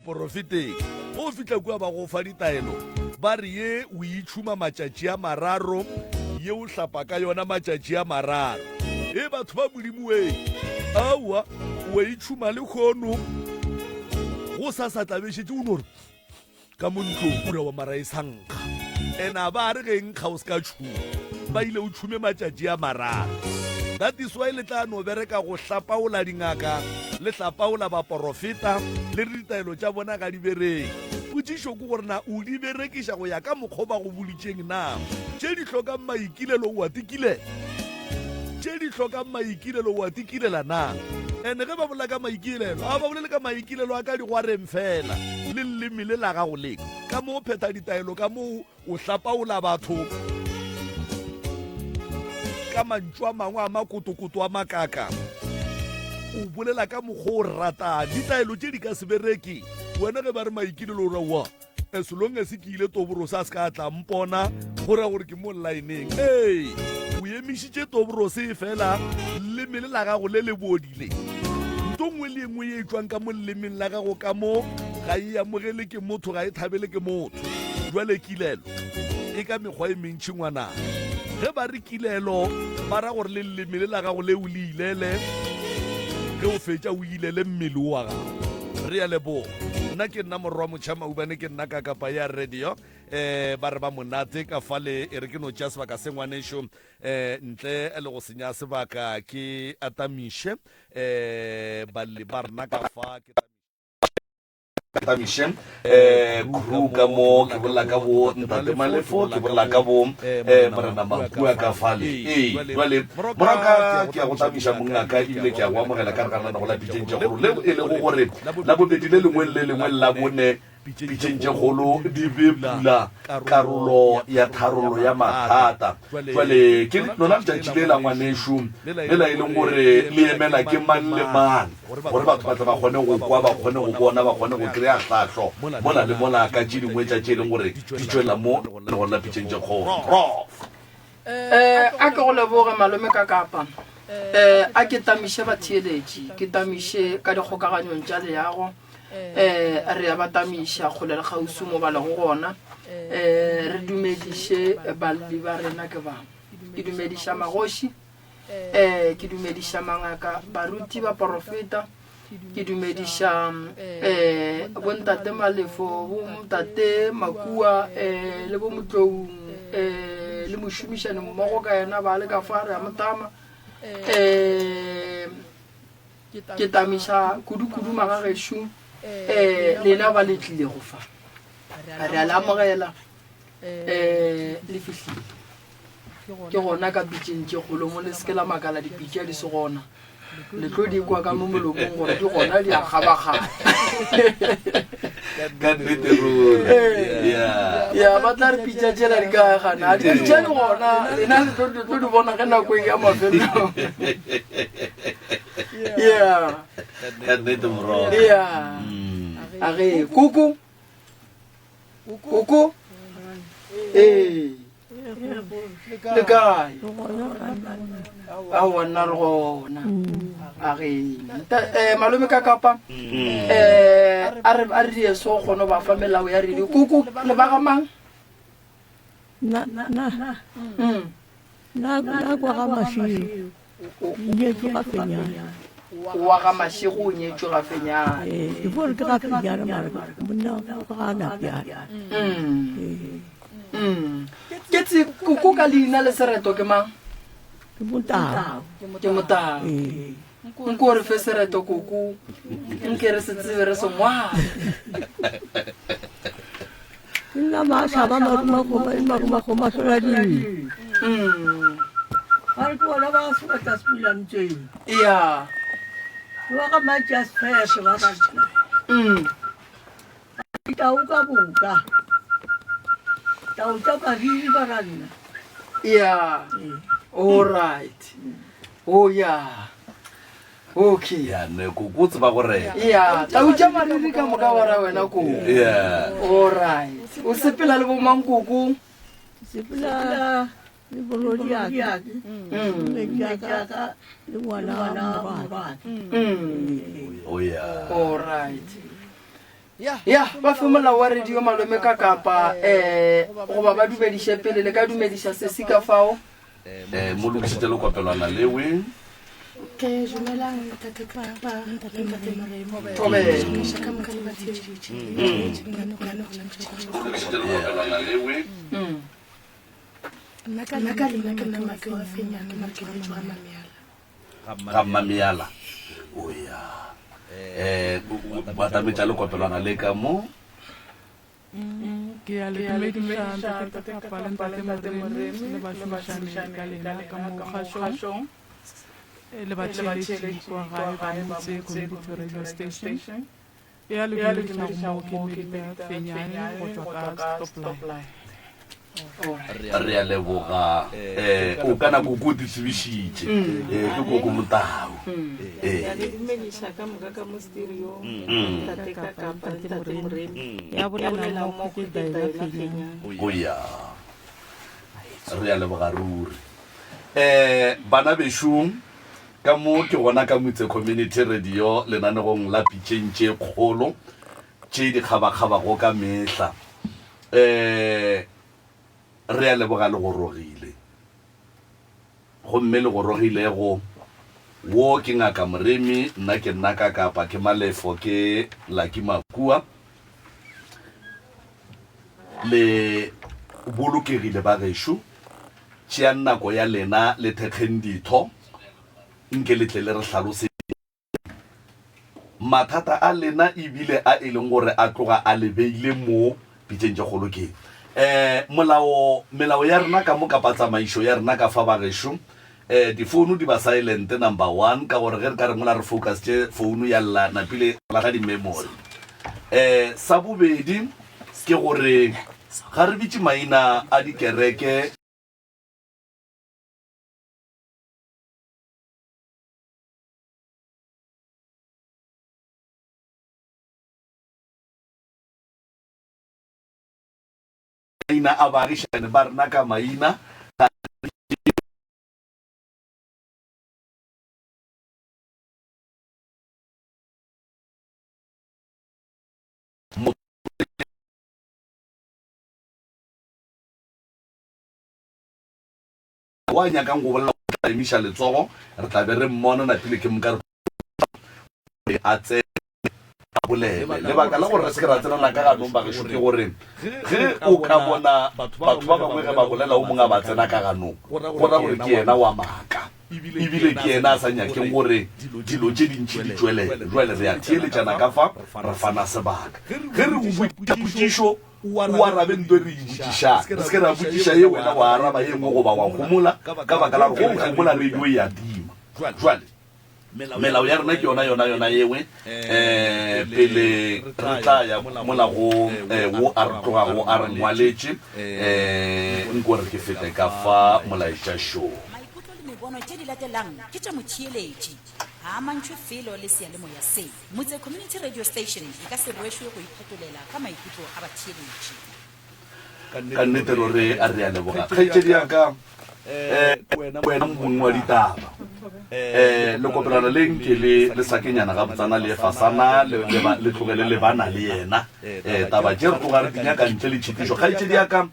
diporofeteng go fitla kua ba go fa ditaelo ba re ye o itšhuma matšatši a mararo ye o hlapa ka yona matšatši a mararo batho ba modimo aowa o itšhuma le kgono go sa tlabešetse o nore ka mo ntlong ura wa mara e sa nkga ena ba re ge nkga o se ka tšhuma ba ile o tšhume matšatši a mararo that is why le tla no bereka go hlapaola dingaka le hlapaola baporofeta le ditaelo tša bona ga di bereke potšišo ke gore na o di berekiša go ya ka mokgwa ba go bolitšeng na tše di hlokang maikilelo o a tikilela tše di hlokang maikilelo o a tikilela na ene ge ba bola ka maikilelo a ba bolele ka maikilelo a ka digwareng fela le leleme le la gago leka ka mo o phetha ditaelo ka mo o hlapaola batho ka mantšu a mangwe a makotokoto a makaka o bolela ka mokgwa o ratang ditaelo tše di ka se bereke wena ge ba re maikilelo ra wa as long as ke ile toborosa a se ka tla mpona gore gore ke mo lineng o emišitše toborose e fela lemele la gago le le bodile nto ngwe le engwe ye e tswang ka mo lemeng la gago ka mo ga e amogele ke motho ga e thabele ke motho jwale kilelo e ka mekgwa e mentši ngwana ge ba re kilelo ba ra gore le lemele la gago le o le ilele ge o fetša o ilele mmele wa gago re ya leboga nna ke nna morwa motšhamaubane ke nna ka kapa ya radio ba re ba monate ka fale e re ke no tšea sebaka se ngwanešo ntle le go senya sebaka ke atamiše balle ba rena ka fa ke tamiše kru ka mo ke bolela ka bo ntate malefo ke bolela ka bo marena mapua ka fale jwale moraka ke ya go tamiša mongaka ebile ke ya go amogela ka re ganana go lapitšeng tše golo leo e le go gore la bobedi le lengwe le lengwe la bone pitšeng tše golo di bepula karolo ya tharolo ya mathata jwale ke lona letšatši le la ngwanešo le la e leng gore le emela ke mang le mang gore batho ba tla ba kgone go kwa ba kgone go bona ba kgone go kry-a tlhatlho mola le mola ka tše dingwe tša tše e leng gore di tswela mo le gore la pitšeng tše golo a ke go leboge malome ka kapa a ke tamiše batheeletši ke tamiše ka dikgokaganyong tša leago re ya batamiša kgole le kgausi mo ba lego gona re dumediše balli ba rena ke bang ke dumediša magoši ke dumediša mangaka baruti ba porofeta ke dumediša bontate malefo bontate makua le bo motloung le mošomišane mmogo ka yena ba le ka fa re ya motama ke tamiša kudu-kudu magagešo lena ba letlile go fa re a le amogela le fihlile ke gona ka pitšeng tše kgolo mo le seke la makala dipitša di se gona le tlo di kwa ka mo molomong gore di gona di a kgabagana ya ba tla re pitša tšela di ka gana di pitša di gona lena le tlo di bona ge nako e ya mafelong a ge kuku le kae a wana re gona a ge malome ka kapa a re die so kgone ba fa melao ya redi kuku le ba ga mang na kwa ga mašio nyetso ga fenyana wa ga mašego o nyetšwe ga fenyana ke bore ke ga fenyana mara monna ga na bjana ke tse kuku ka leina le sereto ke mang ke motao nko re fe sereto kuku nke re se tsebe re se ngwana nna masaba marumagoma soladile ga re ke bona ba sebata sepulantseng ya wa ga majas fese ba ranta tau ka boka tau tsa kariri ba ranna ya all right ya okay ya ne go go tsba gore ya tau tsa mariri ka moka wa ra wena ko ya all right o sepela le bo mangkoko sepela le bolodi ya le jaka le ngwana wa oh ya all right ya ba fe molao wa radio malome ka kapa goba ba dumediše pele le ka dumediša sesi ka fao mo lokisitse le kopelwana lewe ke dumelang ntate Kapa ntate Moremo Thobela. ka mokale ba theletše nna ka lena ke nna make wa fenya ke makeletso a mameala ga mmameala oya ba tametša le kopelwana le ka mo ke ya le dumediša ntate Kapa le ntate Moremo le bašomišane ka lena ka mo kgašong le batheletši kwa gae ba motse community radio station ya le dumediša mo ke medi ba fenyane go tswa ka stopline re a leboga o kana go go ditsebišitše ke go go motao ya le dumediša ka moka ka mo stereo ntate Kapa le ntate Moremo ya bolela mo ke daela fenyane oya re a leboga ruri bana bešong ka mo ke gona ka motse community radio lenanegong la pitšeng tše kgolo tše di kgabakgabago ka mehla re a leboga le go rogile gomme le go rogilego wo ke ngaka Moremi nna ke nna ka Kapa ke Malefo ke Lucky Makua le bolokegile ba gešo tšea nako ya lena le thekgeng ditho nke letle le re hlalose mathata a lena ebile a e leng gore a tloga a lebeile mo pitšeng tše kgolo ke melao ya rena ka mo kapa tsamaišo ya rena ka fa ba gešo difounu di ba silent number 1 ka gore ge re ka re mola re focus tše founu ya lla napile la ga di-memory sa bobedi ke gore ga re bitše maina a dikereke maina a baagišane ba rena ka maina wa nyakang go bolela go emiša letsogo re tla be re mmona napile ke moka re a tsene bolele lebaka la gore re se ke ra tsenana ka ganong ba gešo ke gore ge o ka bona batho ba bangwe ge ba bolela o mongwe a ba tsena ka ganong gora gore ke yena wa maaka ebile ke yena a sa nyakeng gore dilo tše dintšhi di tswelele jwale re a theeletšana ka fa re fana sebaka ge re botša potšišo o arabe ntho re ebotšišang re se ke ra botšiša ye wena wa araba ye nngwe goba wa gomola ka baka la gore go gomola radio e ya tima jwale melao ya rena ke yona yewe pele re tla ya mola go wo a re tlogago a re ngwaletše nko re ke fete ka fa molaetša show maikutlo le mebono tše di latelang ke tša motheeletši ga mantšwe felo le sealemoya se motse community radio station e ka se boešwe go iphetolela ka maikutlo a batheeletši ka nnete rore a re a leboga kgaetšedi yaka wena mongwe wa ditaba le kopelana le nke le sakenyana ga botsana le fasana le tlogele le bana le yena taba tše re tloga re dinyaka ntle le tšhitišo kgaetšedi yaka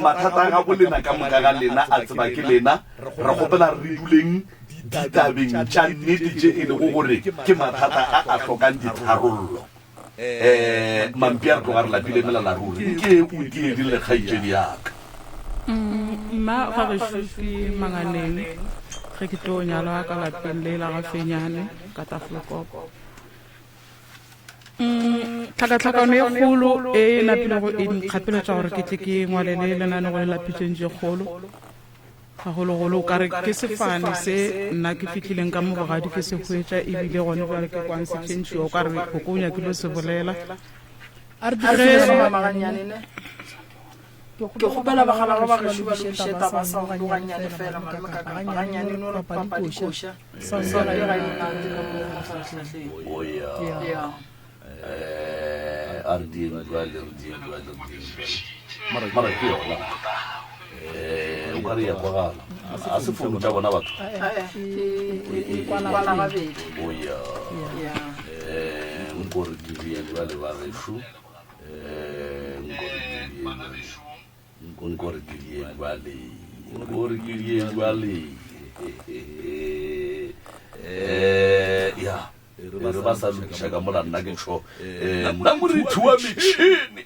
mathata ga go lena ka moka ga lena a tseba ke lena re kgopela re duleng ditabeng tša nnete tše e lego gore ke mathata a tlhokang ditharollo mampi a re tloga re lapile melela ruri nke o diedile le kgaetšedi yaka nna ga gešo ke Manganeng ge ke tlo nyalwa ka lapeng le la ga fenyane ka Tafelkop tlhakatlhakano e kgolo e napilego e nkgapeletša gore ke tle ke ngwalele lenanego le lapitšeng tše kgolo gagologolo o kare ke sefane se nna ke fitlhileng ka mobogadi ke se hwetša ebile gone bjale ke kwan se tšhentšhio o kare go ko nyakile se bolela a re ke kgopela bagala ba bagešo ba lokiše taba sa go loganyane fela malome ka ganyane no re papa dikoša sona e ga e monate ka mo mafaratlhatlheng a re dientlwale mara ke yona o ka re ya kwagala a se founu tša bona batho kwala gabedi nkore ke diele ba le ba gešo nkore ke diele ba le ya re ba sa lokiša ka mola nna ke tšho nna morithi wa metšhini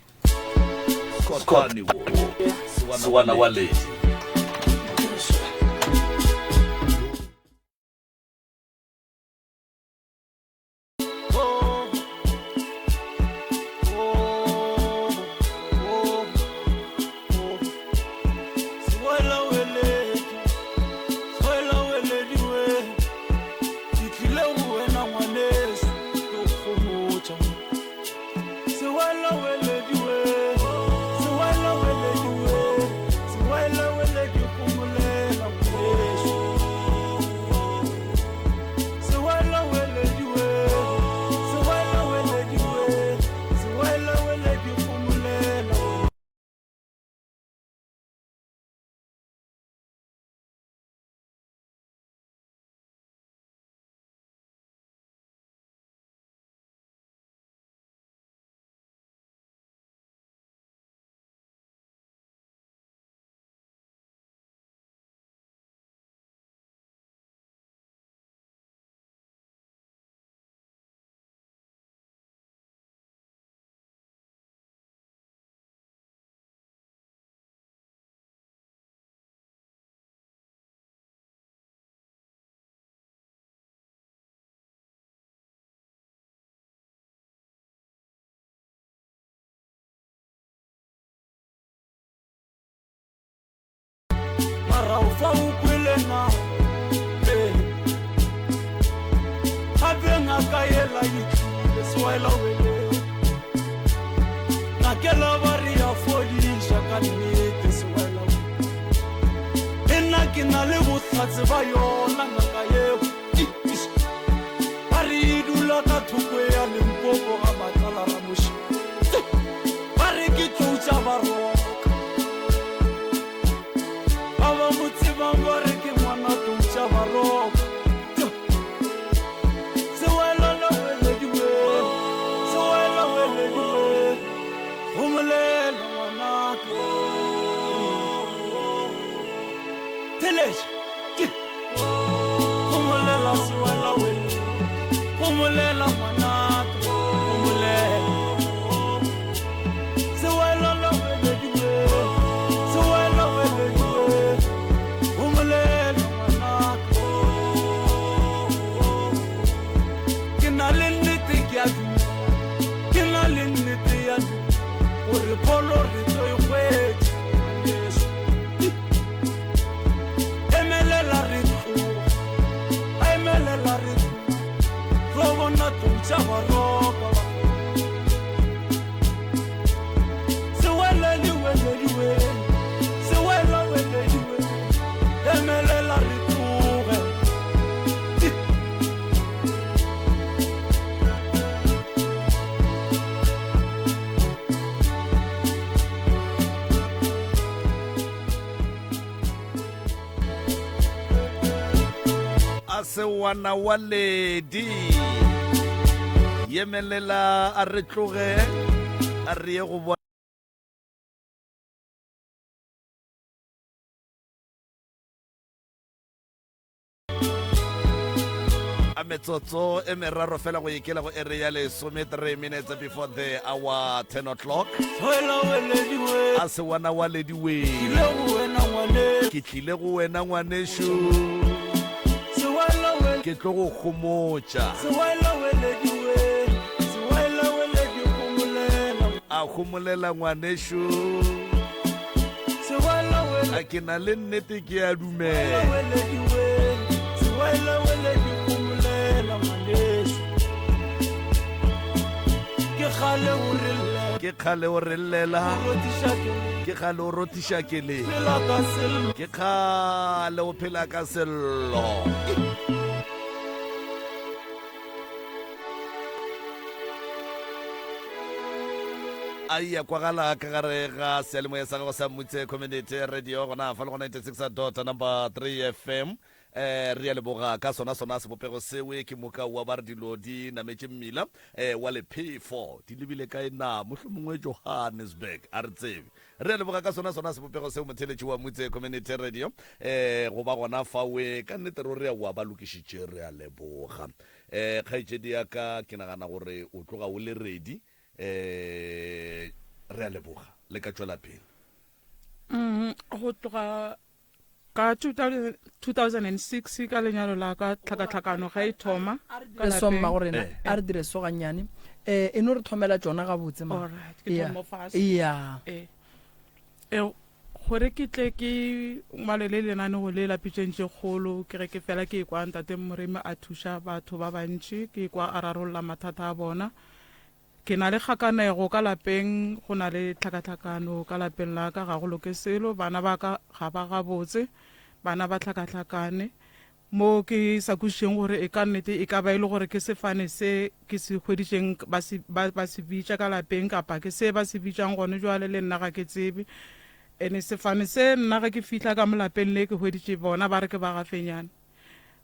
sewana wa ledi sewana wa ledi yemelela a re tloge a re ye go bona a metsotso e meraro fela go ikela go ere ya lesome 3 minutes before the hour 10 o'clock a sewana wa ledi we ke tlile go wena ngwanesho ke tlo go khomotša a khomolela ngwanesho a ke na le nnete ke a dumela ke kgale o re llela ke kgale o rotiša kele ke kgale o phela ka sello aia kwa gala ka gare ga sealemoya sa gago sa mmutse community radio gona fa le go 96.3 FM re ya leboga ka sona sebopego sewe ke moka wa ba re dilo di nametse mmila wa le P4 di lebile ka ena mohlomongwe Johannesburg a re tsebe re ya leboga ka sona sebopego seo motheletši wa Motse Community Radio go ba gona fawe ka nnete re wa ba lokišitše re ya leboga kgaetšedi ya ka ke nagana gore o tloga o le ready re a leboga le ka tšwela pele go tloga ka 2006 ka lenyalo la ka tlhakatlhakano ga e thoma re somma gorena a re dire soganyane e no re thomela tsona ga botse ma ya gore ke tle ke malele lenane go le lapitšentše kgolo ke re ke fela ke kwa ntate Moremi a thuša batho ba bantši ke kwa a rarolola mathata a bona ke na le kgakanego ka lapeng go na le tlhakatlhakano ka lapeng la ka ga go loke selo bana ba ka ga ba gabotse bana ba tlhakatlhakane mo ke sa kwešišeng gore e ka nnete e ka ba e le gore ke sefane se ke se hweditšeng ba se bitša ka lapeng kapa ke se ba se bitšang gone jwale le nna ga ke tsebe ene sefane se nna ga ke fihla ka molapeng le ke hweditše bona ba re ke ba gafenyane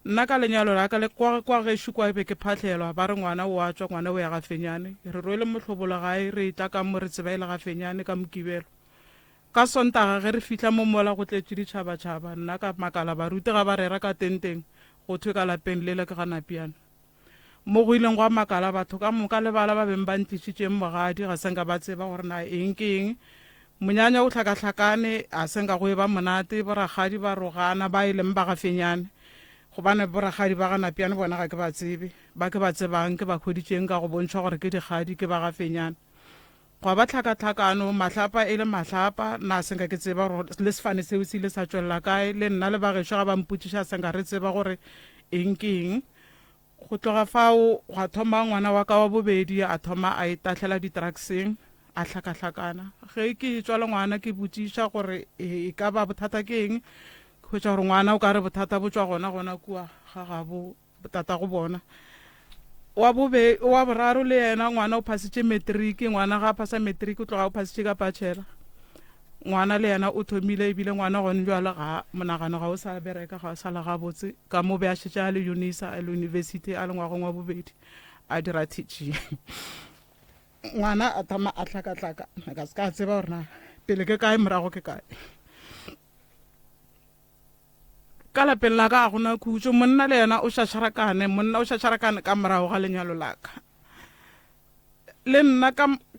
nna ka lenyalo la ka le kwa gešo kwa be ke phatlhelwa ba re ngwana o a tswa ngwana o ya gafenyane re rwele mohlobolo gae re itla ka mo re tseba e le gafenyane ka mokibelo ka Sontaga ge re fihla mo mola go tletše ditšhabatšhaba nna ka makala baruti ga ba rera ka tenteng go thwe ka lapeng le ke gana piano mo go ileng go a makala batho ka moka le bala ba beng ba ntlišitšeng mogadi ga senka ba tseba gore na eng ke eng monyanya o tlhakatlhakane a senka go e ba monate boragadi ba rogana ba ileng ba gafenyane gobane boragadi ba gana piano bona ga ke ba tsebe ba ke ba tsebang ke ba hweditšeng ka go bontšha gore ke dikgadi ke ba gafenyane go ba tlhakatlhakano mahlapa e le mahlapa na senka ke tseba gore le sefane seo se ile sa tšwelela kae le nna le bagešo ga ba mpotšiša senka re tseba gore eng ke eng go tloga fao go thoma ngwana wa ka wa bobedi a thoma a itahlela di-drugseng a tlhakatlhakana ge ke tswa le ngwana ke botšiša gore e ka ba bothata ke eng go tša gore ngwana o ka re bothata bo tswa gona kua ga gabo botata go bona wa boraro le yena ngwana o phasitše matric ngwana ga a phasa matric o tloga o phasitše ka bachelor ngwana le yena o thomile ebile ngwana gone jwale ga monagano ga o sa bereka ga o sala gabotse ka mo be a šetše a le UNISA a le university a le ngwagong wa bobedi a dira teaching ngwana a thoma a tlhakatlhaka ka se ka tseba gore na pele ke kae morago ke kae ka lapeng la ka a gona khutšo monna le yena o šašarakane ka morago ga lenyalo la ka le nna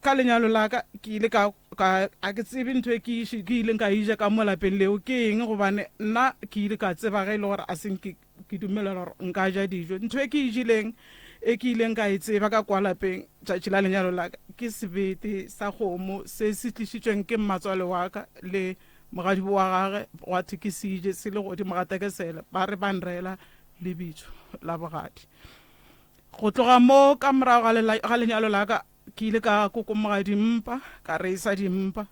ka lenyalo la ka ke ile a ke tsebe ntho e ke ileng ka ija ka mo lapeng leo ke eng gobane nna ke ile ka tseba ge e le gore a seng ke dumelela gore nka ja dijo ntho e ke ijileng e ke ileng ka e tseba ka kwa lapeng tšatši la lenyalo la ka ke sebete sa kgomo se se tlišitšweng ke mmatswale wa ka le mogadi wa gage wa thekisije se le godimo ga tekesela ba re ba nreela lebitso la bogadi go tloga mo ka morago ga lenyalo la ka ke ile ka koko mogadi mpa ka reisa dimpa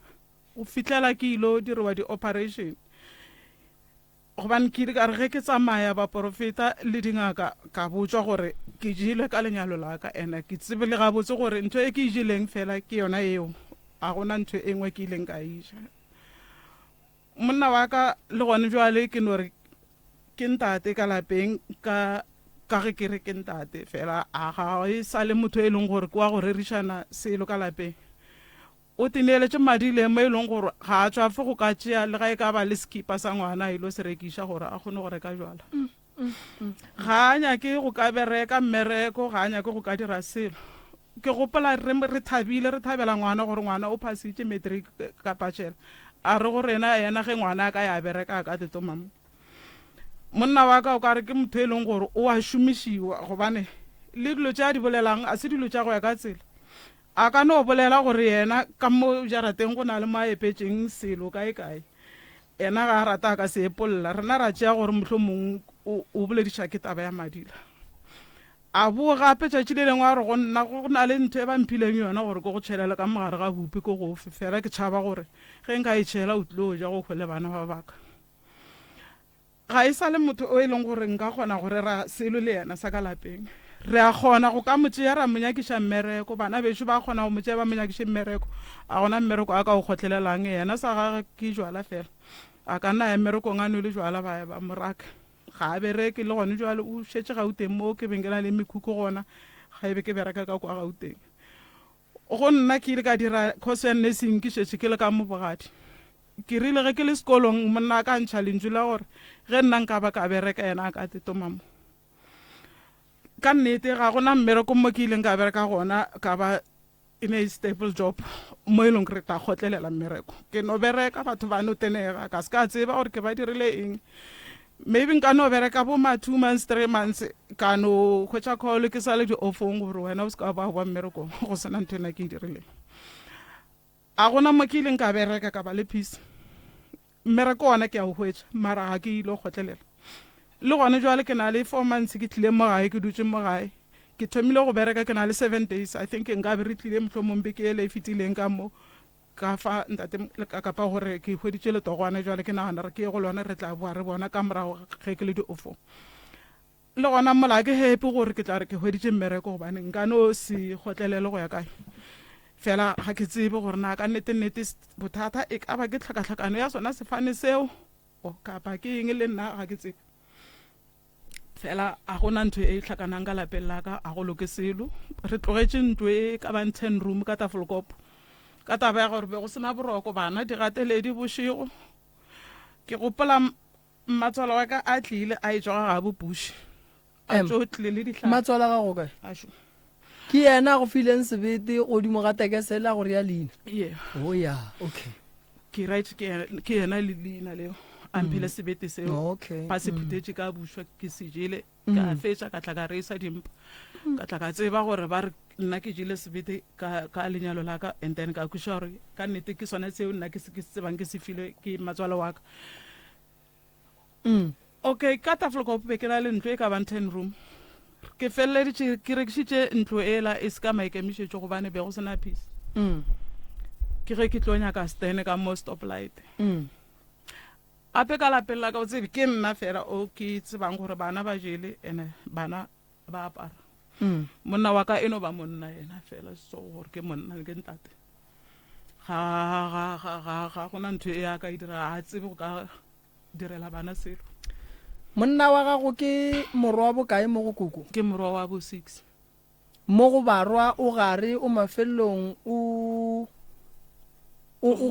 go fitlhela ke ilo diriwa di-operation gobane ke ile ka re ge ke tsamaya baporofeta le dingaka ka botswa gore ke jile ka lenyalo la ka ene ke tsebe le gabotse gore ntho e ke ijileng fela ke yona eo a gona ntho e nngwe ke ileng ka ija monna wa ka le gone jwale ke no re ke ntate ka lapeng ka ge ke re ke ntate fela a ga e sa le motho e leng gore ke wa go rerišana selo ka lapeng o tineeletše madi le mo e leng gore ga a tswafe go ka tšea le ga e ka ba le skipa sa ngwana e lo se rekiša gore a kgone go reka jwala ga a nyake go ka bereka mmereko ga a nyake go ka dira selo ke gopola re thabela ngwana gore ngwana o phasitše matric ka bachelor a re go rena yena ge ngwana ka ya bereka ka tetomamo monna wa ka o ka re ke motho e leng gore o a šomišiwa gobane le dilo tša di bolelang a se dilo tša go ya ka tsela a ka no bolela gore yena ka mo jarateng go na le maepetšeng selo kae yena ga a rata ka se epolola rena ra tšea gore mohlomong o bolediša ke taba ya madila a bo gape tšatši le lengwe a re go na le ntho e ba mphileng yona gore ke go tšhelele ka mogare ga bupi ko go fela ke tšhaba gore ge nka e tšhela o tlile o ja go kgwele bana ba baka ga e sa le motho o e leng gore nka kgona gore ra selo le yena sa ka lapeng re a kgona go ka motšea ra monyakiša mmereko bana bešo ba kgona go motšea ba monyakiše mmereko a gona mmereko a ka go kgotlhelelang yena sa gage ke jwala fela a ka nna ya mmerekong a no le jwala ba moraka ga a bereke le gone jwale o šetse Gauteng mo ke beng ke na le mekhukhu gona ga ebe ke bereka ka kwa Gauteng go nna ke ile ka dira course ya nursing ke šetse ke le ka mo bogadi ke rile ge ke le sekolong monna ka ntšhalentswe la gore ge nna nka ba ka bereka yena a ka tetomamo ka nnete ga gona mmereko mo ke ileng ka bereka gona ka ba in a stable job mo e leng gore ta gotlelela mmereko ke no bereka batho ba no tenega ka se ka tseba gore ke ba dirile eng maybe nka no bereka bo ma 2 months 3 months ka no khwetša call ke sa le di ofong gore wena o se ka ba mmereko go sena ntho ena ke e dirile a gona mo ke ileng ka bereka ka ba le peace mmereko ona ke a o hwetša mara ga ke ile go gotlelela le gone jwale ke na le 4 months ke tlile mo gae ke dutse mo gae ke thomile go bereka ke na le 7 days I think nka be re tlile mohlomong beke ele e fetileng ka mo ka fa ntate ka kapa gore ke hweditše letogwana jwale ke nagana re ke ye go lona re tla boa re bona ka morago ge ke le di ofo le gona mola ke happy gore ke tla re ke hweditše mmereko gobane nka no se gotlelele go ya kae fela ga ke tsebe gore na ka nnete bothata e ka ba ke tlhakatlhakano ya sona sefane seo o kapa ke eng le nna ga ke tsebe fela a gona ntho e tlhakanang ka lapeng la ka a go loke selo re tlogetše ntlo e ka bang 10 room ka Tafelkop ka taba ya gore be go sena boroko bana di gateledi bošego ke gopola matswala wa ka a tlile a e tswa ga bopuši a tsotlile le ditlha matswala ga go kae asho ke yena go fileng sebete godimo ga tekesela gore ya leina yeah oh ya okay ke right ke yena le leina leo amphele sebete seo okay ba se phutetše ka bušwa ke se jele ka fetša ka tla ka reisa dimpa ka tla ka tseba gore ba re nna ke jele sebete ka lenyalo la ka and then ka kweša gore ka nnete ke sona seo nna ke se tsebang ke se filwe ke matswala wa ka okay ka Tafelkop be ke na le ntlo e ka bang 10 room ke feleleditše ke rekišitše ntlo ela e se ka maikemišetšo gobane be go sena peace ke ge ke tlo nyaka stene ka mo stoplight ape ka lapeng la ka o tsebe ke nna fela o ke tsebang gore bana ba jele ene bana ba apara monna wa ka eno ba monna yena fela so gore ke monna ke ntate ga gona ntho e ya ka e dira a tsebe go ka direla bana selo monna wa gago ke morwa bokae mo go koko ke morwa wa bo 6 mo go barwa o gare o mafelong o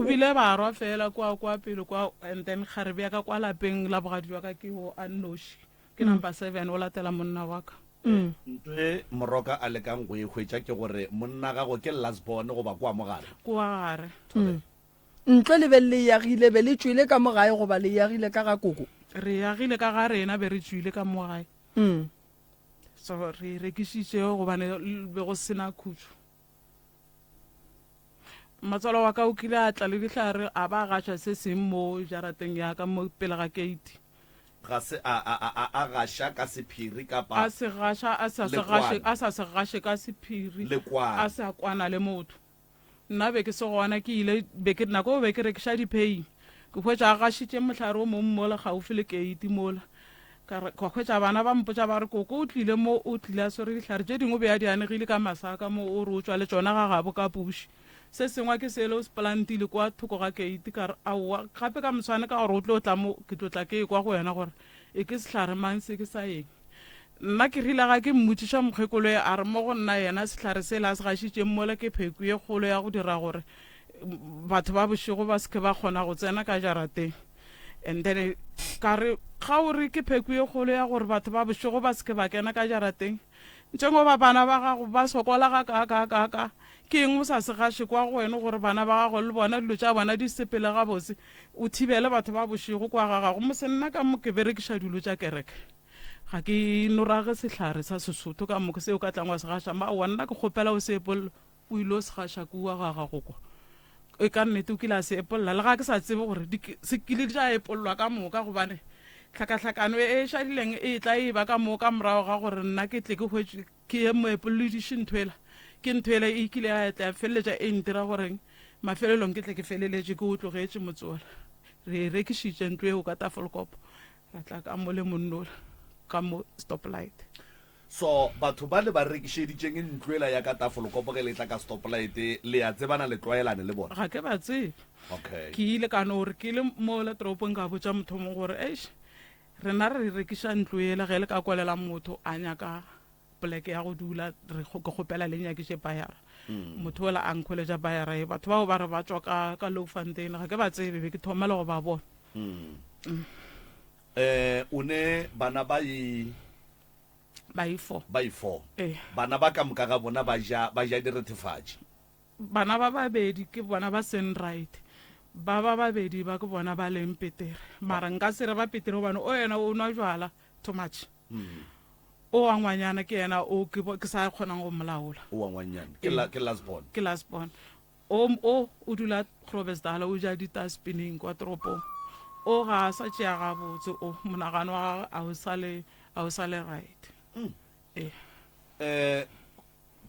bile barwa fela kwa pele kwa and then kgarebe ya ka kwa lapeng la bogadi wa ka ke o Annoshi ke number 7 o latela monna wa ka ntho e moroka a lekang go e hwetša ke gore monna gago ke last born go ba kwa mogare kwa gare ntlo le be le yagile be le tswile ka mogae go ba le yagile ka ga koko re yagile ka ga rena be re tswile ka mogae so re rekišitše gobane be go sena khutšo matswalo wa ka o kile a tla le dihlare a ba gaša se seng mo jarateng ya ka mo pele ga gate ga se a gaša ka sephiri kapa a se gaša a sa se gaše ka sephiri a se a kwana le motho nna be ke se gona ke ile be ke nako be ke rekiša dipei ke hwetša a gašitše mohlare o mongwe mola gaufi le gate mola ka hwetša bana ba mpotša ba re koko o tlile mo o tlile a swere dihlare tše dingwe be a di anegile ka masaka mo o re o tswa le tsona ga gabo ka puši se sengwe ke sele o se plantile kwa thoko ga keiti ka re aowa gape ka moswane ka gore o tle o tla mo ke tlotla ke kwa go wena gore e ke sehlare mang se ke sa eng nna ke rile ga ke mmotšiša mokgekolo a re mo go nna yena sehlare se la se gašitšeng mola ke pheko ye kgolo ya go dira gore batho ba bošego ba seke ba kgona go tsena ka jarateng and then ka re ga o re ke pheko ye kgolo ya gore batho ba bošego ba seke ba kena ka jarateng ntšengo ba bana ba gago ba sokola ga ka ke eng o sa se gaše kwa go wena gore bana ba gago le bona dilo tša bona di sepele gabotse o thibele batho ba bošego kwa ga gago mo se nna ka mo ke berekiša dilo tša kereke ga ke norage sehlare sa Sesotho ka moke seo ka tlang wa se gaša ma wa nna ke kgopela o se epolola o ile o se gaša kua ga gago kwa e ka nnete o kile a se epolola le ga ke sa tsebe gore se kile tša epololwa ka moka gobane tlhakatlhakano e šadileng e tla e ba ka moo ka morago ga gore nna ke tle ke hwetše ke ye moepolodiše nthwela ke nthwela e kile a tla feleletša e ntira goreng mafelelong ke tle ke feleletše ke o tlogetše motsola re rekišitše ntlo eo ka Tafelkop ra tla ka mo le monnola ka mo stoplight so batho ba le ba rekišeditšeng ntloela ya ka Tafelkop ge le tla ka stoplight le ya tsebana le tlwaelane le bona ga ke ba tsebe okay ke ile ka no re ke le mo la toropong ka botša motho mongwe gore eish rena re rekiša ntlo ele ge le ka kwalela motho a nyaka poleke ya go dula re ke kgopela le nyakiše bayara motho ola a nkgweletša bayara e batho bao ba re ba tswa ka low fontaine ga ke ba tsebe be ke thoma le go ba bona o ne bana ba i4 bana ba ka moka ga bona ba ja direthefatši bana ba babedi ke bona ba Sunright ba babedi ba ke bona ba leng petere mara nka se re ba petere gobane o yena o nwa jwala too much o wa ngwanyana ke yena o ke sa kgonang go molaola o wa ngwanyana ke last born o dula Groblersdal o ja dita spinning kwa toropong o ga sa tšea gabotse o monagano wa a o sale right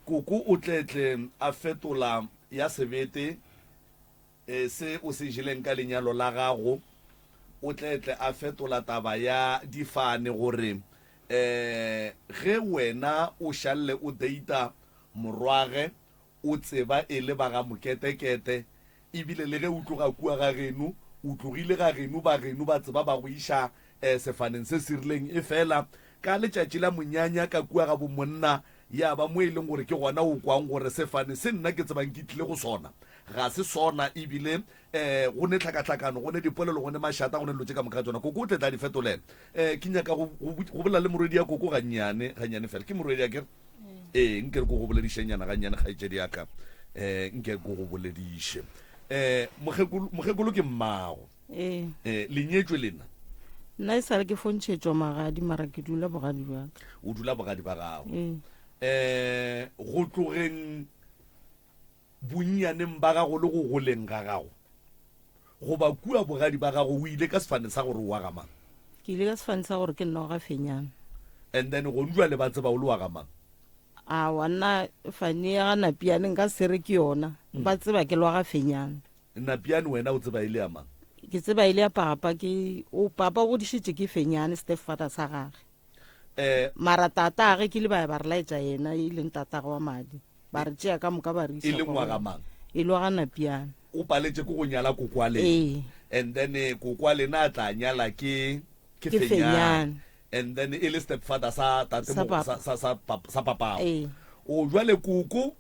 koko o tletle a fetola ya sebete se o se jeleng ka lenyalo la gago o tletle a fetola taba ya difane gore ge wena o šalle o deita morwage o tseba e le ba ga moketekete ebile le ge o tloga kua ga geno o tlogile ga geno ba tseba ba go iša sefaneng se se rileng e fela ka letšatši la monyanya ka kua ga bomonna ya ba mo e leng gore ke gona o kwang gore sefane se nna ke tsebang ke tlile go sona ga se sona ebile go ne tlhakatlhakano go ne dipolelo go ne mašata go ne lotse ka moka tsona koko o tletla di fetolele ke nyaka go bolela le morwedi ya koko gannyane fela ke morwedi ya kere nke re ko go boledišenyana gannyane kgaetšedi yaka nke ko go bolediše mokgekolo ke mmago lenyetswe lena nna e sale ke fontšhetšwa magadi mara ke dula bogadi baka o dula bogadi ba gago go tlogeng bonnyaneng ba gago le go goleng ga gago goba kua bogadi ba gago o ile ka sefane sa gore o wa gamang ke ile ka sefane sa gore ke nna go gafenyana and then go ndua le ba tseba o le wa gamang a wanna fane ya napiane nka sere ke yona ba tseba ke lwa gafenyana napiane wena o tseba ile ya mang ke tseba ile ya papa ke o papa go dišitše ke fenyane stepfather sa gage mara tata ge ke le ba re laetša yena e leng tatago wa madi ba re tšea ka moka ba re e leng wa gamang e lwa ga napiane o paletše ke go nyala kokwa le and then kokwa lena a tla nyala ke fenyane and then e le stepfather sa papao o jwale koko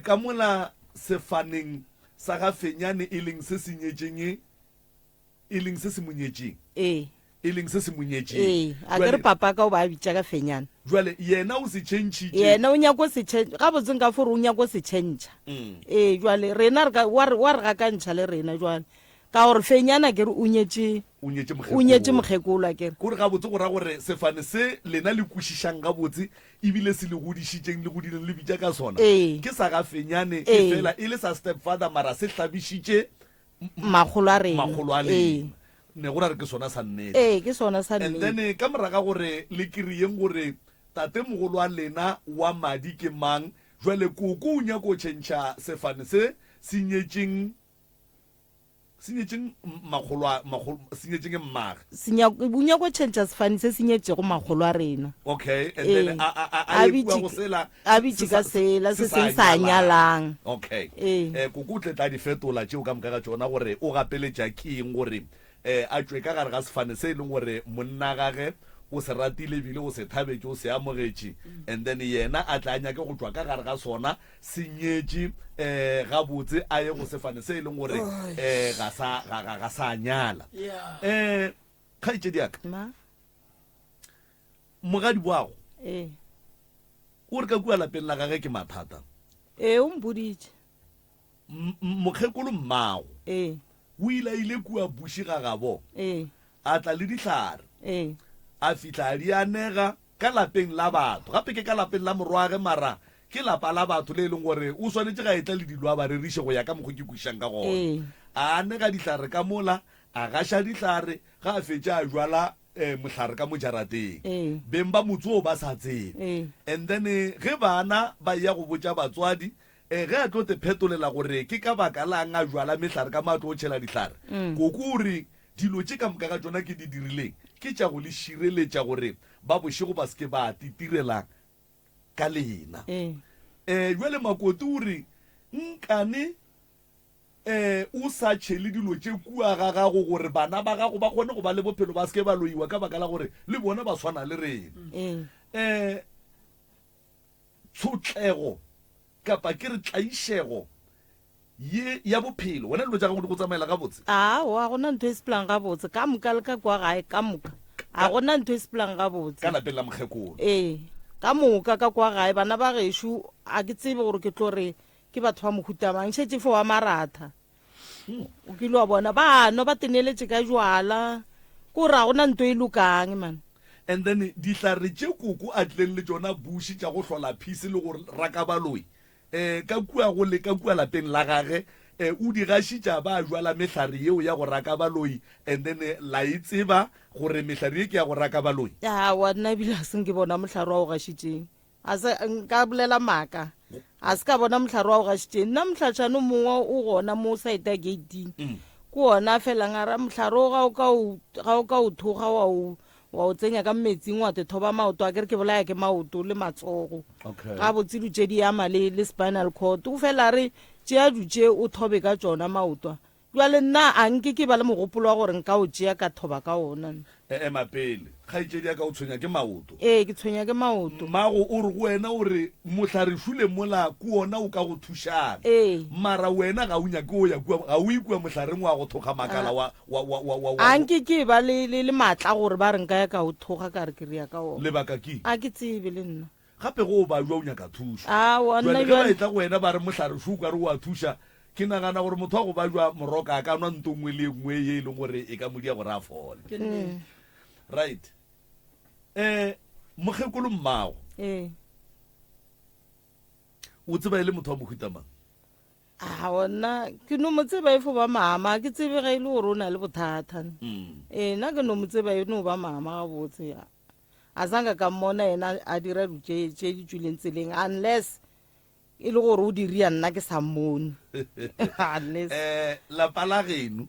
ka mola sefaneng sa ga fenyane e leng se se nyetšeng e leng se se monyetšeng a ke re papa ka o ba bitša ka fenyane jwale yena o se tšhentšhitše yena o nyako se ga botseng ka fore o nyako se tšhentšha jwale rena wa re ga kantšha le rena jwale ka gore fenyana ke re o nyetše mokgekolo a kere kore ga botse go ra gore sefane se lena le kwešišang ga botse ebile se le godišitšeng le godileng le bitša ka sona ke sa ga fenyane e fela e le sa stepfather mara se hlabišitše magolo a rena ne go ra re ke sona sa nnete ke sona sa and then ka moraga gore le kry-eng gore tate mogolo wa lena wa madi ke mang jwale koko o nyako o tšhentšha sefane se senyetšeng mmage o nyako tšhentšha sefane se senyetšego magolo a rena okay and then a bitše ka sela se se sa nyalang okay koko o tletla di fetola tšeo ka moka ga tšona gore o gapeletša ke eng gore a tšwe ka gare ga sefane se e leng gore monna gage o se ratile ebile o se thabetše o se amogetše and then yena a tla nyake go tšwa ka gare ga sona se nyetše gabotse a ye go sefane se e leng gore ga sa nyala kgaetšedi yaka mogadi boago o re ka kua lapeng la gage ke mathata o mpoditše mokgekolo mmago o ile kua buši ga gabo a tla le dihlare a fitla di anega ka lapeng la batho gape ke ka lapeng la morwage mara ke lapa la batho le e leng gore o swanetse ga etla le dilo a ba reriše go ya ka mokgwa ke kwišang ka gona a anega dihlare ka mola a gaša dihlare ga a fetše a jwala mohlare ka mojarateng beng ba motse o ba sa tsebe and then ge bana ba ya go botša batswadi ge a tlo te phetolela gore ke ka baka lang a jwala mehlare ka matlo o tšhela dihlare koko ore dilo tše ka moka ga tsona ke di dirileng ke tša go le šireletša gore ba bošego ba seke ba titirela ka lena jwale makoti ore nkane o sa tšhele dilo tše kua ga gago gore bana ba gago ba kgone go ba le bophelo ba seke ba loiwa ka baka la gore le bona ba tshwana le rena tshotlego kapa ke re tlaišego ye ya bophelo wena dilo tša gago di go tsamaela ga botse wa gona ntho e sepelang ga botse ka moka le ka kwa gae ka moka a gona ntho e sepelang ga botse ka lapeng la mokgekolo ka moka ka kwa gae bana ba gešo a ke tsebe gore ke tlo re ke batho ba mohutamang šetse fo wa maratha o kile wa bona bano ba teneletše ka jwala ko ra gona ntho e lokang man and then dihlare tše koko a tlileng le tšona buši tša go hlola phisi le gore raka baloi ka kua go le ka kua lapeng la gage o di gašitša ba jwala mehlare yeo ya go raka baloi and then la e tseba gore mehlare ye ke ya go raka baloi wa nna ebile a seng ke bona mohlare wa go gašitšeng nka bolela maaka a se ka bona mohlare wa go gašitšeng nna motlhatšano mongwe o gona mo site ya gating ke ona felang a ra mohlare o ga o ka o thoga wa o tsenya ka mmetsing wa te thoba maoto a kere ke bolaya ke maoto le matsogo ga botse dutse di ama le spinal cord o fela re tšea dutse o thobe ka tsona maoto jwale nna a nke ke ba le mogopolo wa gore nka o tšea ka thoba ka ona mapele kgaitšedi ya ka o tshwenya ke maoto ke tshwenya ke maoto mago o re go wena ore mohlare šule mola ku ona o ka go thušana mara wena ga o nyake o ya ga o ikua mohlareng wa go thoga makala a nke ke ba le maatla gore ba re nka ya ka o thoga ka re ke rea ka ona lebaka ke a ke tsebe le nna gape go o ba jwa o nyaka thušo nna ba etla go wena ba re mohlare šo ka re o a thuša ke nagana gore motho wa go ba jwa moroka a ka nwa nto nngwe le nngwe ye e leng gore e ka modia gore a fole right mokgekolo mmago o tseba e le motho wa mohutamang ona ke no mo tseba e fo ba mama ke tsebe ga ile gore o na le bothata nna ke no mo tseba e no ba mama ga botse a zanga ka mmona ena a dira tše di tswileng tseleng unless e le gore o diria nna ke sa mmone lapa la geno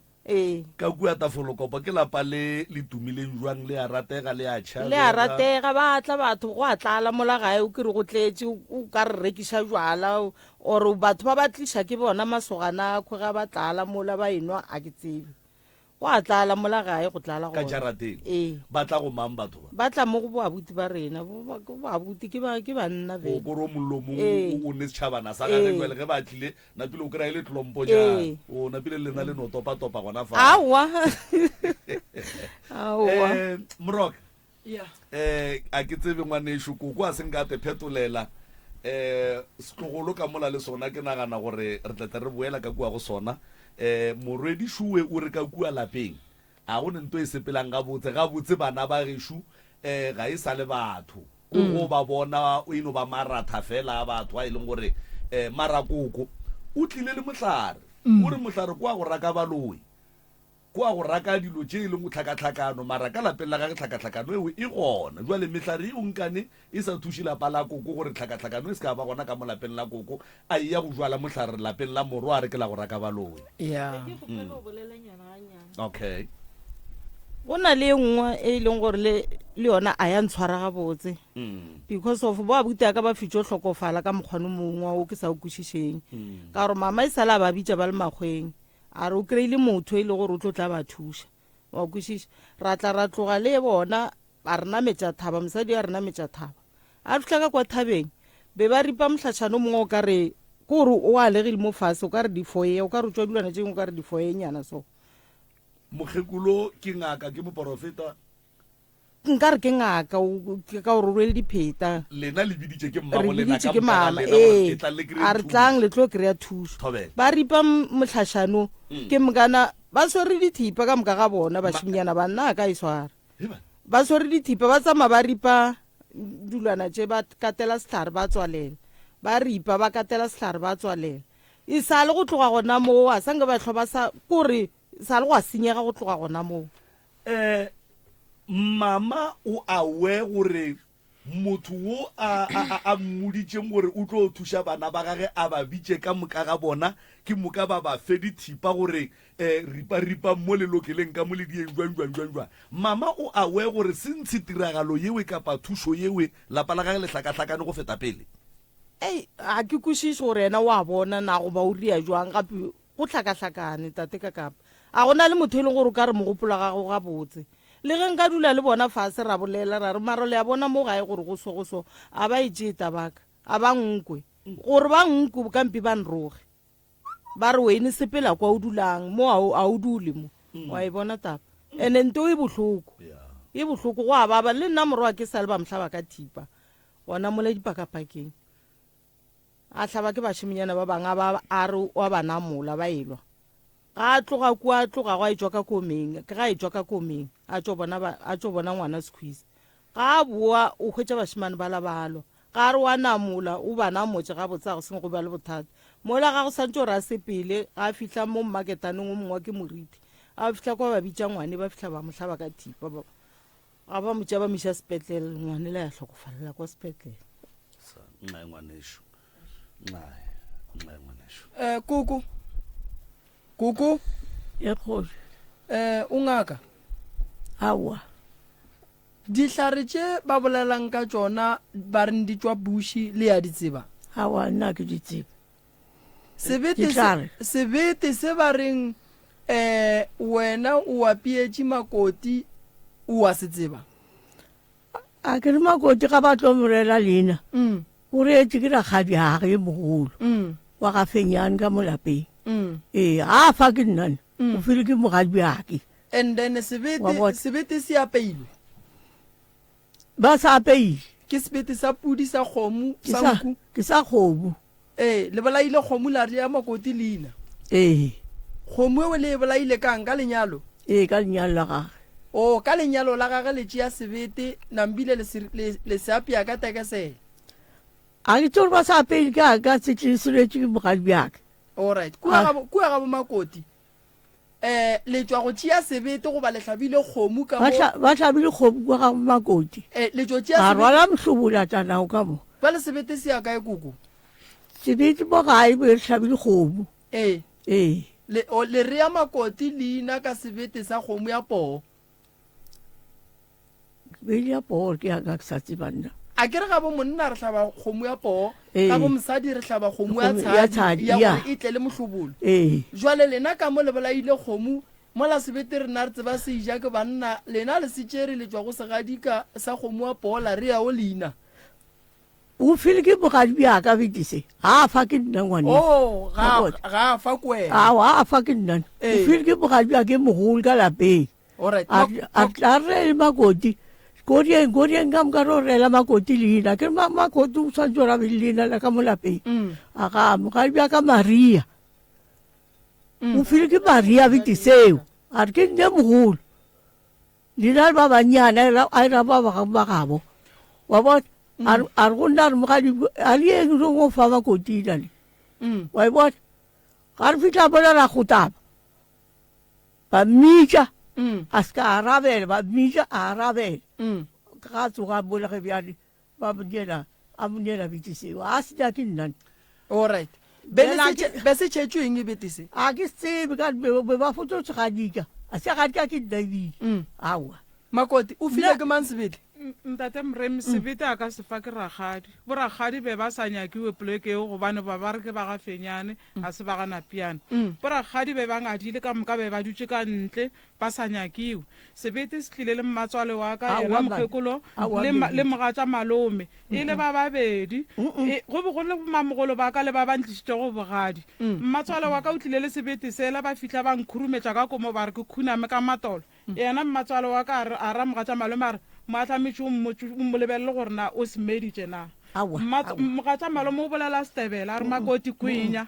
ka kua tafolokopa ke lapa le tumileng jwang le a ratega le a tšha le a ratega ba tla batho go a tlala mola gae o kere go tletse o ka re rekiša jwala or batho ba tliša ke bona masogana kgo ga ba tlala mola ba enwa a ke tsebe go a tlala mola gae go tlala ka jarateng ba tla go mang batho ba tla mo go boabuti ba rena boabuti ke banna kore o mollo mongwe o ne setšhabana sa gage jale ge ba tlile napile o kry-a le tlhomponyana o napile lena le no topa gona fa moroka a ke tsebe ngwanešo koko a seng ka te phetolela setlogolo ka mola le sona ke nagana gore re tlete re boela ka kua go sona morwedi šuwe o re ka kua lapeng a go ne nto e sepelang gabotse bana ba gešo ga e sa le batho go ba bona o eno ba maratha fela a batho a e leng gore marakoko o tlile le mohlare o re mohlare ko a go raka baloi ko a go raka dilo tše e leng go tlhakatlhakano mara ka lapeng la gage tlhakatlhakano eo e gona jwale mehlare e onkane e sa thuše lapa la koko gore tlhakatlhakano e se ka ba gona ka mo lapeng la koko a eya go jwala mohlare lapeng la moro a re ke la go raka baloi okay go na le nngwe e leng gore le yona a ya ntshwara ga botse because of bo abuti ka ba fitšo hlokofala ka mokgwane mongwe o ke sa o kwešišeng ka gore mama e sala ba bitša ba le makgweng a re o kry-ile motho e le gore o tlo tla ba thuša wa kwešiša ra tla ra tloga le bona a rena metša thaba mosadi a rena metša thaba a fitlha ka kwa thabeng be ba ripa motlhatšhano mongwe o ka re ke gore o alegile mo fase o ka re difoye o ka re tswa dilwana tšeng o ka re difoye nyana so mokgekulo ke ngaka ke moporofeta nka re ke ngaka ka gore o rwele dipheta lena le biditše ke ke mama a re tlang le tlo kry-a thuso ba ripa motlhašano ke mokana ba swere dithipa ka moka ga bona bašimnyana banna a ka e swara ba swere dithipa ba tsamaya ba ripa dilwana tše ba katela sehlare ba tswalela ba ripa ba katela sehlare ba tswalela e sa le go tloga gona moo a sanke ba tlhoba sa kore sa le go a senyega go tloga gona moo mama o awe gore motho wo a mmoditšeng gore o tlo thuša bana ba gage a ba bitše ka moka ga bona ke moka ba ba fe dithipa gore ripa mo lelokeleng ka mo le dieng jwang mama o awe gore se ntshe tiragalo yewe kapa thušo yewe lapa la gage le hlakahlakane go feta pele a ke kwešiše gore ena wa bona na go ba o ria jwang gape go tlhakatlhakane tate ka kapa a gona le motho e leng gore o ka re mogopola gago ga botse le ge nka dula le bona fase ra bolela ra re marole ya bona mo gae gore go so a ba ejeta baka a ba nkwe gore ba nkwe kampi ba nroge ba re wene sepela kwa o dulang mo a o dule mo wa e bona taba ene nto e bohloko go a baba le nna morwa ke sale ba mhlaba ka thipa gona mola dipakapakeng a hlaba ke bashiminyana ba banga ba a re wa bana mola ba elwa ga tloga kwa tloga go a etswa ka komeng ke ga etswa ka komeng a tšo bona ngwana squeeze ga boa o hwetša bashimane ba labalwa ga re wa namola o bana motse ga botsa go seng go ba le bothata mola ga go santse o ra sepele ga fihla mo marketaneng o mongwe ke moriti a fihla kwa ba bitša ngwane ba fihla ba mohlaba ka thipa ga ba motša ba miša sepetlele ngwane le ya hlokofalela kwa sepetlele kuku e kgole o ngaka aowa dihlare tše ba bolelang ka tšona ba reng di tšwa buši le ya ditseba aowa nna ke di tseba sebete se ba reng wena o apietše makoti o wa se tseba a ke re makoti ga ba tlo morela leina o reetse ke rakgadi age e mogolo wa ga fenyane ka molapeng ee ga a fa ke nnane o fele ke mogadi ake and then sebete se apeilwe ba sa apeile ke sebete sa pudi sa kgomo sa nku ke sa kgomo le bolaile kgomo la re ya makoti leina kgomo e le bolaile kang ka lenyalo ka lenyalo la gage o ka lenyalo la gage le tšea sebete nambile le se apea ka tekesele a ke tsore ba sa apeile ka setliseletse ke mogadi bjake alright kua ga bo makoti le tšwa go tšea sebete goba le tlhabile kgomo ka ba tlhabile kgomo kwa ga makoti le tšwa a rwala mohlobolo tsanao ka mo ba le sebete se ya kae kuku sebete mo gae bo re tlhabile kgomo le re ya makoti leina ka sebete sa kgomo ya poo beile ya poo ke yaka ke sa tsebanna a ke re ga bo monna re tlhaba kgomo ya poo ka bo mosadi re tlhaba kgomo ya tshadi ya gore e tle le mohlobolo jwale lena ka mo le bolaile kgomo mola sebete re na re tseba se ija ke banna lena le setšere le tšwa go segadika sa kgomo ya poo la re ya o leina o fele ke bogadi bjaka betise ga a fa ke nna ngwane ga a fa kwena ga a fa ke nnane o fele ke bogadi bjake mogolo ka lapeng a re makoti kodieng ka moka re o rela makoti leina ke makoti o tshwantse o rabe leina la ka mo lapeng a ga mogadi bjaka maria o fele ke maria betiseo a re ke nne mogolo leina le ba banyana a era ba bagabo wa bona a re go nna re mogadi a le eng re go fa makoti inale wa e bona ga re fitlha bona ra go taba ba mmitša a se ka arabela ba mmitša a arabela ga tsoga bolege bjale ba monyela betiseo a se ja ke nnane alright be se tšhetšo eng e betise a ke sebe ka be ba fototse gadika a se gadika ke nnabile aowa makoti o file ke mang sebete ntate mremi sebete a ka se fa ke ragadi boragadi be ba sa nyakiwe polekeo gobane ba ba re ke ba ga fenyane ga se ba ga napiane boragadi be ba ngadile ka moka be ba dutse ka ntle ba sa nyakiwe sebete se tlile le mmatswale wa ka yena mokgekolo le mogatša malome e le ba babedi go bo go le mamogolo ba ka le ba ba ntlišitše go bogadi mmatswale wa ka o tlile le sebete sela ba fitlha ba nkhurumetša ka komo ba re ke khuname ka matolo yena mmatswale wa ka a ra mogatša malome a re moatlametše o mo lebelele gore na o se meditše na mogatša malome o bolela setebela a re makoti kwinya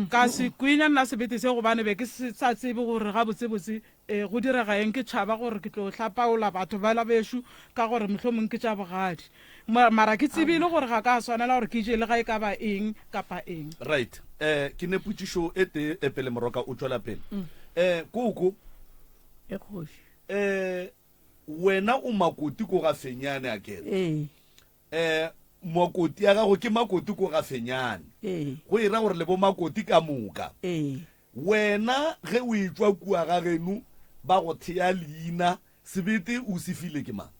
ka se kwinya nna sebete se gobane be ke sa tsebe gore ga botsebotse go direga eng ke tšhaba gore ke tlo hlapaola batho ba la bešo ka gore mohlomong ke tša bogadi mara ke tsebile gore ga ka swanela gore ke jele ga e ka ba eng kapa eng right ke ne potšišo e te pele moroka o tšwela pele koko e kgoši wena o makoti ko ga fenyane a kere makoti ya gago ke makoti ko ga fenyane go ira gore le bo makoti ka moka wena ge o etswa kua ga geno ba go thea leina sebete o se file ke mang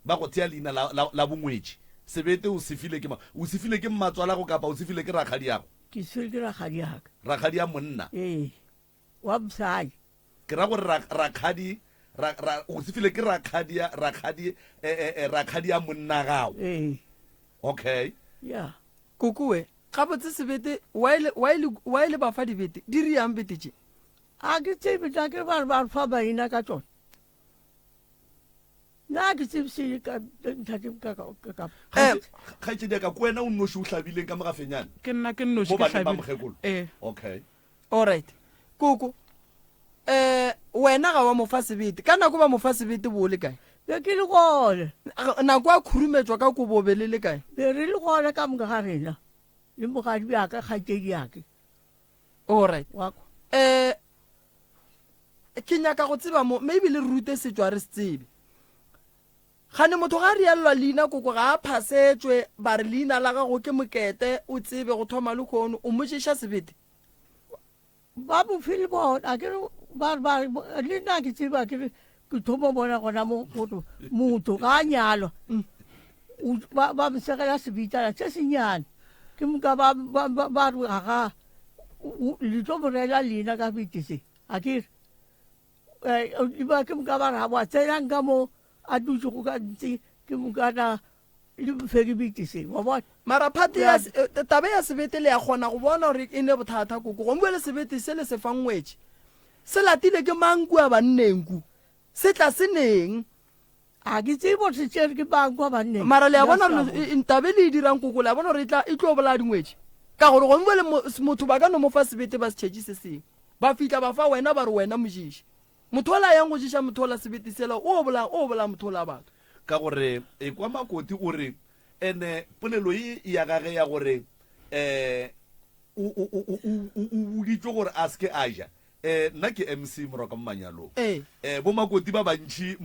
ba go thea leina la bongwetši sebete o se file ke mang o se file ke mmatswala go kapa o se file ke rakgadi yago ke swele ke rakgadi yaka rakgadi ya monna wa mosadi ke ra gore rakgadi o se file ke rakgadi ya monna gago okay ya kokowe ga botse sebete wa ile ba fa dibete di re yang bete tše a ke tsebe tla ke ba fa baina ka tsone na ke tsebisele ka nthate ka kgaitsedi ka kwena o nnoši o hlabileng ka mogafenyane ke nna ke nnoši mo ke baneng ba hlabile. mokgekolo okay alright koko wena ga wa mofa sebete ka nako ba mofa sebete bo le kae be ke le gone nako a khurumetswa ka kobobe le le kae be re le gone ka moka ga rena le mogadi bjaka kgaitsedi yake alright wako ke nyaka go tseba mo maybe le rute setšwa re se tsebe gane motho ga a rialelwa leina koko ga a phasetswe ba re leina la gago ke mokete o tsebe go thoma le kgono o mošiša sebete ba bofile bona a kere le nna ke tseba kere ke thoma bona gona motho ga a nyalwa ba mosegela sebitala se senyane ke moka ba re aga le tlo morela leina ka fetise a kere ba ke moka ba re ga boa tsenang ka mo a dutse go ka ntse ke mokana le feke bitise wa bona mara phate tabe ya sebete le ya kgona go bona gore e ne bothata koko gombe le sebete se le se fangwetse se latile ke manku a bannenku se tla se neng a ke tsebe gore se tsere ke banku a banneng mara le ya bona gore tabe le e dirang koko le ya bona gore e tlo bola dingwetse ka gore gombe le motho ba ka no mo fa sebete ba se tšhetše se seng ba fitla ba fa wena ba re wena mošiši motho ola yang go šiša motho ola sebete sela o bola motho ola batho ka gore kwa makoti o re ene polelo e ya gage ya gore o boditse gore a seke a ja nna ke MC morwa ka mo manyalong bo makoti ba bantšhi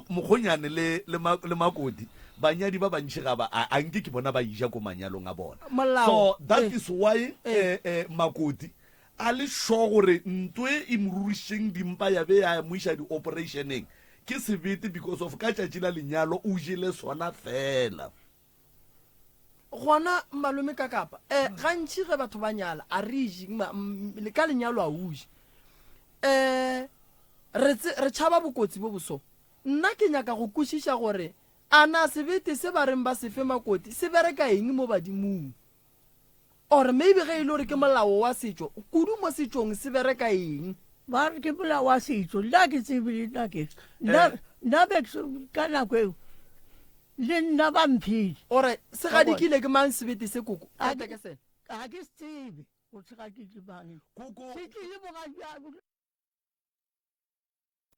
mokgonyane le makoti banyadi ba bantšhi ga ba a nke ke bona ba ija ko manyalong a bona so that is why makoti a le sure gore ntwe e morurišeng dimpa ya be ya moiša di-operationeng ke sebete because of ka tšatši la lenyalo o jele sona fela gona malome ka kapa gantši ge batho ba nyala a re ije le ka lenyalo a uje re tšhaba bokotsi bo boso nna ke nyaka go kwešiša gore a na sebete se ba reng ba sefe makoti se bereka eng mo badimong or maybe ge e le gore ke molao wa setšo kudu mo setšong se bereka eng ba re ke molao wa setšo nna ke tsebile nna be ka nako eo le nna ba mphedi ore se gadikile ke mang sebete se koko ga ke se tsebe go se gadikile mang se tlile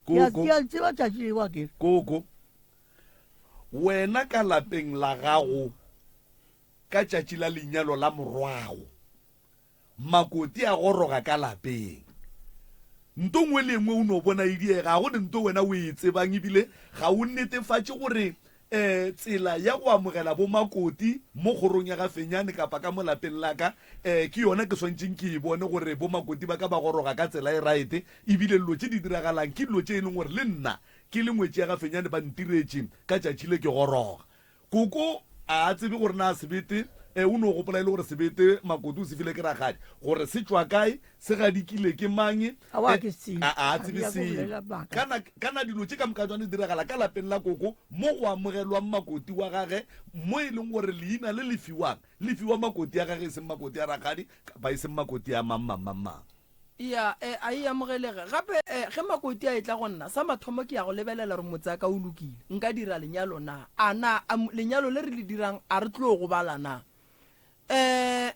mogadiaa tseba tšatši lewa ke koko wena ka lapeng la gago ka tšatši la lenyalo la morwago makoti a goroga ka lapeng nto ngwe le ngwe o no bona e diega go nto wena o e tsebang ebile ga o netefatše gore tsela ya go amogela bo makoti mo kgorong ya gafenyane kapa ka mo lapeng la ka ke yona ke swantšeng ke e bone gore bo makoti ba ka ba goroga ka tsela e right ebile dilo tše di diragalang ke dilo tše e leng gore le nna ke le ngwetse ya gafenyane ba ntiretše ka tšatši le ke goroga koko a tsebe gore na sebete o no gopola ile gore sebete makoti o se file ke ragadi gore se tšwa kae se gadikile ke mang a tsebe seng kana dilo tše ka mokatswane diragala ka lapeng la koko mo go amogelwang makoti wa gage mo e leng gore leina le lefiwa makoti ya gage e seng makoti ya ragadi kapa e seng makoti ya mammamamang ya a e amogelege gape ge makoti a e tla go nna sa mathomo ke ya go lebelela gore motse a ka o lokile nka dira lenyalo na a na lenyalo le re le dirang a re tlo go bala na a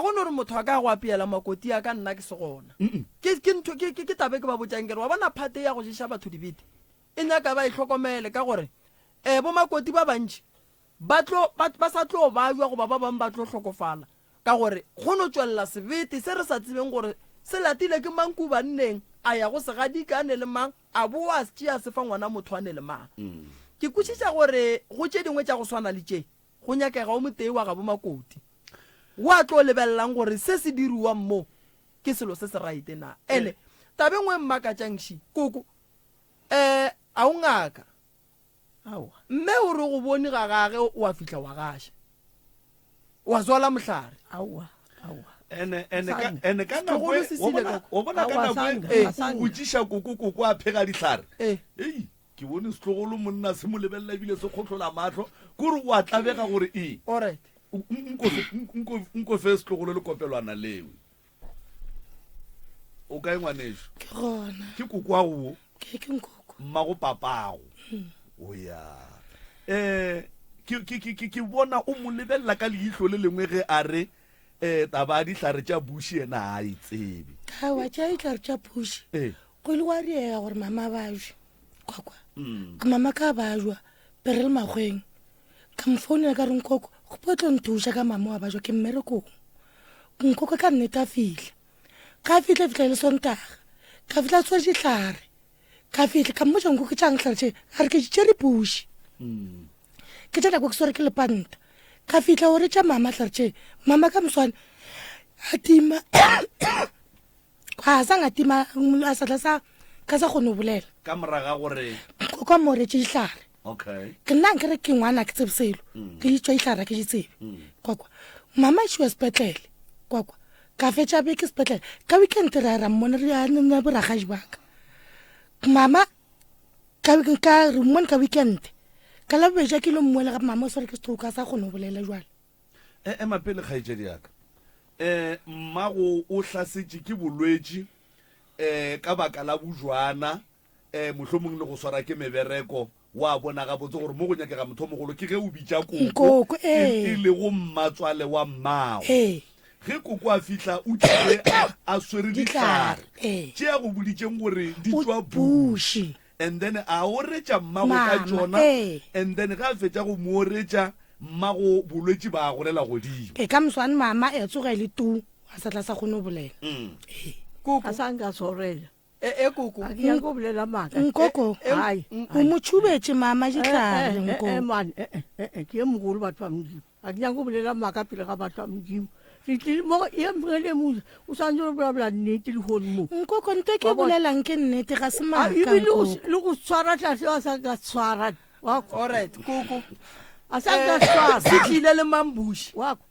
gone gore motho a ka go apeela makoti a ka nna ke se gona ke tabe ke ba botsang kere wa bona phate ya go ješa batho dibete e nyaka ba e tlhokomele ka gore bo makoti ba bantši ba sa tlo ba jwa goba ba bangwe ba tlo tlhokofala ka gore go no tswelela sebete se re sa tsebeng gore se latile ke manku banneng a ya go se gadikane le mang a boa se tšea se fa ngwana motho ane le mang ke kwešiša gore go tše dingwe tša go swana le tše go nyakega o motei wa ga bo makoti wa tlo lebelelang gore se se diriwang mo ke selo se se raite na ene tabe ngwe mmakatšangši koko a o ngaka mme o re go bone ga gage wa fihla wa gaša wa zwala mohlare ene ka nako o bona ka nako o tšiša koko a phega ditlhare ei ke bone setlogolo monna se mo lebelela ebile se kgotlhola matlho kore o a tlabega gore nko fe setlogolo le kopelwana leo o kae ngwanešo ke gona ke koko a go ke nkoko mmago papago o ya ke bona o mo lebelela ka leihlo le lengwe ge a re taba a ditlhare tša buši ena a e tsebe awa tša ditlhare tša buši go le wa riega gore mama ba jwa kwakwa mama ka ba jwa pere le magweng ka mfounela ka re nkoko go potlo nthuša ka mama wa ba jwa ke mmerekong nkoko ka nnete a fitlha ka fitlha le sontaga ka fitlha tswa ditlhare ka fitlha ka mmotsa nkoko tšang tlhare tše a re ke tšere buši ke tša nako ke sware ke lepanta ka fitlha gore tša mama tlhare tše mama ka moswane a tima a sang a tima a satla sa ka sa kgone go bolela ka moraga gore koko moretše ditlhare okay ke nna nkere ke ngwana ke tsebeselo ke ditšwa ditlhare ke ditsebe kwakwa mama šiwa sepetlele kwakwa ka fetša beke sepetlele ka weekend re ra mmone re boragadi baka mama ka mmone ka weekend ka la bobedi ke lo mmuele gape mama o sware ke stroke a sa kgone go bolela jwale mapele kgaetšedi yaka mmago o hlasetše ke bolwetši ka baka la bojwana mohlomong le go swara ke mebereko wa bona gabotse gore mo go nyakega motho mogolo ke ge o bitša koko e le go mmatswale wa mmago ge koko a fihla o tlile a swere ditlhare tše ya go boditšeng gore di tswa buši and then a oretša mmago ka tšona and then ga a fetša go mo oretša mmago bolwetši ba golela godimo ka moswane mama e tsoga le tu a sa tla sa kgone go bolela a sa nka sorela koko a ke nyako bolela maaka nkoko o mo tšhubetše mama ditlhare nkoko ke ye mogolo batho ba modimo a ke nyako bolela maaka pele ga batho ba modimo mo ye mongele mo o santse re bola nnete le gone mo nkoko nte ke bolelang ke nnete ga se maaka ebile le go swara tlase a sa ka swara alright koko a sa ka swara se tlile le mambuši wako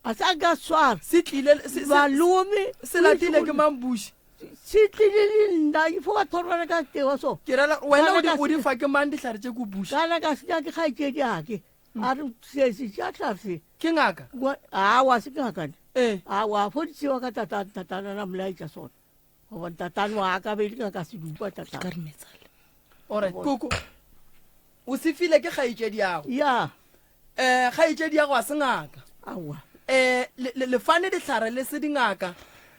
a sa ka swara se tlile malome se latile ke mambuši se tlile le nna e fo ka thorwana ka tewa so ke rela wena o di fa ke mang ditlhare tše ko buši kana ka se ke kgaetšedi ake a re se tša tlhase ke ngaka awa se ke ngakane awa fodisiwa ka tatana na molaetša sona gobane tatane wa ka beile ka sedupa tatane alright koko o se file ke kgaetšedi yago ya kgaetšedi yago a se ngaka awa le fane ditlhare le se dingaka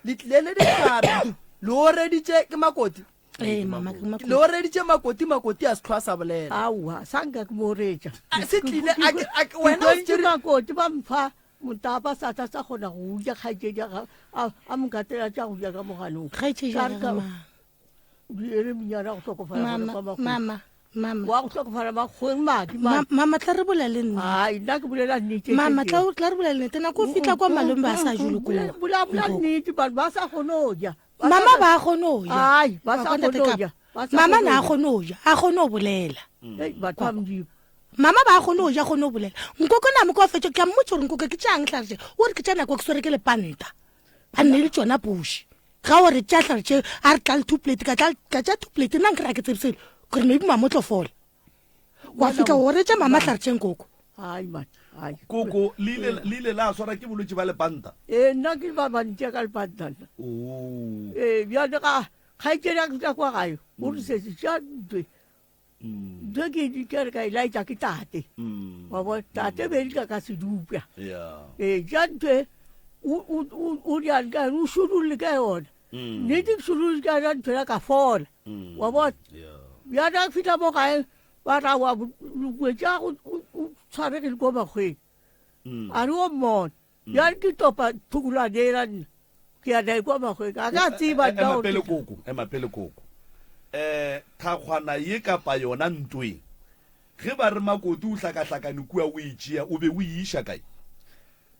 le tlile le ditlhare le o reditše ke makoti le o reditše makoti a setlhwa sa bolela awa sa nka ke moretša se tlile wena makoti ba mpha motapa sa tla sa kgona go uja kgaetšedi a mokatela tša go ja ka mogalong ere menyana go tlhokofala wa go tlhokofala bakgweng madi mama tla re bola le nna ai nna ke bolela nnete mama tla re bola le nnete nako o fitlha kwa malome ba sa jule koo bola nnete batho ba sa kgone go ja mama ba kgone go ja ai ba sa kgone go ja mama na a kgone go ja a kgone go bolela batho ba modimo mama ba kgone go ja kgone go bolela nkoko na mo ka fetša ke mmotse gore nkoko ke tšang tlhare o re ke tša nako ke swere ke lepanta a nne le tsona buši ga o re tša tlhare tše a re tla le two plate ka tša two plate nna nkere a ke tsebisele gore maybe mama o tlo fola wa fitlha o retša mama tlhare tšeng koko ai man ai koko le ile la swara ke bolwetši ba lepanta nna ke ba bantšea ka lepantana bjale ga kgaetšedi ka kwa gae o re setse tša ntwe ntwe ke dikere ka elaetša ke tate wa bo tate bedika ka sedupja ja ntwe o diane ka o šudulile ka yona nnete ke šudulile ka yona ntwela ka fola wa bona bjale a fitlha mo gae ba rawa boetša o tshwaregile ko makgweng a re o mmona bjale ke topa thukulanela nna ke a nae kwa makgweng a ka tseba emapele koko thakgwana ye kapa yona ntwe ge ba re makoti o hlakahlakane kua o e tšea o be o iša kae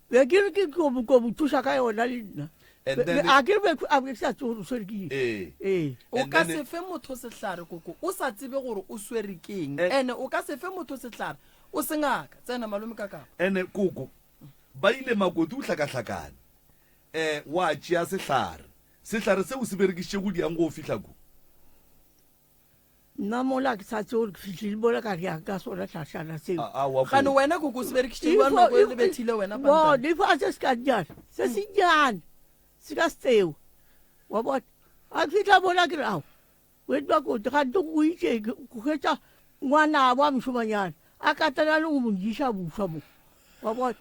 be ke re ke kobo thuša ka yona le nna a ke be a ke sa tsoro swere ke o ka se fe motho setlhare koko o sa tsebe gore o swere keng ene o ka se fe motho setlhare o se ngaka tsena malome ka kapa ene koko ba ile makoti o hlakahlakane wa tšea sehlare se o se berekišitše go diang go o fitlha ko nna mola ke sa tse gore ke fitlhile mola ka reang ka sona tlhatlhana seo gane wena koko se berekisitše jwang nako e lebethile wena difa se se ka njane se se njane se ka seo wa bona a fitlha mola ke re ao wetwa koti gante go itse go kgetsa ngwana wa mošomanyana a katana le go modisa boswa mo wa bona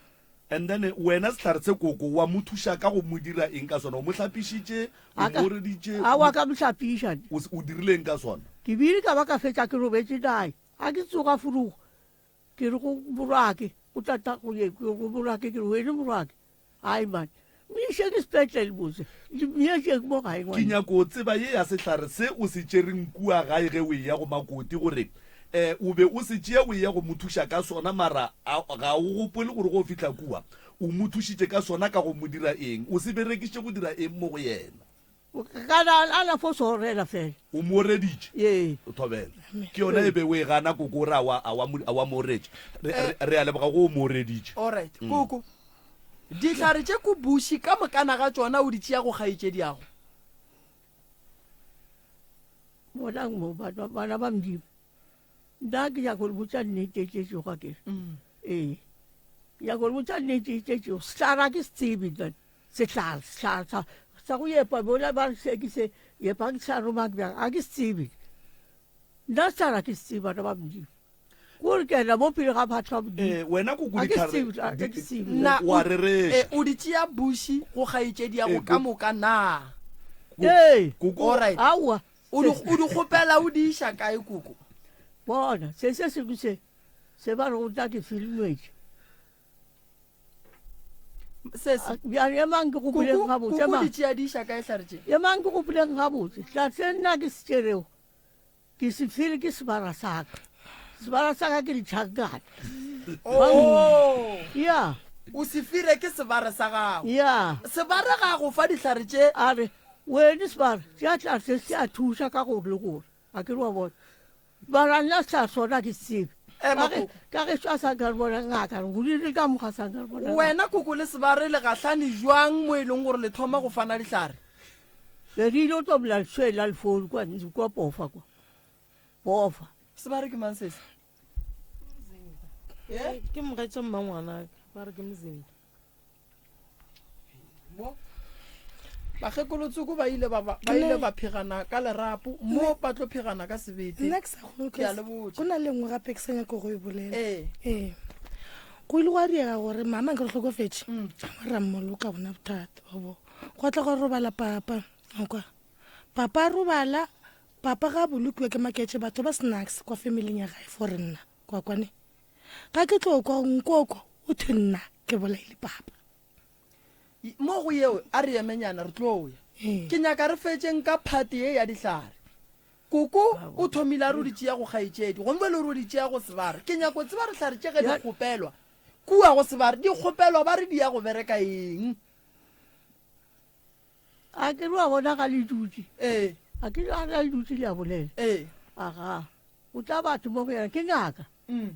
and then wena sehlare se koko wa mo thuša ka go mo dira eng ka sona o mo hlapišitše o mo reditše a wa ka mohlapiša o dirileng ka sona ke bile ka ba ka fetsa ke robetse nae a ke tsoga furugo ke re go borake o tata go ye go borake ke re wene borake ai man mise ke sepetlele botse miešeng mo gae ke nyako o tseba ye ya sehlare se o se tšereng kua gae ge o ya go makoti gore o be o se tšea o ya go mo thuša ka sona mara ga o gopole gore go fitlha kua o mo thušitše ka sona ka go mo dira eng o se berekišitše go dira eng mo go yena kana ana fo sorela fela o mo reditše ye o thobela ke yona e be o e gana koko gore a wa mo reditše re a leboga go o mo reditše alright koko dihlare tše ko buši ka mokana ga tšona o di tšea go kgaetšediago bonang mo bana ba modimo nna ke ya gore botsa nnete tšetšego ka kere ee ya gore botsa nnete tšetšego sehlare ke se tsebe then sehlare sa go yepa bona ba sekise yepa ke sa romak bjang a ke se tsebe nna sehlare ke se tsebe bana ba modimo kore kena mo pele ga phatla modimo wena wa reretša o di tšea buši go kgaetšediago ka moka na ee alright aowa o di kgopela o di iša kae koko bona se sengwe se ba re go tla ke filmetse emang ke gopoleng gabotse koko di tšea di iša kae hlare tše emang ke gopoleng gabotse tla se nna ke se tšerego ke se file ke sebara saka ke ditšhankana ya o se fire ke sebare sa gago ya sebare ga go fa dihlare tše a re wene sebara se a tlase se a thuša ka gore le gore a ke re wa bona bara nna sa sona ke sebe ka ge swa sa ka re bona ngaka re godile ka mokga sa ka re bona wena koko le sebare le gahlane jwang mo e leng gore le thoma go fana dihlare le rile o tlobola leswela lefolo kwa pofa kwa pofa sebare ke mang sese ke mogatša mmangwanaka ba re ke mozimba bakgekolotsoko ba ile ba phegana ka lerapo mo ba tlo phegana ka sebete nna ke sa go na le nngwe gape ke senya ko go e bolela ee go ile go a diega gore mama nke re tlhokofetse ra mmolo ka bona bothata go tla go robala papa papa a robala papa ga bolokiwa ke maketse batho ba snacks kwa familing ya gae for nna kwa kwane ga ke tlo kwa nkoko o the nna ke bolaile papa mo go yeo a re emenyana re tlo ya ke nyaka re fetseng ka party ye ya dihlare koko o thomile a re o di tšea go kgaetšedi gombe le gore o di tšea go sebare ke nyako tseba re hlare tše ge di kgopelwa kua go sebare di kgopelwa ba re di ya go bereka eng a ke re wa bona ga le dutse a ke a le dutse le a bolela aga o tla batho mo go yana ke ngaka e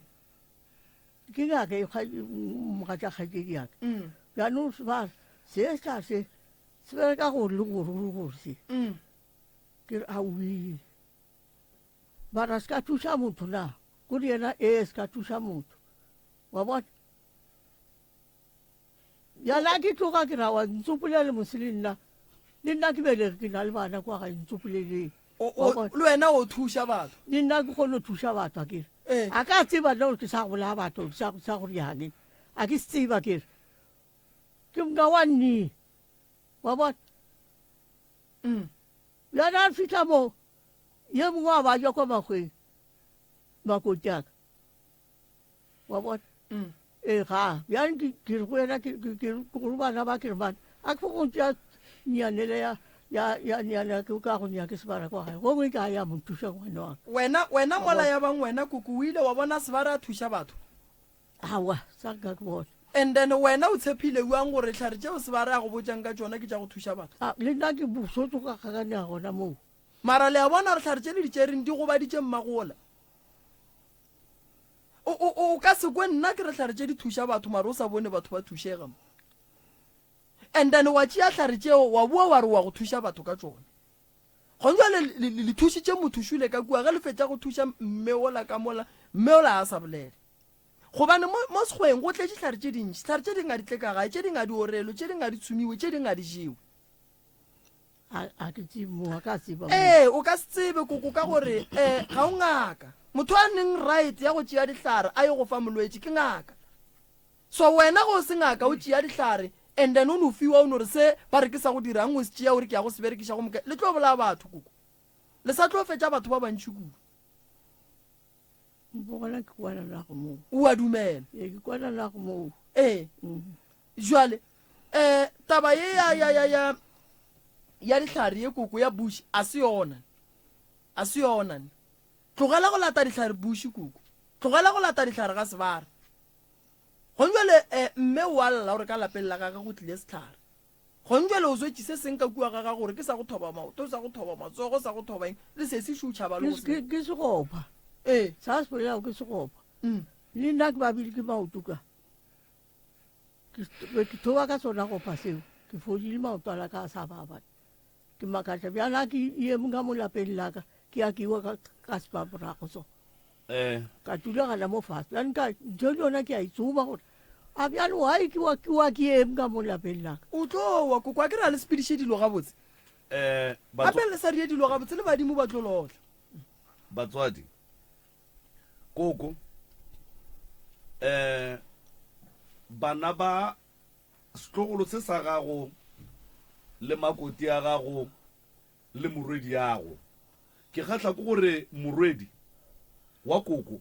mogatša kgaetšedi yaka jaanong sebare se tla se bereka gore le gore se ke re aoe bara se ka thuša motho na kore yena se ka thuša motho wa bona yana ke tloga ke rawa ntsopolele mose le nna ke belege ke na le bana kwa ga ntsopoleleng le wena o thuša batho le nna ke kgone go thuša batho a kere a ka tseba nna gore ke sa gobolaya batho sa gore yane a ke se tseba kere ke mka wa nne wa bona yana a fitlha mo ye mongwe a ba ja kwa makgweng makoti aka wa bona ga bjang ke re go yena ke gore bana ba kere bana a ke go tšea nyanele ya nyana ke ka go nya ke sebara kwa gae go ngwe ka ya mo thuša ngwana wa wena mola ya bang wena koko o ile wa bona sebara a thuša batho awa sa ka ke bona and then wena o tshepile uang gore tlhare tšeo sebare a go botjang ka tšona ke tša go thuša batho le nna ke bosotso ka kgakane ya gona moo mara le a bona gore tlhare tše le di tšereng di gobaditše mmagola o ka se kwe nna ke re tlhare tše di thuša batho mara o sa bone batho ba thušega mo and then wa tšea tlhare tšeo wa boa wa re wa go thuša batho ka tsone gonjwa le thušitše mothušule ka kua ge le fetša go thuša mme ola ka mola mme ola a sa bolele gobane mo sekgweng go tletše tlhare tše dintši tlhare tše ding a di tle ka gae tše ding a di orelo tše ding a di tshumiwe tše ding a di jewe o ka se tsebe koko ka gore ga o ngaka motho a neng right ya go tšea dihlare a ye go fa molwetse ke ngaka so wena go se ngaka o tšea dihlare and then o no fiwa o no re se ba re ke sa go dirang o se tšea gore ke ya go se berekiša go moka le tlo bola batho koko le sa tlo fetša batho ba bantši kudu o a dumela jwale taba ye ya dihlare ye koko ya bush a se yona tlogela go lata dihlare bush koko tlogela go lata dihlare ga sebara gonjwale mme wa lla gore ka lapeng la gaga go tlile setlhare gonjwale o swetše se seng ka kua gaga gore ke sa go thoba maoto sa go thoba matsogo sa go thoba eng le se se šutšhaba le ke segopa sa se bolelago ke segopa le nna ke babile ke maotoka ke thoba ka sona gopa seo ke fodile maoto a la ka sa baba ke makatla bjana ke emo ka mo lapeng la ka ke ya kiwa ka sepaporago so ka tulagana mo fase ka ntho yona ke a itsoma gore a bjalo wae kiwa ke emo ka mo lapeng la ka o tlowa koko a ke ra le sepediše dilo gabotse gape le sa rie dilo gabotse le badimo ba tlo lotla batswadi koko bana ba setlogolo se sa gago le makoti a gago le morwedi yago ke kgatla ke gore morwedi wa koko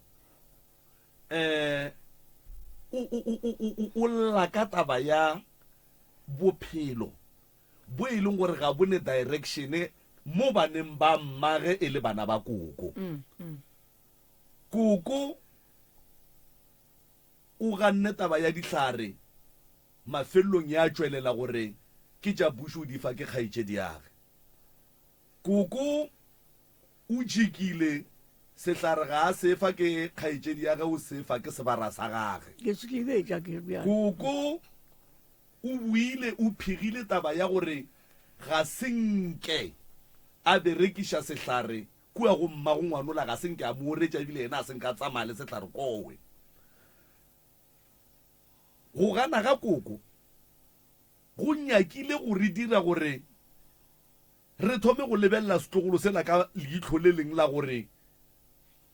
o lla ka taba ya bophelo bo e leng gore ga bone direction mo baneng ba mmage e le bana ba koko koko o ganne taba ya dihlare mafelong ya tšwelela gore ke tša bushu di fa ke kgaitšedi yage koko o jikile sehlare ga a sefa ke kgaitšedi yage o sefa ke sebara sa gage koko o buile o phigile taba ya gore ga senke a berekiša sehlare kua go mmago ngwanola ga senke a mo oretša ebile ena a senka tsamaya le sehlare kowe go gana ga koko go nyakile go re dira gore re thome go lebelela setlogolo sela ka leitlho le leng la gore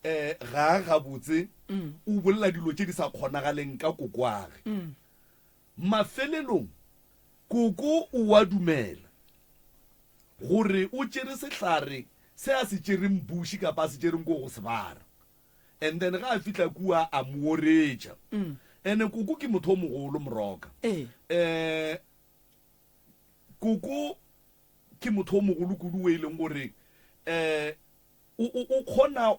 ga a gabotse o bolela dilo tše di sa kgonagaleng ka koko age mafelelong koko o wa dumela gore o tšere sehlare se a se tšereng buši kapa a se tšereng ko go sebara and then ga a fitla kua a mo oretša ene koko ke motho o mogolo moroka koko ke motho o mogolo kudu o e leng gore o kgona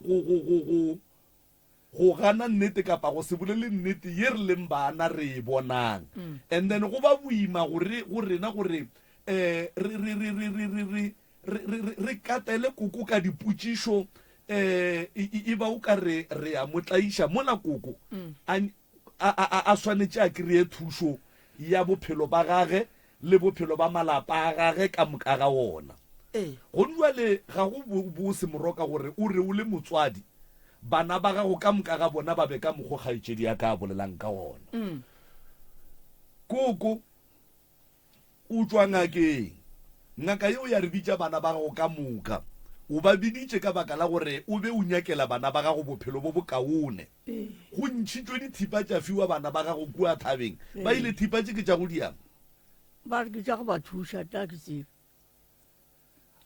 go gana nnete kapa go se bolele nnete ye re leng bana re e bonang and then go ba boima go rena gore re katele koko ka dipotšišo e ba o ka re a motlaiša mola koko a swanetše a kry-e thušo ya bophelo ba gage le bophelo ba malapa a gage ka moka ga wona go jwale ga go bose moroka gore o re o le motswadi bana ba gago ka moka ga bona ba be ka mokgo kgaitšedi ya ka a bolelang ka ona koko o tswa ngakeng ngaka yeo ya re bitša bana ba gago ka moka o ba biditše ka baka la gore o be o nyakela bana ba gago bophelo bo bokaone go ntšhitšwe dithipa tša fiwa bana ba gago kua thabeng ba ile thipa tše ke tša go diang ba re ke tša go ba thuša ta ke tsebe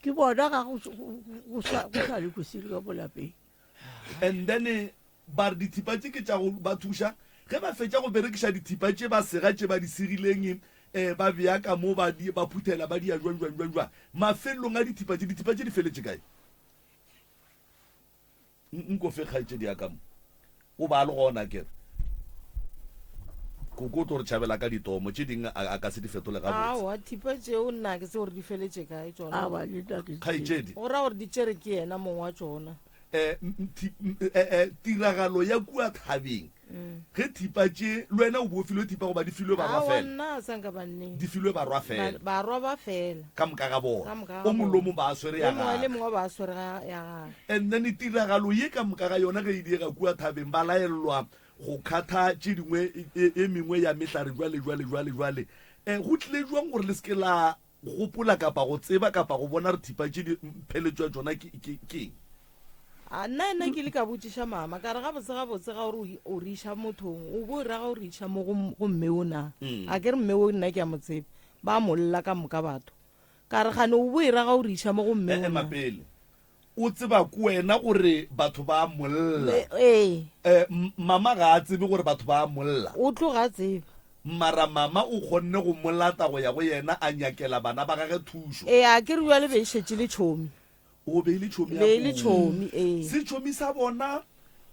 ke bona ga go sa le kosile ka bolapeng and then ba re dithipa tše ke tša go ba thuša ge ba fetša go berekiša dithipa tše ba sega tše ba di segileng ba beaka mo ba phuthela ba dia jwang mafelong a dithipa tše di feletše kae nko fe kgaitšedi ya ka mo o ba le gona kere koko tlo re tšhabela ka ditomo tše ding a ka se di fetole gabotse thipa tšeo nna ke se gore di feletše kae tsona kgaitšedi go ra gore di tšere ke yena mongwe wa tsona tiragalo ya kua thabeng ge thipa tše le wena o bo filwe thipa goba di filwe barwa fela nna sanka banneng di filwe barwa fela barwa ba fela ka moka ga bona Ka moka ga o molomo ba a swere ya mongwe le gage mongwe ba a swere ya gage and then tiragalo ye ka moka ga yona ge e diega kua thabeng ba laelelwa go kgatha tše dingwe e mengwe ya metlare jwale go tlile jwang gore le seke la gopola kapa go tseba kapa go bona re thipa tše di pheletswa tsona keng nna ke le ka botsiša mama ka re gabotse ga gore o re iša mothong o bo ra ga o re iša mo go mme o na a ke re mme o nna ke a motsebe ba molla ka moka batho ka re gane o bo e ra ga o re iša mo go mme o na mapele o tseba ko wena gore batho ba molla mama ga a tsebe gore batho ba molla o tlo ga tsebe mara mama o kgonne go molata go ya go yena a nyakela bana ba gage thušo a ke re jwa le be e šetse le tšhomi o beile tšhomi se tšhomi sa bona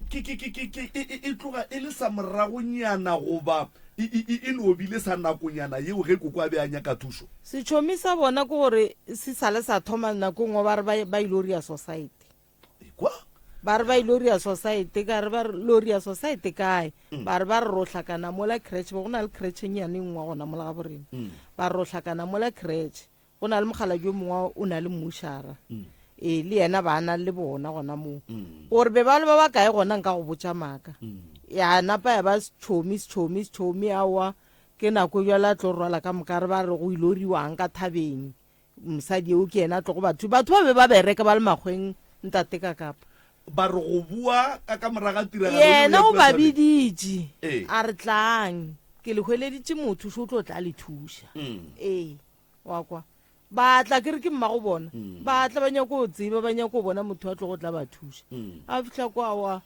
e tloga e le sa moragonyana goba e lobile sa nakonyana yeo ge koko a be a nyaka thušo setšhomi sa bona ke gore se sale sa thoma nakongwe ba re ba iloria society ba re ba iloria society ka re ba loria society kae ba re ro hlakana mola crèche go na le crèche nyane ngwa gona mola ga borena ba ro hlakana mola crèche go na le mogala jo mongwe o na le mmušara le yena ba na le bona gona mo gore be ba le ba kae gona nka go botša maka ya napa ya ba setšhomi awa ke nako jala tlo rwala ka moka re ba re go iloriwang ka thabeng mosadi eo ke ena tlogo batho ba be ba bereka ba le makgweng ntate ka kapa ba re go bua ka moraga tiragalo yena o ba biditše a re tlang ke le hweleditše motho so o tlo tla le thuša wa kwa ba tla ke re ke mmago bona ba tla ba nyako o tseba ba nyako o bona motho a tlo go tla ba thuša a fitlha ko awa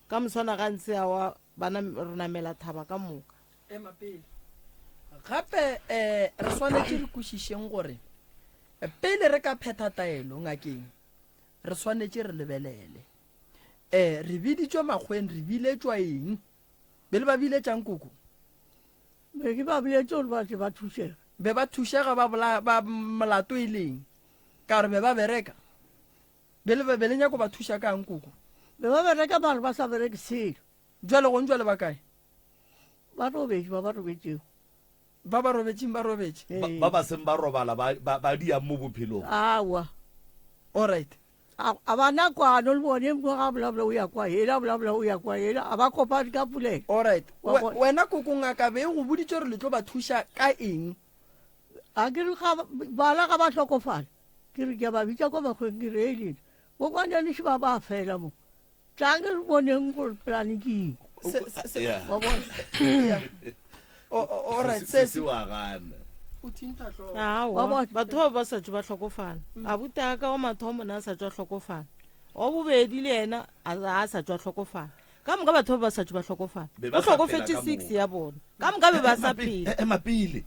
ka moswana gantse awa bana re namela thaba ka moka gape re swanetse re kwešišeng gore pele re ka phetha taelo ngakeng re swanetse re lebelele re biditswe makgweng re biletswa eng bele ba biletsang koko be ke ba biletse gore batho ba thušega be ba thušega ba molato e leng ka gore be ba bereka bele nyako ba thuša kang koko be ba bereka mare ba sa bereke selo jwale gong jwale ba kae ba robetse ba robetseng ba robetse ba ba seng ba robala ba diang mo bophelong awa alright a bana kwano le bone mko ga blabla o ya kwa hela blabla o ya kwa hela a ba kopane ka puleng alright wena koko ngaka be go boditse re le tlo ba thuša ka eng a ke re bala ga ba hlokofala ke re ke ba bitsa kwa makgweng ke re eleng mo kwana le shiba ba fela mo tlang re boneng go plan ke alright se wa gana batho ba ba sa tšo ba hlokofala a buta ka wa mathomo na sa tšo hlokofala o bobedi le yena a sa tšo hlokofala ka moka batho ba sa tšo ba hlokofala o hlokofetse 6 ya bona ka moka be ba sa pele emapele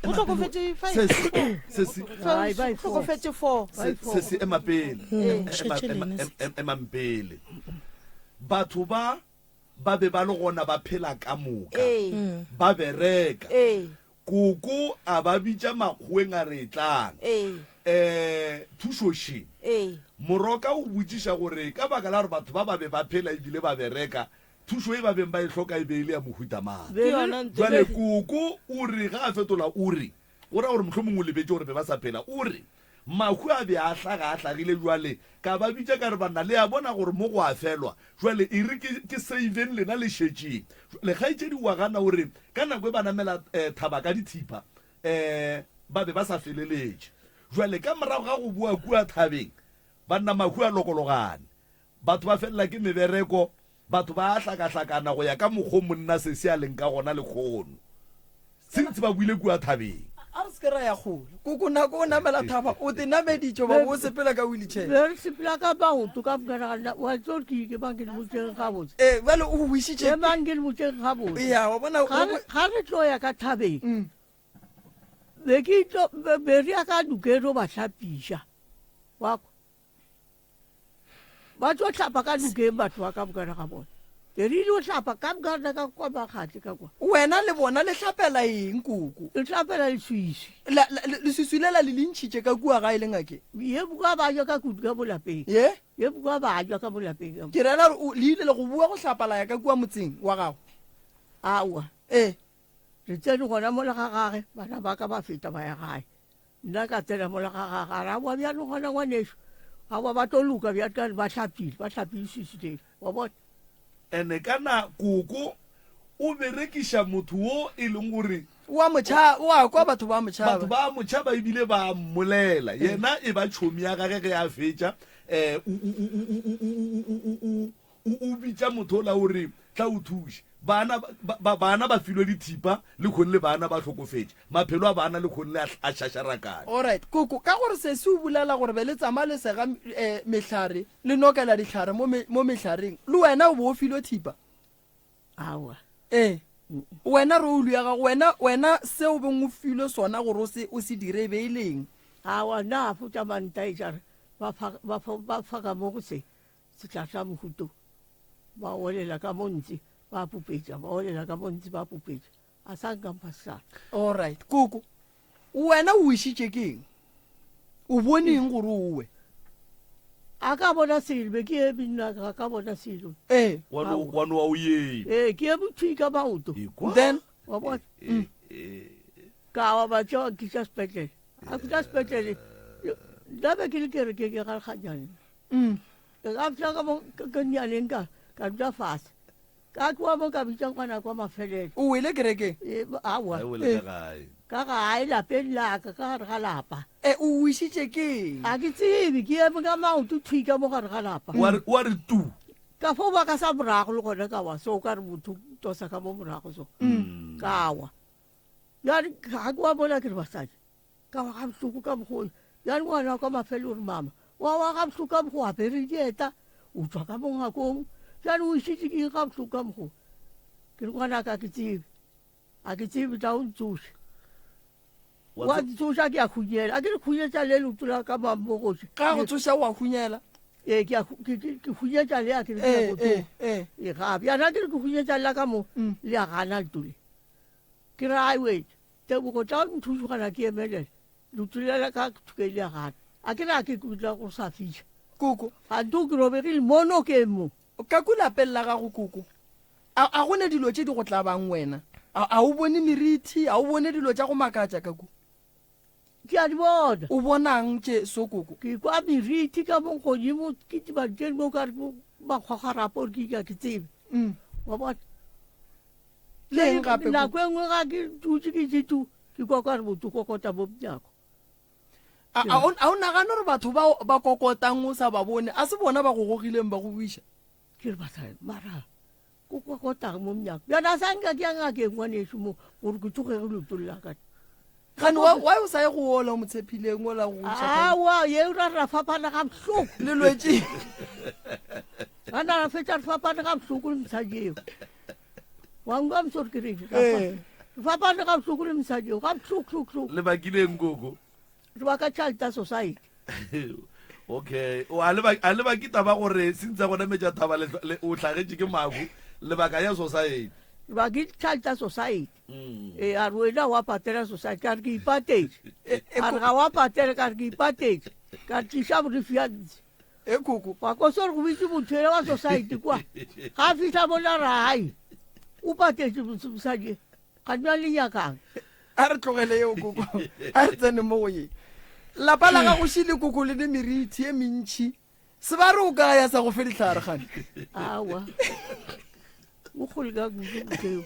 o hlokofetse 5 hlokofetse 4 se emampele batho ba be ba le gona ba phela ka moka ba bereka koko a ba bitša makgweng a re tlang thušošeng moroka o botsiša gore ka baka la gore batho ba be ba phela ebile ba bereka thušo e ba beng ba e hloka e beile ya mohutamang jale koko o re ga a fetola o re o ra gore motlho mongwe lebetse gore be ba sa phela o re mahu a be a hlaga a hlagile jwale ka ba bitša ka re banna le a bona gore mo go a felwa jwale e re ke saveng lena le šetšeng le kgaitšedi wa gana gore ka nako e ba namela thaba ka dithipa ba be ba sa feleletše jwale ka morago ga go bua kua thabeng banna mahu a lokologane batho ba felela ke mebereko batho ba hlakahlakana go ya ka mokgwa monna se se a leng ka gona lekgono se ntse ba buile kua thabeng a re se ra ya gole koko nako o namela thaba o te nameditšo ba bo sepela ka wheelchair re sepela ka baoto ka mokana wa tso ke bang ke le motseng ga botse vale o buisitše ke bang ke le motseng ga botse ya wa bona ga re tlo ya ka thabeng be ke tlo be re ya ka dukero ba hlapiša wa ba tlo hlapa ka dukeng batho ba ka mokana ga bona e rile o hlapa ka mokana ka kwa bakgatse ka kwa wena le bona le hlapela eng koko le hlapela leswiswi leswiswi lela le lentšhitše ka kua ga e le ngake ye bua ba ja ka kudu ka bolapeng ye bua ba ja ka bolapeng ke rela gore le ile le go bua go hlapala ya ka kua motseng wa gago aowa re tsene gona mo le ga gage bana ba ka ba feta ba ya gae nna ka tsena mo le ga gage a re a boa bjalo gona ngwaneso a boa ba tlo luka bja ka ba tlhapile sesiteng wa bona ene kana koko o berekiša motho wo e leng gore wa kwa batho ba batho ba motšhaba ebile ba mmolela yena e ba tšhomi ya gage ge a fetša o bitša motho o la gore tla o thuše bana ba filwe dithipa le kgone le bana ba tlhokofetše maphelo a bana le kgone le a šašarakane alright koko ka gore se se o bolela gore be le tsama le sega mehlare le nokela dihlare mo mehlareng le wena o bo o filwe thipa aowa wena role ya gago wena seo beng o filwe sona gore o se dire be e leng aowa nna a fotsa mantaetšare ba faka mo go se setla sa mohuto ba olela ka montsi ba pupetša ba olela ka montsi ba pupetša a sa nkampa sana alright koko wena o išitše keng o boneng gore owe a ka bona selo be ke e binaka ka bona selo wane wa o yeng ke e bothui ka maoto then wa bona ka wa ba tšwa kitša sepetlele a kitša sepetlele nna be ke le kere ke galganyane ka fitla ka nyaneng ka dula fase ka kwa mo ka bitša ngwana kwa mafelelo o wele kerekeng aowa ka gae lapeng laka ka gare ga lapa o išitše keng a ke tsebe ke eme ka maoto thui ka mo gare ga lapa wa re tu ka fo ba ka sa morago le gone ka wa so ka re motho tosa ka mo morago so ka wa yane ga ke wa bona ke re basadi ka wa ga bohloko ka bogolo yane ngwana wa kwa mafelo ore mama wa ga bohloko ka bogo apere dieta o tswa ka mongakong jane o išitše ke ga bohloko ka mogo ke re ngwana ka ke tsebe a ke tsebe tla o ntsoše wa tsoša ke a khunyela a ke re khunyetša le leotola ka mammogoše ka go tsoša wa khunyela ke khunyetša le a ke re gape yana ke re ke khunyetša lela ka mo le a gana letole ke re ai wet tebogo tla o nthusogana ke emelela leotolela ka thukele a gana a ke re a ke kutla go sa fiša koko a nto ke robegile mono ke mo ka kulapeng la gago koko a gone dilo tše di go tla bang wena a o bone meriti a o bone dilo tša go makatša kako ke a di bona o bonang tše so koko ke kwa meriti ka mo godimo ke tibanteng mo ka re makgwagarapo ore ke ka ke tsebe wa bona leng gape nako e nngwe ga ke dutse ke jetu ke kwa ka re motho kokota mo mnyako a o nagane gore batho ba kokotang o sa ba bone a se bona ba go gogileng ba go buiša ke re basadi mara ko kokotang mo mnyako bjana sa nka ke a ngakeng ngwaneso mo gore ke tsogege leotololakane gane wa o sa ye go ola o motshepileng ola go awa ye ra ra fapana ga bohloko le lwetse ana ra fetša re fapane ga bohloko le mosadi eo wa nkwa mosore ke reng fapane ga bohloko le mosadi eo ga bohloko le bakileng koko re ba ka tšhalta society okay a le bakita ba gore sentse gona metša thaba o tlhagetše ke maku lebaka ya society ba ke tšhalta society a re wena wa patela society ka re ke ipatetše a re ga wa patela ka re ke ipatetše ka re tliša borefiantse koko wa koso re go bitse motho ele wa society kwa ga a fitlha bona rai o patetše mosadi ga nna le nyakang a re tlogele eo koko a re tsene mo go ye lapa la ga go šile koko le ne meriti e mentšhi se ba re o ka ya sa go fe ditlhare gane awa o gole ka kutseo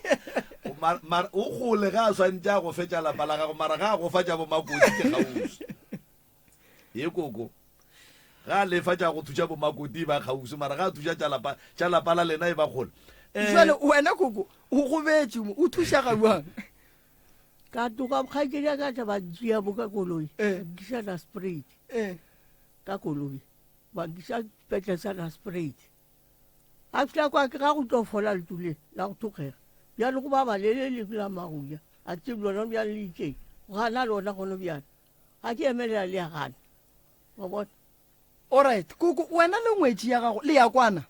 o gole ga a swantse a go fetša lapa la gago mara ga a go fa tša bomakoti ke gausi ye koko ga a lefa tša go thuša bomakoti ba gausi mara ga a thuša tša lapa la lena e ba kgole jale wena koko o gobetse mo o thuša gauang ka toka bokgaikedia ka tla bantšea bo ka koloi bankisa nasprate ka koloi bankisa petle sa nasprate a fitla kwa ke ga go tlo fola letuleng la go thokgega bjale go ba baleleleng la magoja a tsebe lona bjale le itšeng go gana lona gono bjale ga ke emelela le ya gana wa bona alright koko wena le ngwetši ya gago le ya kwana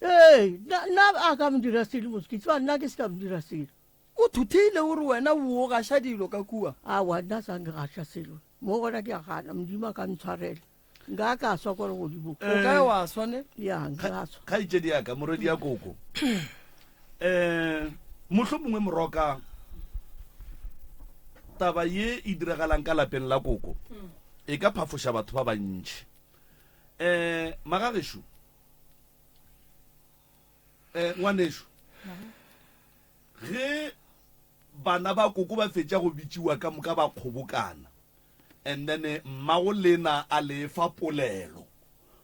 nna a ka modira sele mosekitse ba nna ke se ka modira sele o thutheile gore wena o gaša dilo ka kua awa nna sanke gaša selo mo gona ke a gana modimo a ka ntshwarela nka ka swa kore godimo o kae wa swane ya nka swa kgaitšedi yaka moredi ya koko motlho mongwe moroka taba ye e diragalang ka lapeng la koko e ka phafoša batho ba bantši magagesho ngwanešo ge bana ba koko ba fetša go bitsiwa ka moka ba kgobokana and then mmago lena a le fa polelo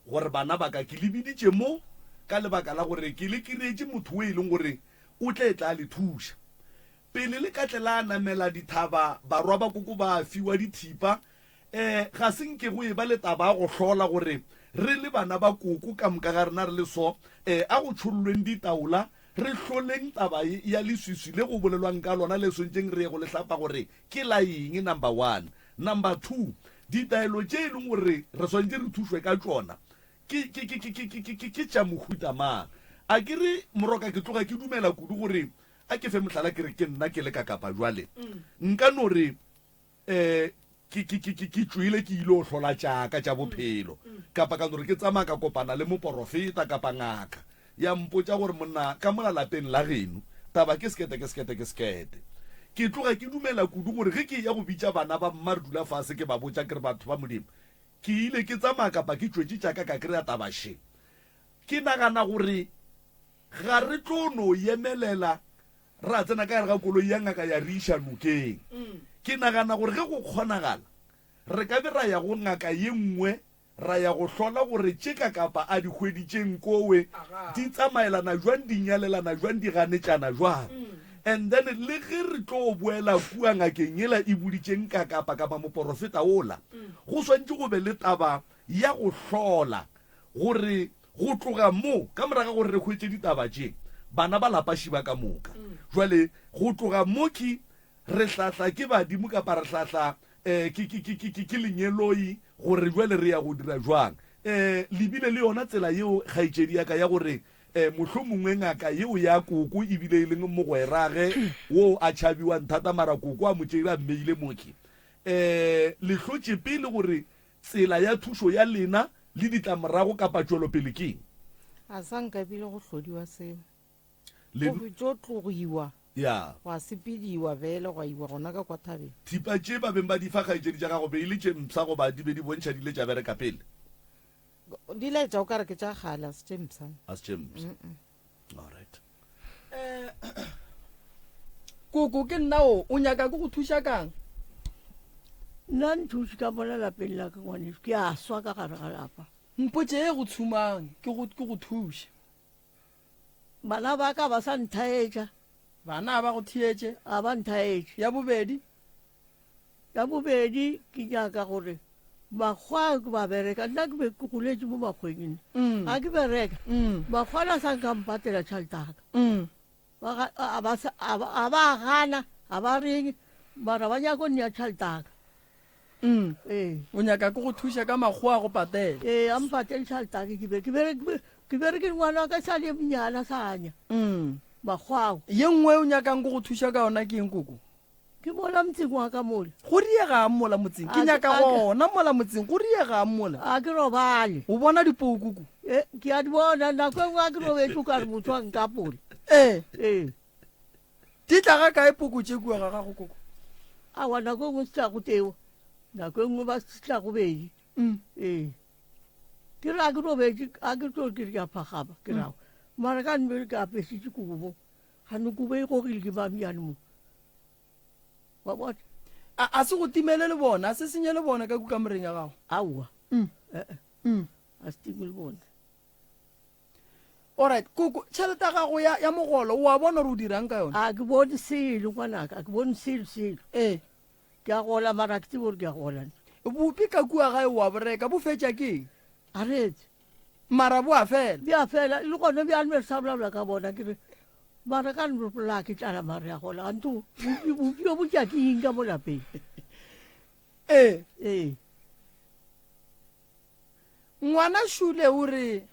gore bana ba ka ke lebiditše mo ka lebaka la gore ke le kiretše motho o e leng gore o tle tla le thuša pele le ka tlela namela dithaba barwa ba koko ba fiwa dithipa ga senke go e ba le taba go hlola gore re le bana ba koko ka moka ga rena re le so a go tšhollweng ditaola re hloleng taba ya leswiswi le go bolelwang ka lona le swentšeng re ye go le hlapa gore ke la eng number 1 number 2 ditaelo tše e leng gore re swantse re thušwe ka tšona ke tša mohuta mang a ke re moroka ke tloga ke dumela kudu gore a ke fe mohlala ke re ke nna ke le ka kapa jwale nka no re ke tšwile ke ile go hlola tšaka tša bophelo kapa ka no re ke tsamaya ka kopana le moporofeta kapa ngaka ya mpotša gore monna ka mola lapeng la geno taba ke sekete ke tloga ke dumela kudu gore ge ke ya go bitša bana ba mma re dula fase ke ba botša ke re batho ba modimo ke ile ke tsamaya kapa ke tšwetše tšaka ka kry-a tabaše ke nagana gore ga re tlo no emelela ra tsena ka gare ga koloi ya ngaka ya re iša nokeng ke nagana gore ge go kgonagala re ka be ra ya go ngaka ye nngwe ra ya go hlola gore tše ka kapa a di hweditšeng kowe di tsamaelana jwang di nyalelana jwang di ganetšana jwang and then le ge re tlo boela kua ngakeng yela e boditšeng ka kapa moporofeta ola go swantse go be le taba ya go hlola gore go tloga mo ka moraga gore re hwetše ditaba tše bana ba lapaši ba ka moka jwale go tloga mo ke re hlahla ke badimo kapa re hlahla ke lenyeloi gore jwale re ya go dira jwang lebile le yona tsela yeo kgaetšedi ya ka ya gore mohlho mongwe ngaka yeo ya koko ebile e leng mogwerage wo a tšhabiwang thata mara koko a motšeira mmeile moke le hlotše pele gore tsela ya thušo ya lena le ditlamorago kapa tšwelopele keng a sa nkabile go hlodiwa seo go tšo tlogiwa ya wa sepediwa vele go iwa gona ka kwa thabeng thipa tše ba beng ba di fa kgaetšedi tša gago be e le tše mpsa goba di be di bontšha di le tša bereka pele di laetša o kare ke tša gale a se tše mpsane a se tše mpsa allright koko ke nnao o nyaka ke go thuša kang nna nthuši ka mola lapeng la ka ngwaneso ke a swa ka gare ga lapa mpotse e go tshumang ke go thuša bana ba ka ba sa nthaetša bana ba go thietše a ba nthaetše ya bobedi ke nyaka gore makgwa ke ba bereka nna ke be ke goletše mo makgweng ga ke bereka makgwa la sa nka mpatela tšhaletaka a ba gana a ba reng mara ba nyako nea tšhaletaka o nyaka ke go thuša ka makgwa a go patela a mpatele tšhaletaka ke bereke ngwana wa ka sa le mnyana sa anya makgwao ye nngwe o nyakang ke go thuša ka yona ke eng koko ke mola motseng wa ka mola go riegang mola motseng ke nyaka gona mola motseng go riegang mola a ke robale o bona dipou koko ke a di bona nako engwe a ke robetse o ka re motho wa nkapola di tla ga kae poko tše kua ga gago koko awa nako engwe se tla go teo nako engwe ba se tla go bedi ke re a ke robetse a ke tlo ke re ke a phagama ke rago mara ka nmele ke apesitše kubo mo gane kubo e gogile ke mamiane mo wa bona a se go timele le bona a se senye le bona ka kuka moreng ya gago aowa a se time le bona alright koko tšhelete ya gago ya mogolo o a bona gore o dirang ka yone a ke bone selo ngwanaka a ke bone selo ke a gola mara ke tse gore ke a gola bopi ka kua gae wa boreka bo fetša keng a retse mara bo a fela di a fela le gone bjane me re sa bolalwa ka bona ke re mara ka nropola ke tlala mare ya gola ganto bopio bo tša ke eng ka mo lapeng ngwana šule o re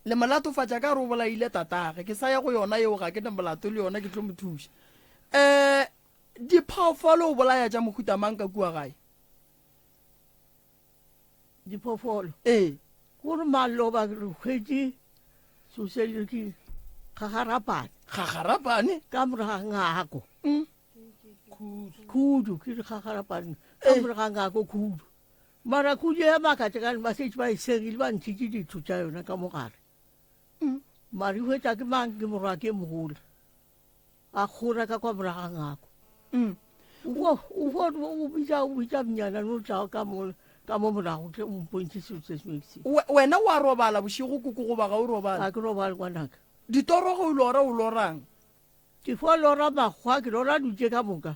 le molatofatša ka re o bolaile tatage ke sa ya go yona yeo ga ke ne molato le yona ke tlo mo thuša diphoofolo o bolaya tša mohuta mang ka kua gae diphoofolo gore maloba re hwetse soseleki gagarapane ka moraga ngako khudu ke gagarapane ka moraga ngako khudu mara khudu ya makatse ka ba se ba isegile ba ntshitse dithu tsa yona ka mogare mari ho tsa ke mang ke morwa ke mogolo a khora ka kwa moraga ngako o bitsa mnyana no tsa ka mo morago ke o mpontse se se se wena wa robala bosigo kuku go ba ga o robala a ke robala kwanaka ditoro go lora o lorang ke fo lora magwa ke lora dutse ka moka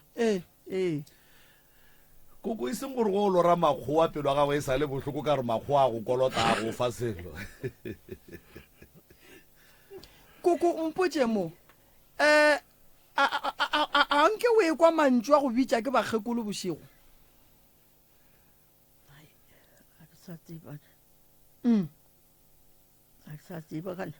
koko e seng gore go lora makgowa pelo a gago e sa le botlhoko ka re makgowa a go kolota a go fa selo koko mpotse mo a nke o e kwa mantso a go bitsa ke bagekolo bosigo sa tseba kana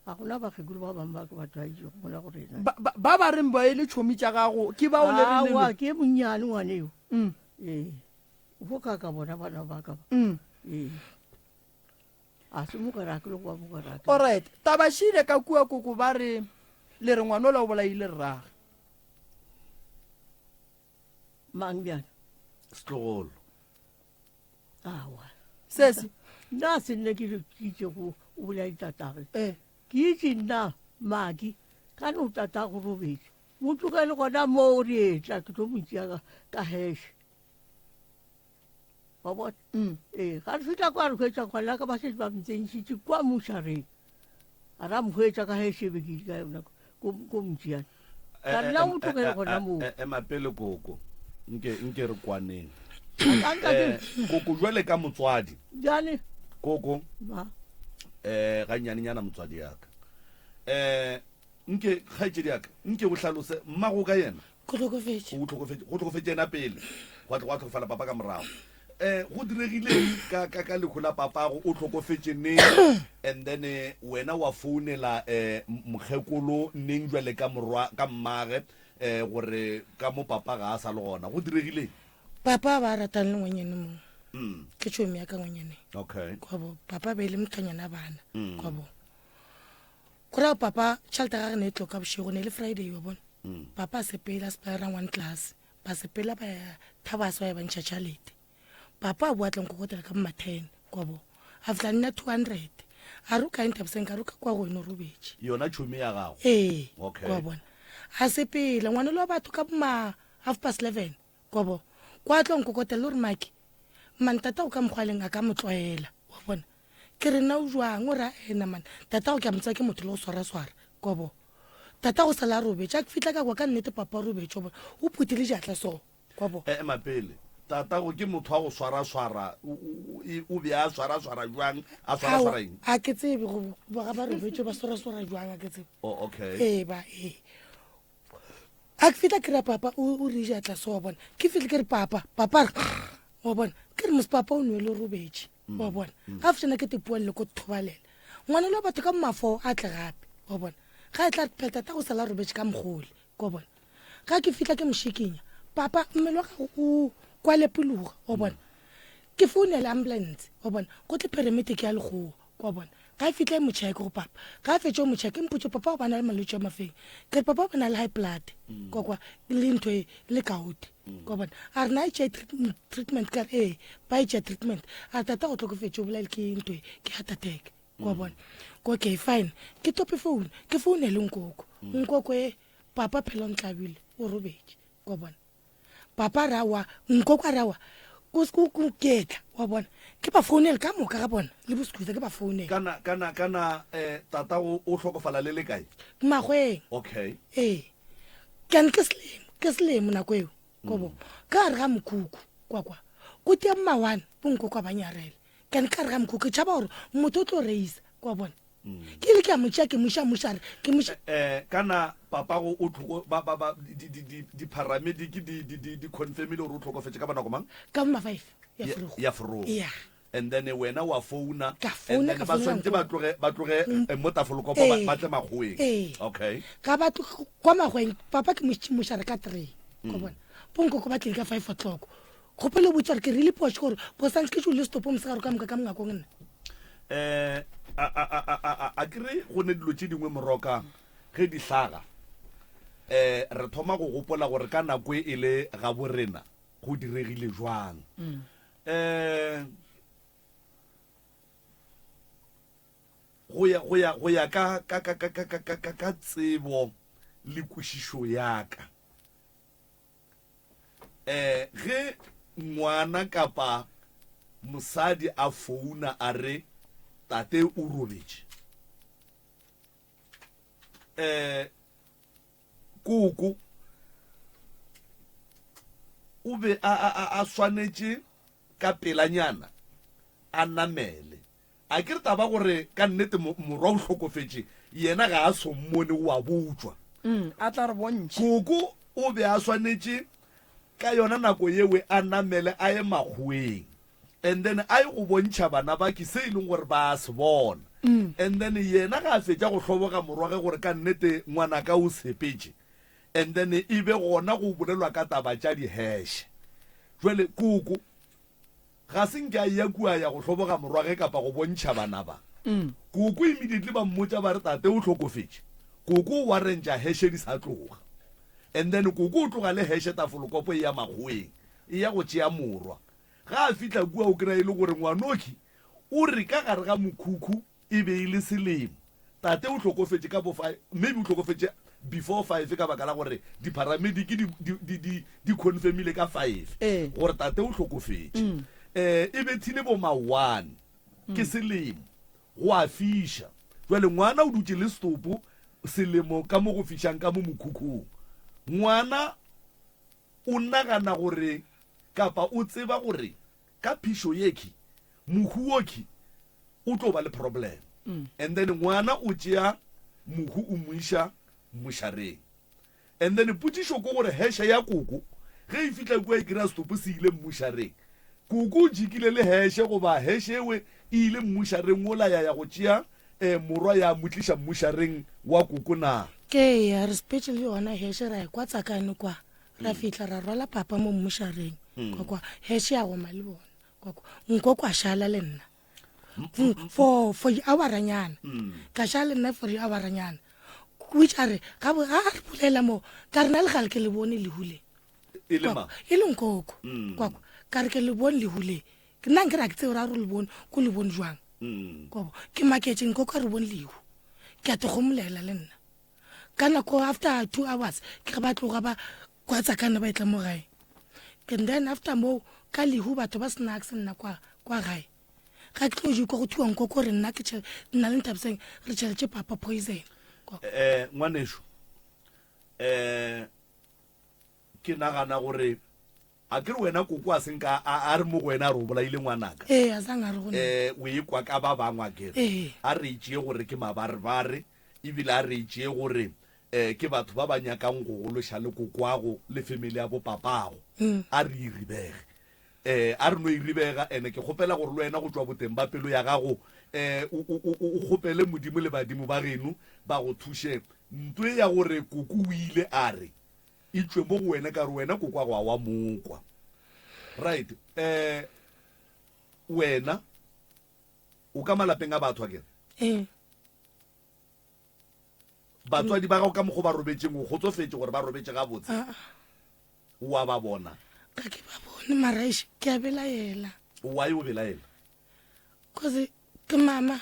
a gona bagekolo ba bangwe ba ke batho a itse gona go rena ba ba reng ba e le tšhomi tša gago ke ba o lewa ke monnyane ngwaneo o fo ka bona bana ba ka a se mokarake le go ba mokarake alright tabashile ka kua koko ba re le re ngwana o la o bolaile rrage mang bjana setlogolo awa sese nna se nne ke itse go o bolai tatagwe ke itse nna maki ka no tatago robetse motho ka le gona mo o re etla ke tlo motsia ka heshe wa bona ga re fitlha kwa re hwetsa kgwana ka basetse ba ntsenšitse kwa mošareng a ra mo hwetsa ka heshe be ke ile ka yona ko motsiane ka nna o tlogele gona moo emapele koko nke re kwaneng koko jwale ka motswadi jane koko ga nyanenyana motswadi yaka nke kgaitsedi yaka nke o hlalose mmago ka yena go tlhokofetse ena pele wa tlhokofala papa ka morago go diregileng ka lekgo la papago o tlhokofetse neng and then wena wa founela mokgekolo neng jwale ka mmage gore ka mo papa ga a sa le gona go diregileng papa ba ratang le ngwanyane mongwe ke tšhomi ya ka ngwanyane okay kwabo papa ba ile mthanyana bana kwabo kora papa tšhelete ga re ne e tloka bošego ne le friday wa bona papa a sepela sepela one class ba sepela ba ya thabase wa ya bantšha tšhalete papa a boa tlang kokotela ka mma 10 kwabo a fitla nna 200 a re o ka nthabiseng ka re ka kwa go eno robetse yona tšhomi ya gago okay kwa bona a sepela ngwana lo batho ka boma 11:30 kwabo kwa tlong kokotela o re maki mantata o ka mokgwaleng a ka motlwaela wa bona ke re nna o jwang o ra ena man tata o ke a motsa ke motho le o swara kwabo tata go sala robetse a ke fitla ka kwa ka nnete papa robetse bona o phutile diatla so kwabo mapele tata go ke motho wa go swara o be a swara jwang a swara eng a ke tsebe go ba ba robetse ba swara jwang a ke tsebe okay a ke fitla ke ra papa o re diatla so wa bona ke fitla ke re papa wa bona ke re mospapa o nwele robetse wa bona a fitla ke tepualle ko thobalela ngwana lo batho ka mmafo a tle gape wa bona ga e tla pheta ta go sala robetse ka mogole wa bona ga ke fitla ke moshikinya papa mmelo ga o kwa le puluga wa bona ke founela ambulance wa bona go tle paramedic ya lego wa bona ga e fitla mo check go papa ga e fetse mo check mpotse papa o bana le malwetse a mafeng ke papa o bana le high blood kwa le ntwe le gout kwa bona a re na e treatment ka ba e treatment a tata go tlhokofetse o bola ke ntwe ke heart attack kwa bona ko okay fine ke tope phone ke founela nkoko papa phela ntlabile o robetse kwa bona papa rawa nkoko rawa go ketla wa bona ke ba founela ka moka ga bona le boskuta ke ba founela kana tata o tlhokofala le kae magweng okay kan ke slem na kweo kobo ka re ga mkuku kwa go tia mmawana bonko kwa banyarele kan ka re ga mkuku tshaba gore motho tlo reisa kwa bona ke le ke mo check moshare ke mo kana papa go o tlhoko ba di paramedic di confirm le o tlhokofetse ka bana go mang ka mma 5 ya fro and then wena wa founa and then ba swantse ba tloge motafolo ko ba tle magweng okay ka ba kwa magweng papa ke moshare ka 3 go bona ponko ko ba tle ka 5 o'clock go pele bo tsare ke really posh gore bo sanke ke le stop mo sa go ka mga ka mga go nna a kere go ne dilo tse dingwe moroka ge di hlaga re thoma go gopola gore ka nako e le ga borena go diregile jwang go ya ka tsebo le kwešišo yaka ge ngwana kapa mosadi a founa a re tate o robetše koko o be a swanetše ka pelanyana a namele a ke re taba gore ka nnete morwa o hlokofetše yena ga a sommone wa botswa a tla re bontšhe koko o be a swanetše ka yona nako yewe a namele a ye makgweng and then a ye go bontšha bana ba ke se e leng gore ba se bona and then yena ga a fetša go hloboga morwage gore ka nnete ngwana ka o sepetše and then e be gona go bolelwa ka taba tša diheshe jwale koko ga se nke a ya kua ya go hloboga morwage kapa go bontšha bana ba koko immediately ba mmotša ba re tate o hlokofetše koko wa rentša heshe di sa tloga and then koko o tloga le heshe tafolokopo e ya makgweng e ya go tšea morwa ga a fitla kua o kry-a e le gore ngwanoki o re ka gare ga mokhukhu e be e le selemo tate o hlokofetše ka bo 5 maybe o hlokofetše before 5 ka baka la gore dipharamediki di confirmile ka 5 gore tate o hlokofetše e be thile bo ma 1 ke selemo go a fiša jwale ngwana o dutše le stopo selemo ka mo go fišang ka mo mokhukhung ngwana o nagana gore kapa o tseba gore ka phišo yeki mohu oki o tlo ba le problem and then ngwana o tšea mohu o moiša mošareng and then potšišo ko gore heshe ya koko ge e fitla kua e kry-a stopo se ile mmošareng koko o jikile le heshe goba heshe ewe e ile mmošareng o la ya go tšea morwa ya motliša mmošareng wa koko na ke ya re specially yona heshe ra kwa tsakane kwa ra fitla ra rwala papa mo mmošareng kwa heshe ya goma le bona kwa nkoko a šala le nna for houranyana ka šala nna for houranyana which are ga re bolela mo ka re na le gale ke le bone le hule e le nkoko kwa ka re ke le bone le hule ke nna nkera ke tseo ra re le bone ko le bone jwang kwa ke maketse nkoko re bone lehu ke a te go molela le nna kana ko after 2 hours ke ga ba tloga ba kwa tsakana ba itla mo gae and then after mo ka lehu batho ba snacks nna kwa gae ga ke tloje ko go thuang nkoko re nna ke nna le ntabseng re tšheletse papa poison ngwaneso ke nagana gore a ke re wena koko a senka a re mo go wena a re o bolaile ngwanaka a sang a re go o e kwa ka ba bangwe a kere a re itšee gore ke mabarebare ebile a re itšee gore ke batho ba ba nyakang go gološa le kokoago le family ya bo papago a re iribege a re no iribega ene ke kgopela gore le wena go tswa boteng ba pelo ya gago o kgopele modimo le badimo ba geno ba go thuše ntwe ya gore koko o ile a re e tswe mo go wena ka re wena koko a go a wa mokwa right wena o ka malapeng a batho a kere batswadi ba gago ka mogo ba robetseng o gotsofetse gore ba robetse ga botse wa ba bona ka ke ba bone maraish ke a belaela wa e o belaela cause ke mama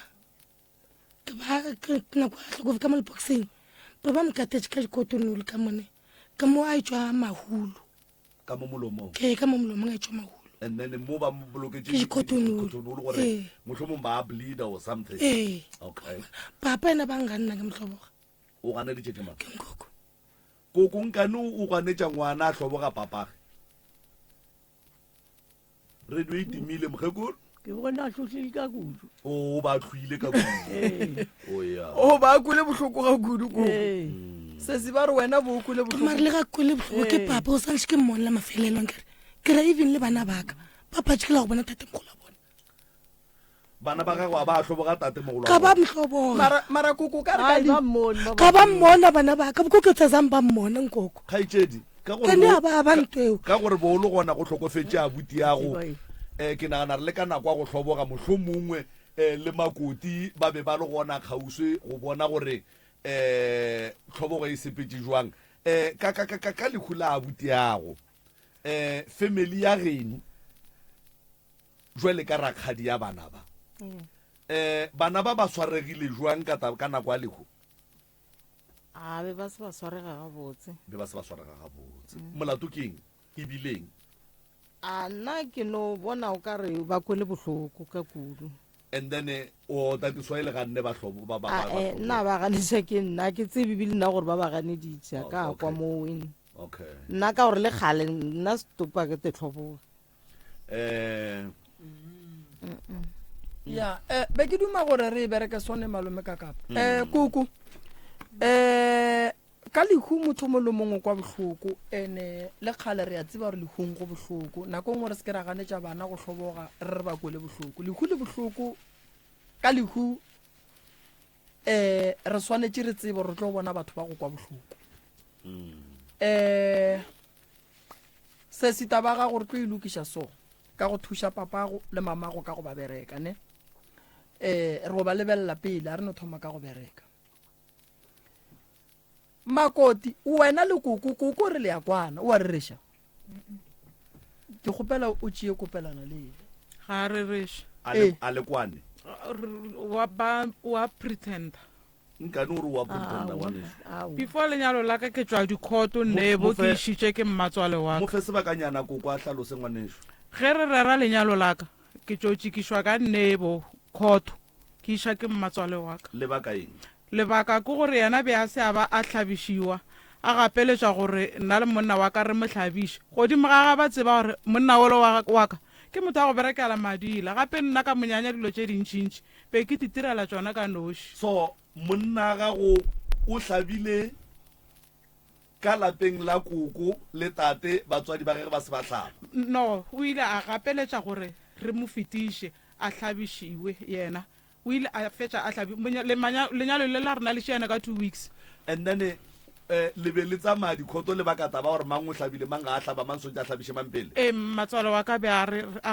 ke ba ke na kwa tlhoko ka mo boxing ba ba mkatetše ka dikotonolo ka mone ka mo a itswa mahulu ka mo molomong ke ka mo molomong a itswa mahulu and then mo ba mo boloketse dikotonolo gore mohlomong ba bleed or something okay papa ena ba nganna ke mhloboga o gane di tšetše mang ke nkoko koko nkane o ganetša ngwana a hloboga papage radio e timile mokgekolo ke bona a tlotlile ka kudu o ba tlhoile ka kudu o ba kule bohloko ga kudu ko se se ba re wena bo kule bohloko mare le ga kule bohloko ke papa o santse ke mmona mafelelong ke ra even le bana baka papa tšhela go bona tate mogolo bona bana ba gago ba hloboga tate mogolo ka ba mhloboga mara koko ka re ka ba mmona bana baka bo ke tsetsang ba mmona nkoko khaitšedi ka gore bo lo gona go hlokofetse a buti yago ke nagana re le ka nako a go hloboga mohlomongwe le makoti ba be ba le gona kgauswe go bona gore tlhobogo e sepetse jwang ka lehu la abutiago family ya geno jwale ka rakgadi ya bana ba bana ba swaregile jwang ka nako a lehu a be ba se ba swarega gabotse molato ke eng e bileng a nna ke no bona o ka re ba kwele bohloko ka kudu and then o tatiswa ile ga nne ba hlobo ba nna ba ganisa ke nna ke tsebe bile nna gore ba ba ganeditša ka kwa mo win okay nna ka gore le gale nna stopa ke te tlhoboga ya be ke duma gore re bereka sone malome ka kapa kuku ka lehu motho mo le mongwe kwa bohloko ene le kgale re a tseba gore lehung go bohloko nako ngwe re se ke ra ganetša bana go hloboga re ba kwele bohloko lehu le bohloko ka lehu re swanetše re tsebe re tlo bona batho ba go kwa bohloko se sitaba ga gore tlo ilokiša so ka go thuša papago le mamago ka go ba bereka ne re go ba lebelela pele a re no thoma ka go bereka makoti wena le kuku re le ya kwana o a re reša ke kgopela o tšee kopelana le ene ga re reša a le kwane wa pretenda nkane ore wa pretenda ngwaneso before lenyalo la ka ke tswa dikhoto nebo ke išitše ke mmatswale wa mo fe sebakanyana koko a hlalose ngwaneso ge re rera lenyalo la ka ke tšotšikišwa ka nebo khoto ke iša ke mmatswale wa ka lebaka eng lebaka ke gore yena be a se a ba a hlabišiwa a gapeletša gore nna le monna wa ka re mohlabiše godimo ga ga ba tseba gore monna olo wa ka ke motho a go berekela madila gape nna ka monyanya dilo tše dintšintši be ke titirela tšona ka noši so monna gago o hlabile ka lapeng la koko le tate batswadi ba gege ba se ba hlaba no o ile a gapeletša gore re mo fetiše a hlabišiwe yena o ile a fetša a hlabi lenyalo le la rena le šeana ka 2 weeks and then le be le tsamaya dikhoto le bakata ba gore mang o hlabile mang ga a hlaba mang sontse a hlabiše mampele matswalo wa ka be a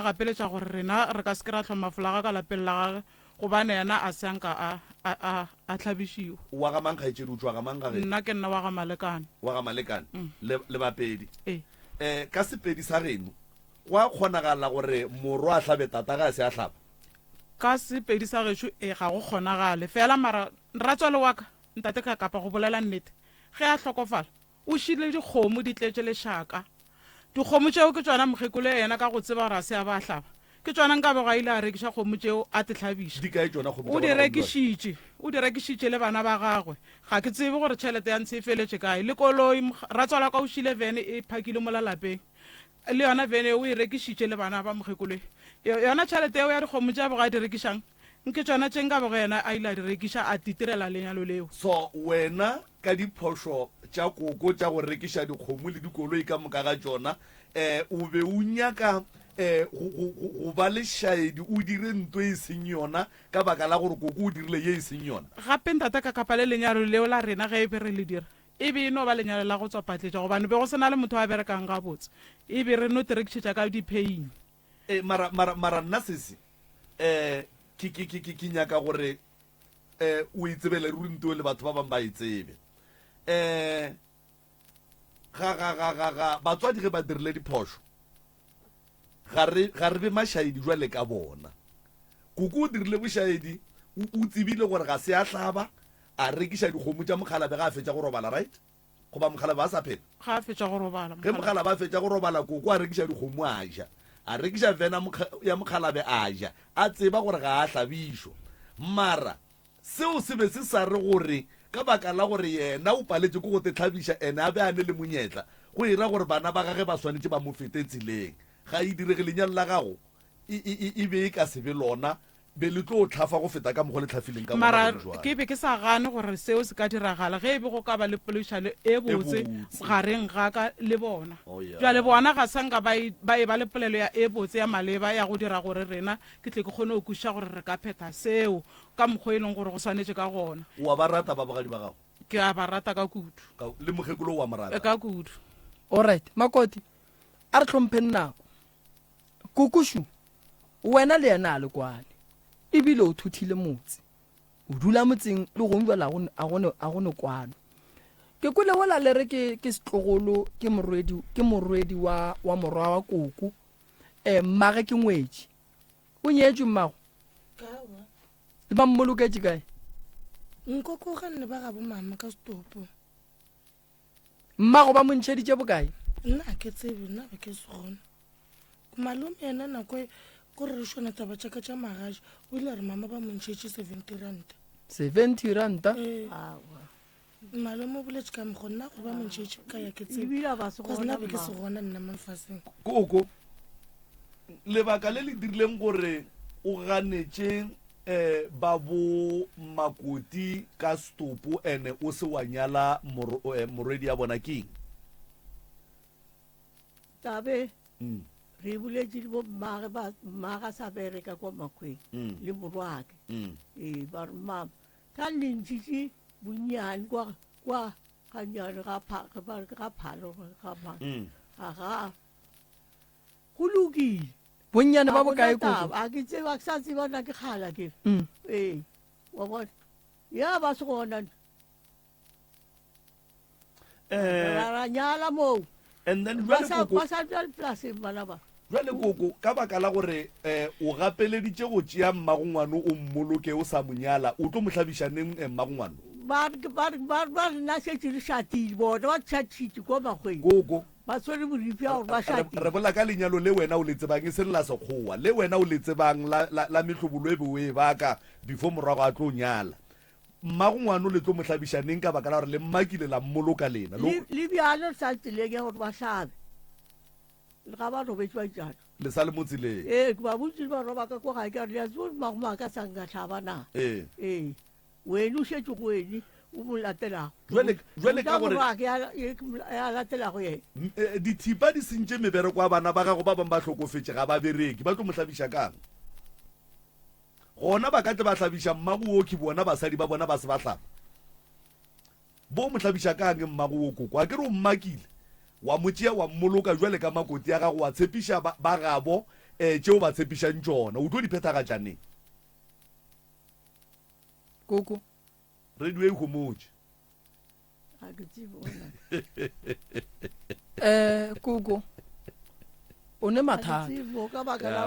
gapeletša gore rena re ka se ke ra tlhoma folaga ka lapeng la gage gobane yena a seanka a hlabišiwa wa ga mang kgaetšedi o tswa ga mang gage nna ke nna wa ga malekane le bapedi ka sepedi sa geno go a kgonagala gore morwa a hlabe tata ga a se a hlaba ka sepedi sa gešo ga go kgonagale fela mara ratswale wa ka ntate ka kapa go bolela nnete ge a hlokofala o šile dikgomo di tletše lešaka dikgomo tšeo ke tšona mokgekolo yena ka go tseba gore a se a ba hlaba ke tšona nka bego a ile a rekiša kgomo tšeo a tehlabiša o di rekišitše le bana ba gagwe ga ke tsebe gore tšhelete ya ntshe e feletše kae le koloi ratswala ka o šile vene e phakile mo lalapeng le yona vene o e rekišitše le bana ba mokgekolo yona tšhelete eo ya dikgomo tša bego a di rekišang nke tšona tše nka bego yena a ile a di rekiša a titirela lenyalo leo so wena ka diphošo tša koko tša go rekiša dikgomo le dikoloi ka moka ga tšona o be o nyaka go ba le šaedi o dire ntho e seng yona ka baka la gore koko o dirile ye e seng yona gape ntate ka kapa le lenyalo leo la rena ge e be re le dira e be e no ba lenyalo la go tswa patletša gobane be go sena le motho a berekang ga botse e be re no terekišetša ka dipeini mara nna sese ke nyaka gore o itsebele ruri nteo le batho ba bangwe ba itsebe ga batswadi ge ba dirile diphošo ga re be mašaedi jwale ka bona koko o dirile bošaedi o tsebile gore ga se a hlaba a rekiša dikgomo tša mokhalabe ga a fetša go robala right goba mokhalabe a sa phela ga a fetša go robala ge mokhalabe a fetša go robala koko a rekiša dikgomo a ja a rekiša vena ya mokhalabe a ja a tseba gore ga a hlabišo mara seo se be se sa re gore ka baka la gore yena o paletse ko go te tlhabiša ene a be a ne le monyetla go ira gore bana ba gage ba swanetse ba mo fete tseleng ga e direge lenyalo la gago e be e ka sebe lona be le tlo o tlhafa go feta ka mogo le tlhafileng ka mara ke be ke sa gane gore seo se ka diragala ge e be go ka ba le polešano e botse gareng ga ka le bona jwale bona ga sanka ba e ba le polelo ya e botse ya maleba ya go dira gore rena ke tle ke kgone go kuša gore re ka phetha seo ka mokgwa e leng gore go swanetse ka gona wa ba rata ba bogadi ba gago ke a ba rata ka kudu le mokgekolo wa morata ka kudu alright makoti a re tlhomphe nako kukushu wena le yena a le kwane ebile o thuthile motse o dula motseng le gongwe bala a gone kwano ke kwele wala le re ke setlogolo ke morwedi wa morwa wa koko mmage ke ngwetši o nyetšwe mmago le ba mmoloketse kae nkoko ga nne ba ga bo mama ka stopo mmago ba montšheditše bokae nna ke tsebe nna ba ke se gona malome ena nako ko re shona taba tša ka tša magaši o ile re mama ba montšhetše 70 ranta 70 ranta malome o boletše ka mokgo nna gore ba montšhetše ka ya ke ebile ba se nna be ke se gona nna mafaseng koko lebaka le le dirileng gore o ganetše ba bo Makoti ka stopo ene o se wa nyala morwedi ya bona keng tabe re buletše bo mmaga sa bereka kwa makweng le morwake ba re mama ka lentšitše bonnyane kwa ganyane ga phalo ga mang aga go lokile bonnyane ba bokae koko a ke tseba ke sa tsebana ke kgala ke wa bona ya ba se gona ra nyala moo and then ba sa tswa plaseng bana ba jwale koko ka baka la gore o gapeleditše go tšea mmagongwane o mmoloke o sa monyala o tlo mohlabišaneng mmagongwane ba rena šetše le šatile bona ba tšhatšitše kwa makgweng koko ba tshwere boripi ya gore ba šatile re bola ka lenyalo le wena o le tsebang e se lela sekgowa le wena o le tsebang la mehlobolo e be o e baka before morago a tlo nyala mmagongwane o le tlo mohlabišaneng ka baka la gore le mmakile la mmoloka lena le bjalo sa tseleng ya gore ba hlabe le ga ba robetse ba jalo le sa le mo tseleng ba bontsi ba roba ka kwa gae ka re le a tsebo magoma ka sang ka tlhaba na wena o šetse go ene o mo latelago jwale ka gore ya latelago yena dithipa di sentše mebereko a bana ba gago ba bangwe ba tlhokofetse ga ba bereki ba tlo mohlabiša kang gona ba ka tle ba hlabiša mmago oki bona basadi ba bona ba se ba hlaba bo mohlabiša kang mmago o koko a ke re o mmakile wa motšea wa mmoloka jwale ka Makoti ya gago wa tshepiša ba gabo tšeo ba tshepišang tšona o tlo di phethagatšaneng koko radio e homotse koko o ne mathata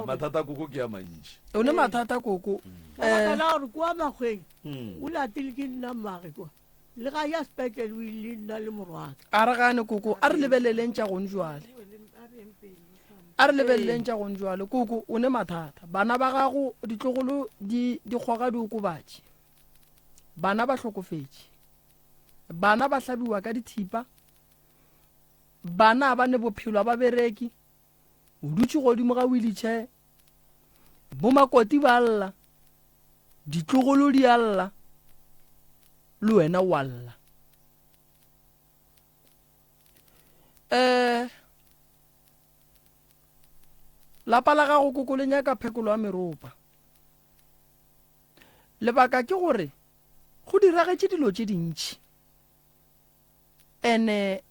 mathata koko ke ya mantši o ne mathata koko ka la gore kwa makgweng o latile ke nna mmage kwa le ga ya sepetlele o ile nna le morwaka a re gane koko a re lebeleleng tša gone jwale a re lebeleleng tša gone jwale koko o ne mathata bana ba gago ditlogolo di kgoga di okobatše bana ba hlokofetše bana ba hlabiwa ka dithipa bana ba ne bophelo ba bereki o dutše godimo ga wheelchair bo Makoti ba lla ditlogolo di alla le wena wa lla lapa la gago koko le nyaka phekolo ya meropa lebaka ke gore go diragetše dilo tše dintšhi ene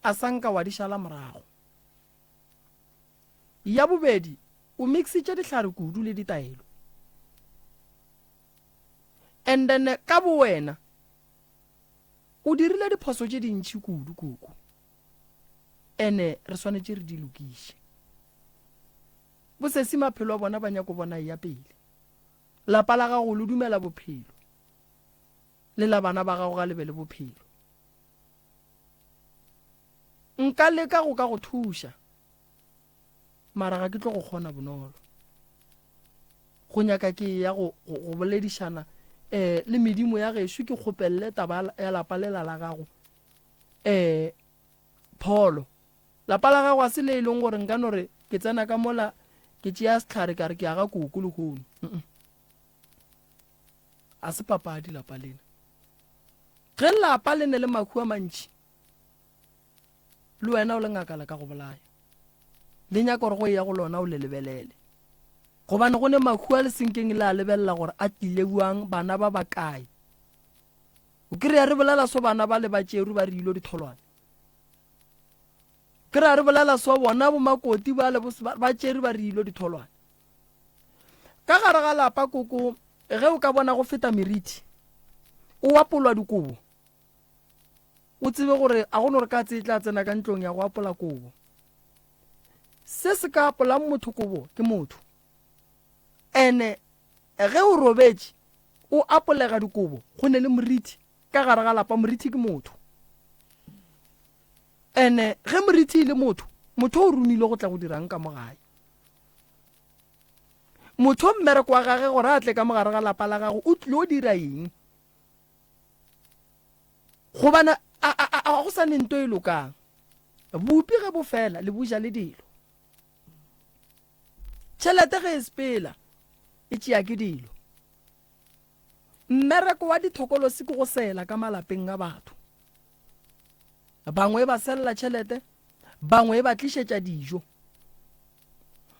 a sanka wa di šala morago ya bobedi o mixitše dihlare kudu le ditaelo and then ka bo wena o dirile diphoso tše dintšhi kudu koko ene re swanetše re di lokiše bosesi maphelo a bona ba nyako bona ya pele lapa la gago le dumela bophelo le la bana ba gago ga lebe le bophelo nka leka go ka go thuša mara ga ke tlo go kgona bonolo go nyaka ke ya go boledišana le medimo ya gešo ke kgopelele taba ya lapa lela la gago pholo lapa la gago a se le e leng gore nka no re ke tsena ka mola ke tšea sehlare ka re ke aga koko le kgono a se papadi lapa lena ge lapa le ne le makhu a mantši le wena o le ngakala ka go bolaya le nyaka gore go ya go lona o le lebelele gobane go ne makhu a le senkeng le a lebelela gore a tlile buang bana ba bakae o kry-a re bolela so bana ba le batšeru ba re ilo ditholwane kry-a re bolela so bona bo Makoti ba le batšeru ba re ilo ditholwane ka gare ga lapa koko ge o ka bona go feta meriti o apolwa dikobo o tsebe gore a gone gore ka tsetla tsena ka ntlong ya go apola kobo se se ka apolang motho kobo ke motho ene ge o robetse o apolega dikobo go ne le moriti ka gare ga lapa moriti ke motho ene ge moriti le motho o rumile go tla go dirang ka mogae motho mmereko wa gage gore a tle ka mogare ga lapa la gago o tlile o dira eng gobana a go sa nento e lokang bopi ge bo fela le boja le dilo tšhelete ge e sepela e tšea ke dilo mmereko wa dithokolosi ke go sela ka malapeng a batho bangwe ba selela tšhelete bangwe ba tlišetša dijo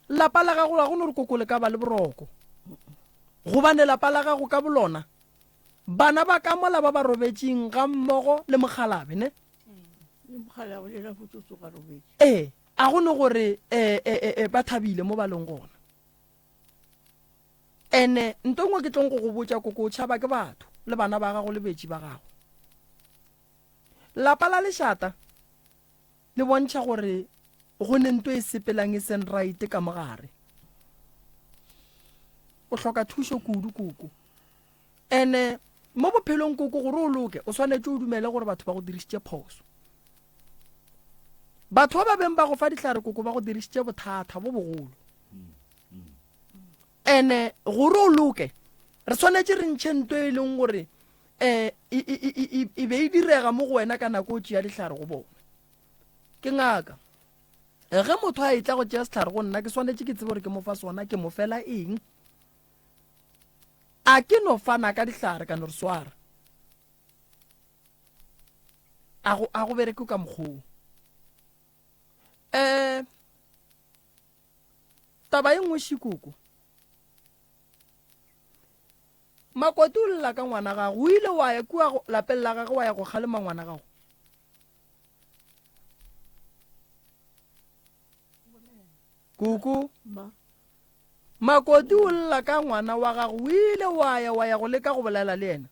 lapa la gago la go no re koko le ka ba le boroko gobane lapa la gago ka bolona bana ba ka mola ba ba robetseng ga mmogo le mogalabe ne a gone gore ba thabile mo ba leng gona ene ntongwe ke tlong go go botša koko o tšhaba ke batho le bana ba gago le betši ba gago lapa la lešata le bontšha gore go ne nto e sepelang e seng right ka mogare o hloka thušo kudu koko ene mo bophelong koko gore o loke o swanetse o dumele gore batho ba go dirišitše phoso batho ba beng ba go fa dihlare koko ba go dirišitše bothata bo bogolo ene gore o loke re swanetse re ntšhe nto e leng gore e be e direga mo go wena ka nako o tšea dihlare go bona ke ngaka ge motho a etla go tšea sehlare go nna ke swanetse ke tsebe gore ke mo fa sona ke mo fela eng a ke no fana ka dihlare ka no re swara a go bereke ka mokgoo taba e nngwe shikoko makoti o lela ka ngwana gago o ile wa ya kua lapeng la gagwe wa ya go kgalema ngwana gago koko makoti o lela ka ngwana wa gago o ile wa ya go leka go bolela le yena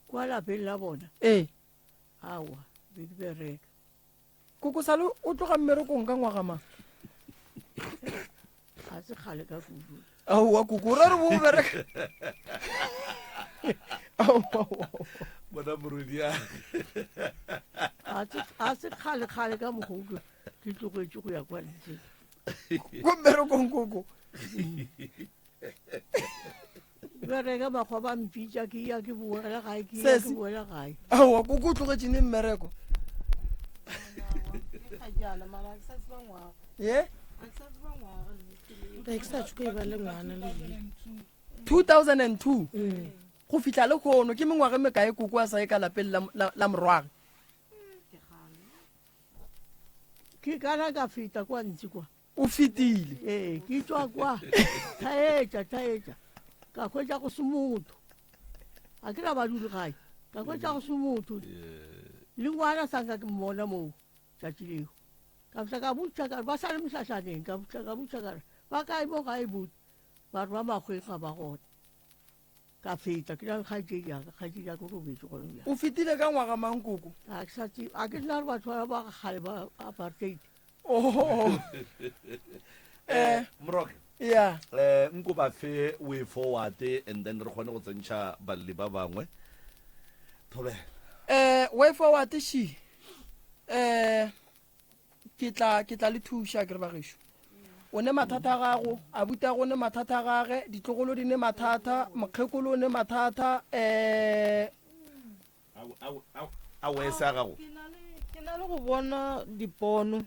kwa lapeng la bona awa be ke bereka koko sale o tloga mmerekong ka ngwaga mang a se kgale ka kudu aowa koko ra re bo bereka bona morodia a se kgale ka mogoke ke tlogetse go ya kwa ntseng ko mmerekong koko bereka makgwa ba mpitša ke ya ke boela gae aowa koko o tlogetsene mmereko ye 2002 go fitla le kgono ke mengwage mekae koko a sa e ka lapeng la morwage ke kana ka fita kwa ntse kwa o fitile ke tswa kwa thaetša ka khwetša go se motho a ke ra ba dule gae ka khwetša go se motho le ngwana sanka ke mmona moo tšatši leo ka fitla ka butša ka ba sa le mošašaneng ka fitla ka butša ka ba kae mo gae bute batho ba makgweng ga ba gona ka feta ke na le kgaetšedi yaka ko robetse gone bjang o fitile ka ngwaga mang koko a ke tla re batho ba gale ba apartheid moroke ya nko ba fe way forward and then re kgone go tsentšha balli ba bangwe thobe way forward she ke tla le thuša ke re bagešo o ne mathata a gago a buta go ne mathata a gage ditlogolo di ne mathata mokgekolo o ne mathata a wese a gago ke na le go bona dipono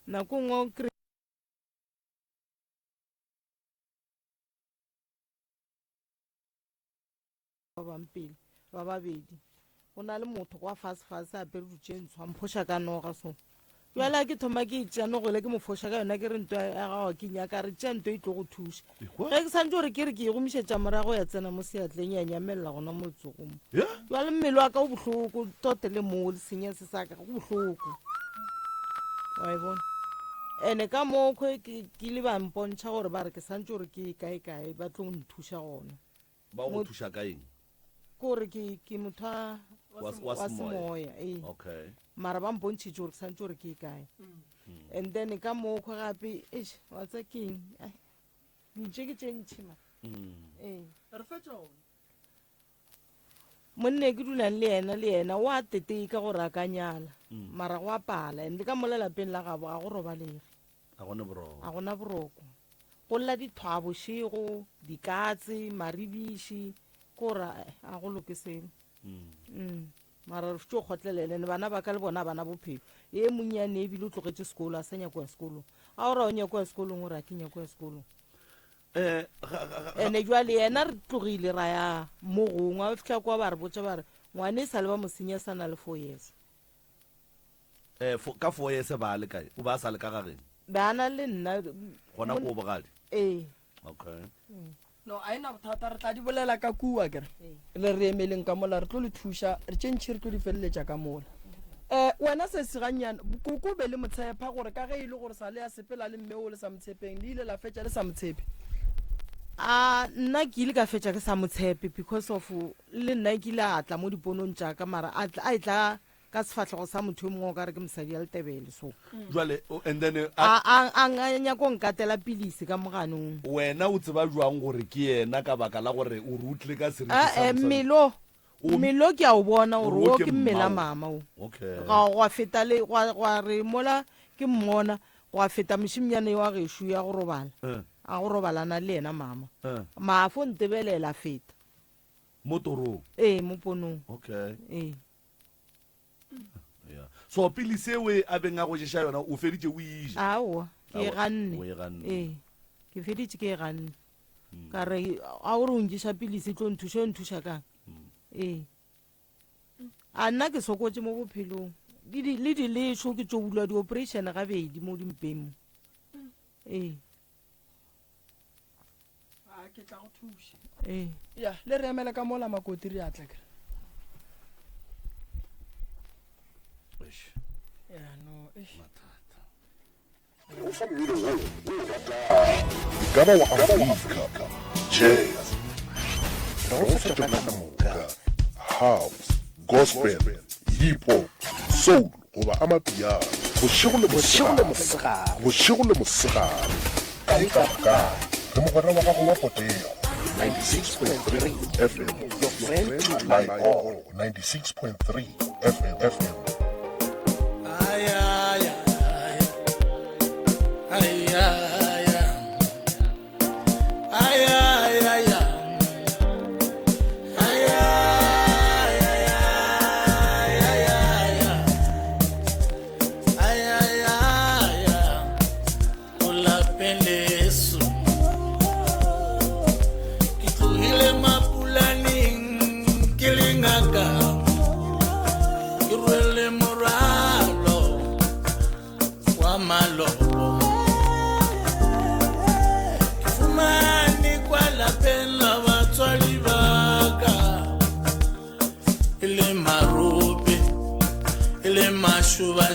nako ngwe ba bampele ba babedi go na le motho kwa fase a pere dutše ntshwa mphoša ka noga so jala ke thoma ke itšeano gole ke mofoša ka yona ke re nto ya gago ke nyaka re tša nto e tlo go thuša ge ke santse gore ke re ke e gomišetša morago ya tsena mo seatleng ya nyamelela gona mo letsogomo jale mmele wa ka o bohloko tote le moo le senya se sa ka go bohloko wa e bona ene ka mokgwe ke le ba mpontšha gore ba re ke santse gore ke kae ba tlo nthuša gona ba go thuša ka eng kore ke motho wa semoya okay mara ba mpontšhitše gore ke santse gore ke kae and then ka mokgwe gape wa tsa keng dintše ke tše ntšhi ma re fetša gona monne ke dulang le yena wa tetei ka gore a ka nyala mara go a pala and ka mo lelapeng la gabo ga go robalege a gona boroko go lla dithwa bošego dikatse maribiši kore a go loke seno mara re fitse o kgotlelele bana ba ka le bona bana bophelo e monnyane ebile o tlogetse sekolo a sa nyako ya sekolong a gore a o nyako ya sekolong gore a ke nyako ya sekolong ene jwale yena re tlogile ra ya mo gongwe a fitlha kwa ba re botsa ba re ngwane e sa le ba mosenya sa na le 4 years ka 4 years ba le kae o ba sa le ka gageng bana le nna gona ko bogadi okay no a ena bothata re tla di bolela ka kua kere le re emeleng ka mola re tlo le thuša re tšentšhi re tlo di feleletša ka mola wena se seganyana koko be le motshepa gore ka ge e le gore sa le ya sepela le mme o le sa motshepeng le ile la fetša le sa motshepe nna ke ile ka fetša ke sa motshepe because of le nna ke ile a tla mo diponong tša ka mara a e tla ka sefatlhego sa motho yo mongwe o ka re ke mosadi ya letebele so jwale and then a nyako nkatela pilisi ka moganong wena o tseba jwang gore ke yena ka baka la gore o rutlile ka mmelo ke a o bona gore o ke mmela mama o ga feta le gwa re mola ke mmona gwa feta mošimnyane yo wa gešo ya go robala a go robalana le yena mama maafo ntebelela feta mo torong mo ponong okay so pele sewe a beng a go ješa yona o feditše o ija aowa ke e ganne ke feditše ke e ganne ka re a gore o nješa pilisi tlo nthuša kang a nna ke sokotse mo bophelong le dilešo ke tso bulwa di-operation gabedi mo dimpeng mo ke tla go thuša ya le re emele ka mola makoti re atla kere Ikaba wa Afrika, jazz, rosa jona ka moka, house, gospel, hip hop, soul, goba amapiano, bošego le mosegare, ka le mogwera wa gago wa potego, 96.3 FM, your friend like all, 96.3 FM.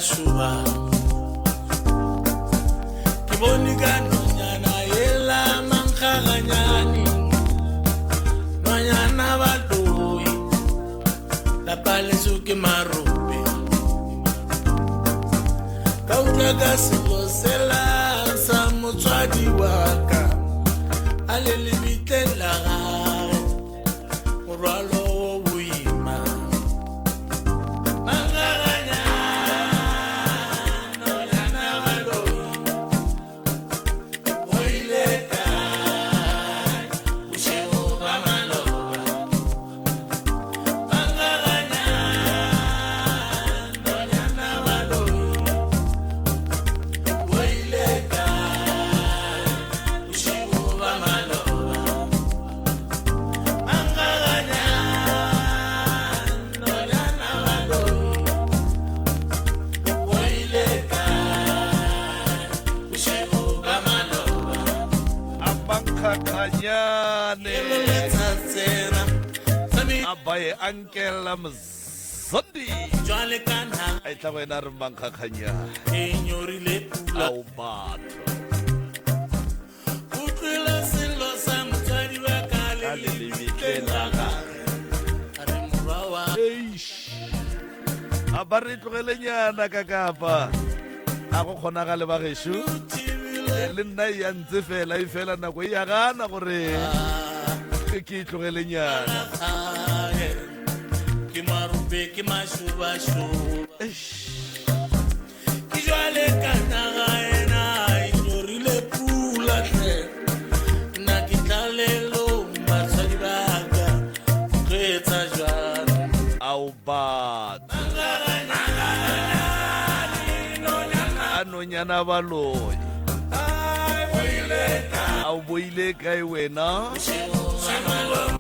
Shuba Kibonika nonyana yela mankaganyani Nonyana badoi La palesuki marubi Kautaka silo sela sa mutswadi waka Alelibite lagare Muralo Abaye Uncle Sunday jwale kana a tla go ena re mankgakganya e nyorile pula ao batho utlwile selo sa motswadi wa ka a le le lebitleng la gage a re morwa wa a ba re tlogelenyana ka kapa a go kgonagale ba gešo le nna ya ntse fela e fela nako e ya gana gore ke itlogelenyana gae ke marube ke mašobašoba ke jwale kana gaena e nyorile pula tle nna ke tlalelo batswadi ba ka go etsa jalo ao batho a nonyana baloi a o boile kae wena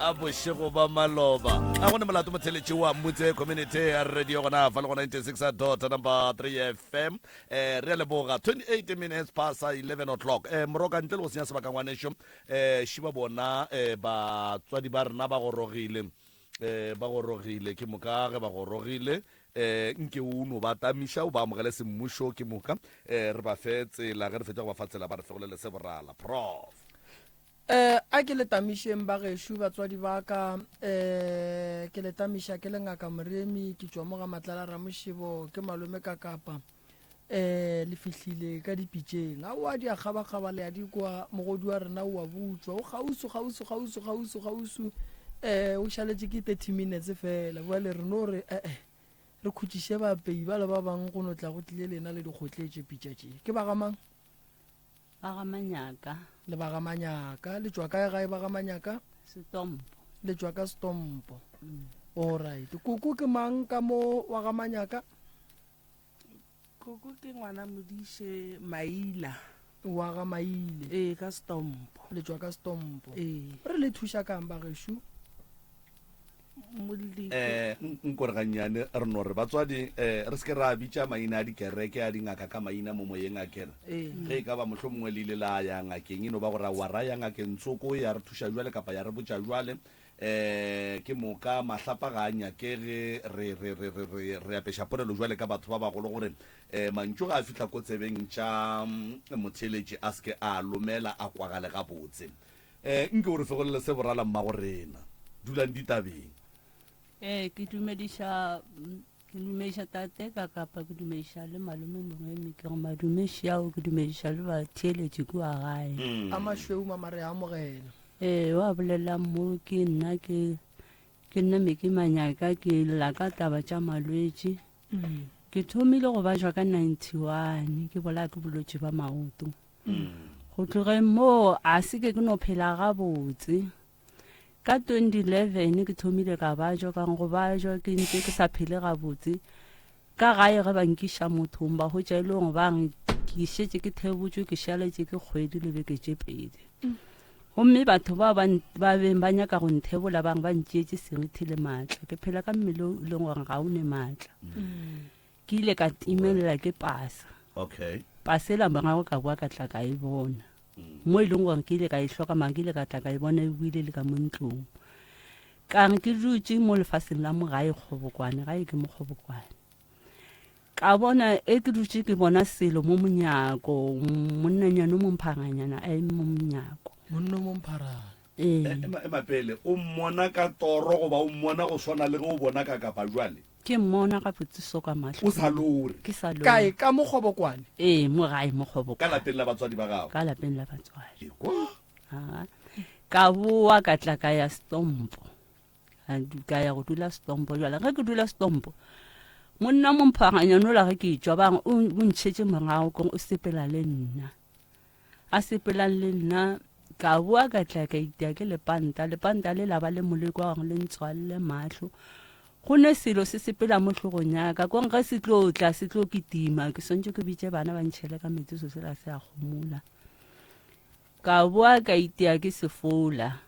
a bošego ba maloba a gone molato motheletši wa mmutse community ya radio gona fa le go 96 number 3 fm re a leboga 28 minutes past 11 o'clock moroka ntle le go senya sebaka ngwanešo šiba bona batswadi ba rena ba gorogile ke moka ge ba gorogile nke uno ba tamiša o ba amogele semmušo ke moka re ba fe tsela ge re fetsa go ba fa tsela ba re fegolele se borala prof a ke le tamišeng ba gešo batswadi ba ka ke le tamiša ke le ngaka moremi ke tšwa mo ga matlala ramošebo ke malome ka kapa le fihlile ka dipitšeng a o a di a kgabakgaba le a di kwa mogodi wa rena o a butswa o gausu o šaletše ke 30 minutes fela boale re no re re khutšiše bapei ba le ba bangwe go no tla go tlile lena le dikgotletše pitšatše ke bagamang bagamanyaka le bagamanyaka le tšwa kae gae bagamanyaka setompo le tšwa ka setompo alright koko ke mang ka mo wagamanyaka koko ke ngwana modiše maila waga maile ka setompo le tšwa ka setompo re le thuša kang ba gešo nkore gannyane re no re batswadi re se ke ra bitša maina a dikereke a dingaka ka maina mo moyeng a kere ge e ka ba motlho mongwe le ile la ya ngakeng eno ba gore wa ra ya ngakeng tsoko ya re thuša jwale kapa ya re botša jwale ke moka mahlapa ga a nyakege re apeša ponelo jwale ka batho ba bagolo gore mantšu ga a fitlha ko tsebeng tša motheletši a seke a lomela a kwagale ga botse nke o re fegolele se borala mmago rena dulang ditabeng ke dumediša tate ka kapa ke dumediša le malome mongwe ke go madumeši ao ke dumediša le batheeletši kua gae a mašweu mamare a amogela wa bolela mo ke nna meke manyaka ke lla ka taba tša malwetši ke thomile go ba jwa ka 91 ke bola ke bolwetši ba maoto go tlogeng mo a se ke no phela gabotse ka 2011 ke thomile ka bajwa ka go bajwa ke ntse ke sa phele gabotse ka gae ge ba nkiša mothong ba go tša ileng bang ke šetse ke thebotšwe ke šaletše ke kgwedi le beke tše pedi gomme batho ba beng ba nyaka go nthebola bang ba ntšeetse serithi le maatla ke phela ka mmele o leng gore ga o ne maatla ke ile ka timelela ke pasela morago ka boa ka tla ka e bona mo e leng gore ke ile ka e hloka mang ke ile ka tla ka e bona e buile le ka mo ntlong ka re ke dutse mo lefaseng la mogae kgobokwane gae ke mo kgobokwane ka bona ke dutse ke bona selo mo monyako monnanyana mo mpharanyana a eme mo monyako monno mo mpharana mapele o mmona ka toro goba o mmona go swana le go bona ka kapa jwale ke mmona ka botsiso ka mahlo o sa lore ke sa lore kae ka mo kgobokwane mo gae mo kgobokwane ka lapeng la batswadi ba gago ka lapeng la batswadi ka boa ka tla ka ya setompo ka ya go dula setompo jwale ge ke dula setompo monna mo mpharanyana la ge ke tšwa bang o ntšhetše morago kore o sepela le nna a sepelang le nna ka boa ka tla ka itea ke lepanta le laba le moleko wa gore le ntshwalle mahlo go ne selo se sepela mo tlhogong yaka kore ge se tlo tla se tlo kitima ke swantse ke bitse bana ba ntšhele ka metsi so sela se a gomola ka boa ka itea ke sefola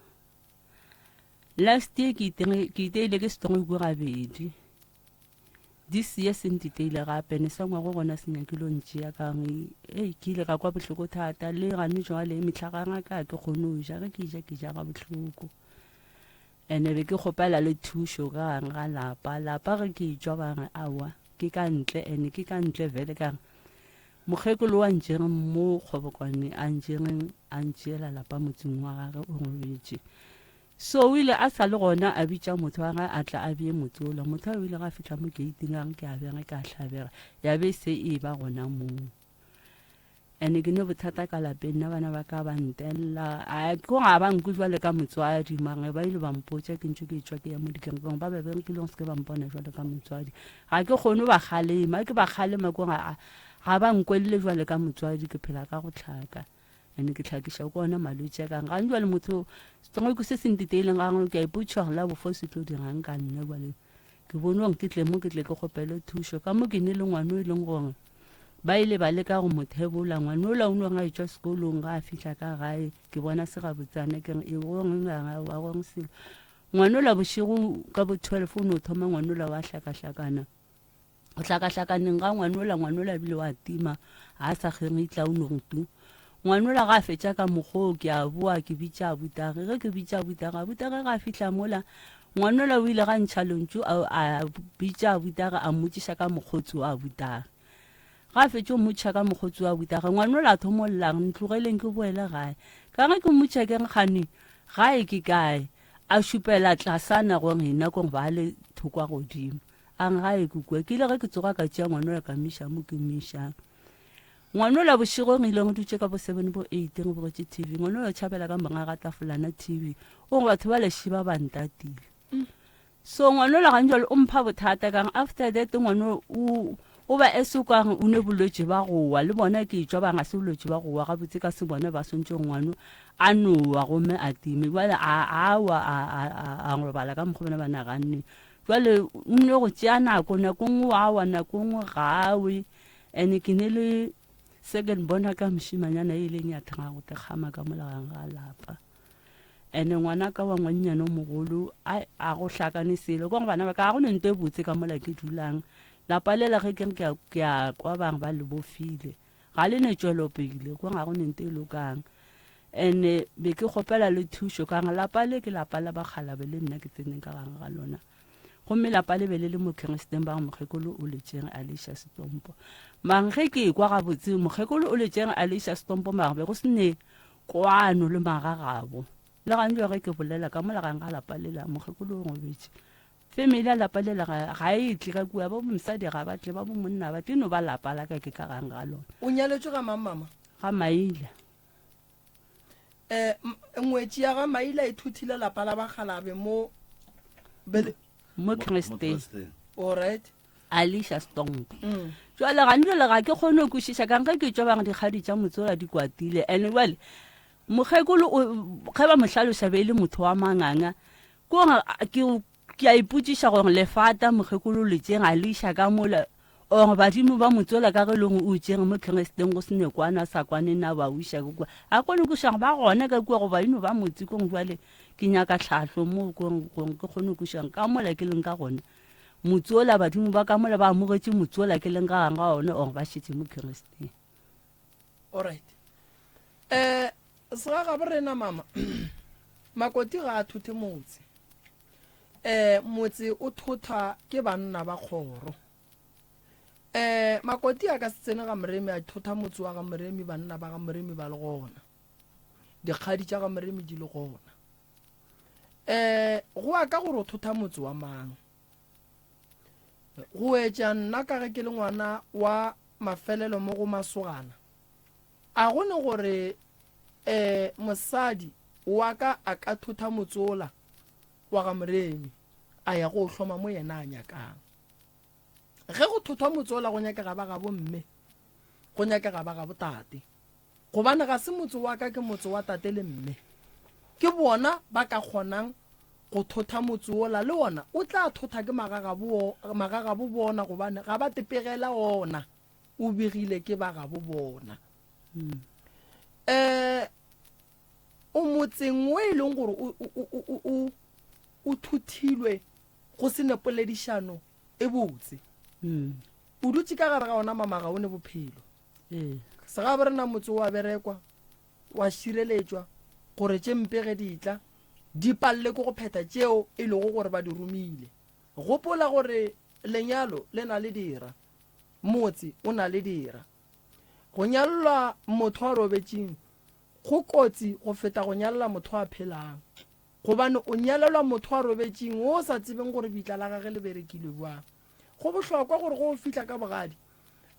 last year ke iteile ke setongo go gabedi this year se ntiteile gape ne sa ngwago gona se nyakile o ntšea kang ke ile ka kwa bohloko thata le gane jwale metlhaganga ka ke kgone o ja ge ke ja ga bohloko ene be ke kgopela le thušo ka gang ga lapa ge ke itswa bangwe awa ke ka ntle ene ke ka ntle vele kang mokgekolo wa ntšereng mo kgobokwane a ntšeela lapa motseng wa gage o ngwetše so o ile a sa le gona a bitša motho wa gage a tla a bee motsola motho o ile ga fitlha mo geiting gang ke a bege ka tlhabega ya be se e ba gona moo ene ke ne bothata ka lapeng nna bana ba ka ba ntelela ko ga ba nkutlwa le ka motswadi mange ba ile ba mpotsa ke ntse ke itswa ke ya mo dikerekeng ba beberekileng se ke ba mpona jwale ka motswadi ga ke kgone ba kgalema ke ba kgalema ko ga ba nkwelele jwale ka motswadi ke phela ka go tlhaka ene ke tlhakiša ko ona malwetse kang ga jwale motho tsongwe ko se sentiteileng ga ke a ipotsa la bofo se tlo dirang ka nne jwale ke bonong ke tle mo ke tle ke gopele thušo ka mo ke ne le ngwana e leng gore ba ile ba le ka go mothebola ngwana o la o nga itswa sekolong ga a fitlha ka gae ke bona se ga botsana ke e gong wa gong selo ngwana o la bošigo ka bo 12 o ne o thoma ngwana o la wa hlakahlakana o hlakahlakaneng ga ngwana o la bile wa tima a sa kgeng itla o norutu ngwana o la ga fetša ka mokgo ke a boa ke bitša butage ge ke bitša butage ga fihla mola ngwana o la o ile ga ntšhalontšu a bitša butage a mmotšiša ka mokgotsi wa butage ga fetša o mmotšiša ka mokgotsi wa butage ngwana o la thomollang ntlogeleng ke boele gae ka ge ke mmotšiša ke nkgane gae ke kae a šupela tlasana gore ena kong ba le thokwa godimo ang gae ke kua ke ile ge ke tsoga ka tšea ngwana o la ka miša mo ke mišang ngwana o la bošigong ile go dutše ka bo 7 bo 8 go bogetse tv ngwana o la tšhabela ka manga ga tafolana tv o go batho ba lešiba ba ntatile so ngwana o la ganjalo o mpha bothata kang after that ngwana o ba esokang o ne bolwetse ba gowa le bona ke itswa ba nga se bolwetse ba gowa ga botse ka se bona ba sontse ngwana a nowa gomme a time jwale a robala ka mokgwa bona ba naganne jwale o ne go tšea nako nngwe awa nako nngwe gawe ene ke ne le second bona ka mošimanyana e leng ya thanga go tekgama ka molagang ga lapa ene ngwana ka wa ngwannyane o mogolo a go hlakane selo kong bana ba ka go nente botse ka mola ke dulang lapa lela ge ke a kwa bang ba le bofile ga le ne tšwelopele ko ga go nente lokang ene be ke kgopela le thušo kang lapa le ke lapa la bakgalabe le nna ke tseneng ka gang ga lona gomme lapa le be le mo Keringstone ba mokgekolo o letšeng Alicia Stompo mange ke kwa ga botse mokgekolo o letšeng Alicia Stompo magbe go sene kwano le magagabo le ga njo ge ke bolela ka mola gang ga lapa le la mokgekolo o ngobetse family ya lapa le la ga e tle ka kua ba mosadi ga ba tle ba bo monna ba tino ba lapa la ka ke ka gang ga lona o nyaletswe ga mama ga Maila ngwetši ya ga Maila e thuthile lapa la bagalabe mo Keringstone alright Alicia Stompo jwale ga njole ga ke kgone go kwešiša kang ge ke tswa bang dikgadi tša motsola di kwatile ene jwale mokgekolo ge ba mohlaloša be le motho wa manganga ke a ipotšiša gore lefata mokgekolo letšeng Alicia ka mola or badimo ba motsola ka ge leng o tšeng mo Keringstone go sene kwana sa kwane na ba uša ka kua a kgone kušang ba gona ka kua go baino ba motse kong jwale ke nyaka tlhahlo mo ke kgone kušang ka mola ke leng ka gona motsola badimo ba ka mola ba amogetše motsola ke leng ka gang ga one or ba šetse mo Keringstone alright sega ga borena mama makoti ga a thuthe motse motse o thotha ke banna ba kgoro makoti a ka se tsene ga moremi a thotha motse wa ga moremi banna ba ga moremi ba le gona dikgadi tša ga moremi di le gona go a ka gore o thotha motse wa mang go etša nna ka ge ke le ngwana wa mafelelo mo go masogana a gone gore mosadi wa ka a ka thotha motsola wa ga moremi a ya go hloma mo yena a nyakang ge go thotha motsola go nyakega ba ga bomme go nyakega ba ga botate gobane ga se motse wa ka ke motse wa tate le mme ke bona ba ka kgonang go thotha motse ola le ona o tla thotha ke magagabo bona gobane ga ba tepegela ona o begile ke ba gabo bona o motseng o e leng gore o thuthilwe go se nepoledišano e botse o dutse ka gare ga ona mamaga o ne bophelo se ga bo rena motse wa berekwa wa šireletšwa gore tše mpege di tla di palle ko go pheta tšeo e lego gore ba di romile gopola gore lenyalo le na le dira motse o na le dira go nyalelwa motho a robetseng go kotsi go feta go nyalela motho a phelang gobane o nyalelwa motho a robetseng o sa tsebeng gore bitla la gage le berekilwe bjang go bohlokwa gore go fihla ka bogadi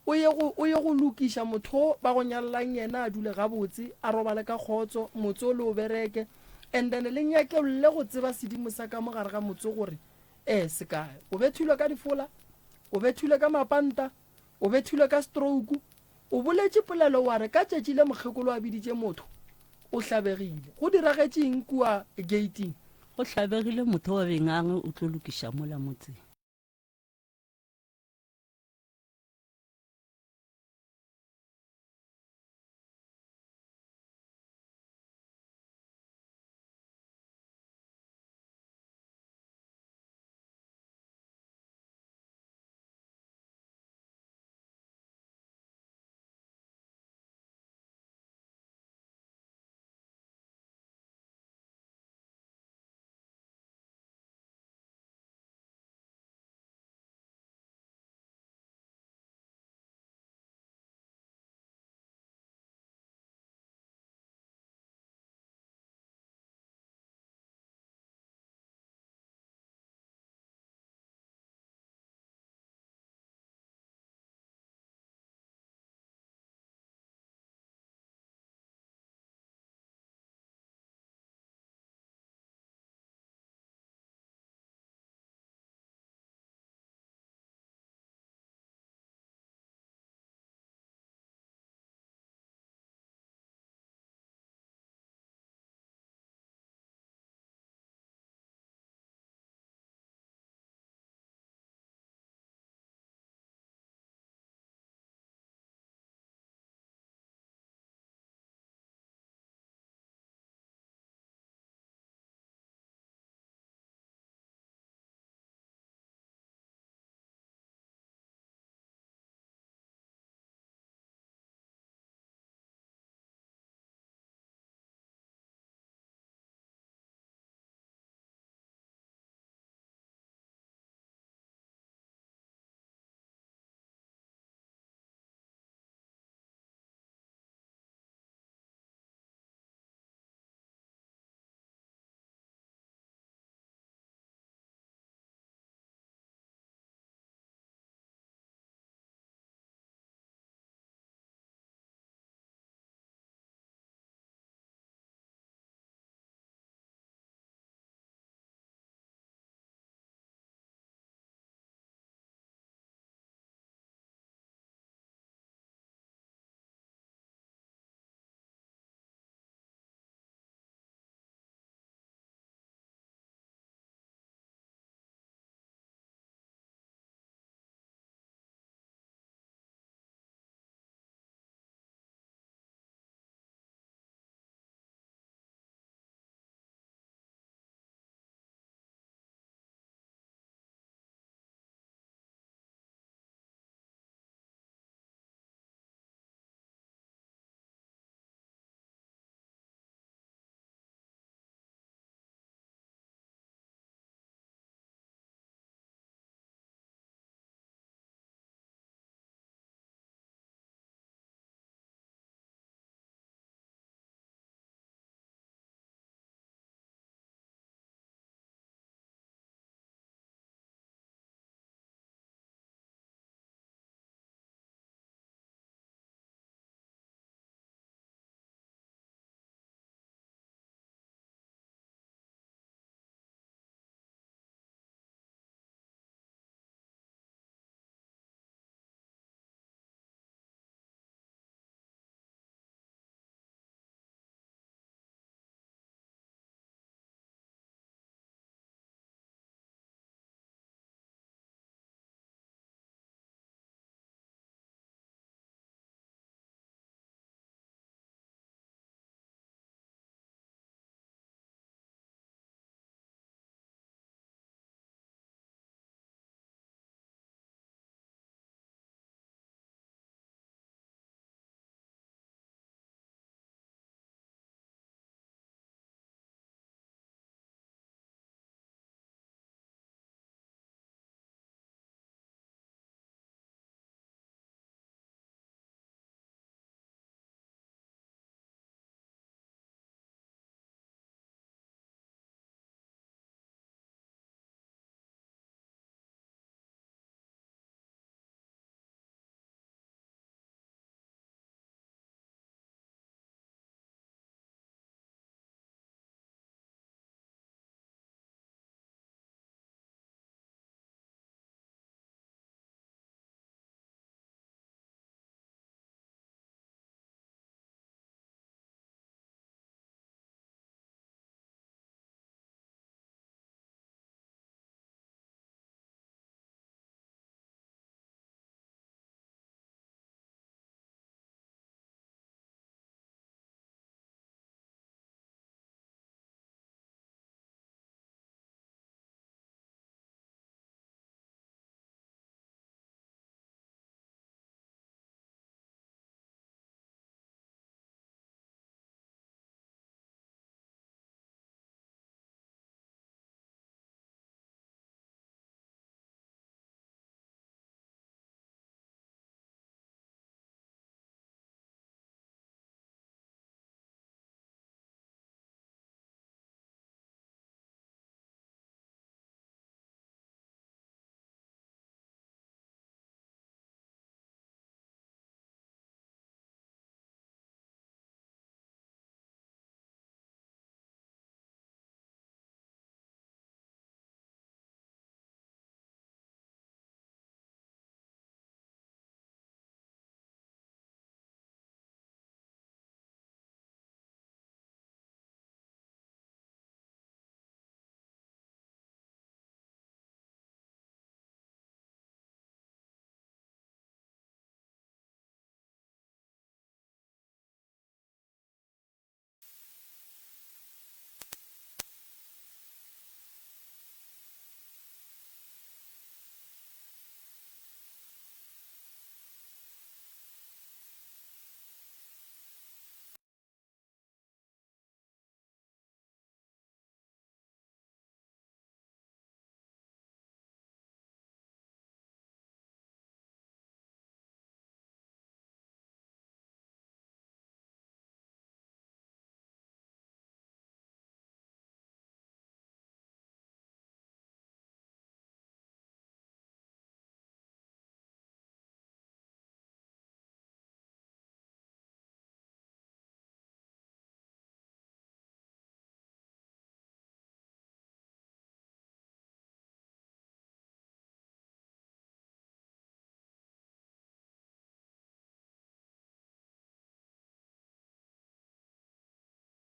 o ye go lokiša motho ba go nyalelang yena a dule gabotse a robale ka kgotso motse o le o bereke and then le nyakelole go tseba sedimo sa ka mogare ga motse gore se kae o bethilwe ka difola o bethilwe ka mapanta o bethilwe ka stroke o boletše polelo wa re ka tšatši le mokgekolo a biditše motho o hlabegile go diragetseng kua gating go hlabegile motho wa bengange o tlo lokiša mola motseng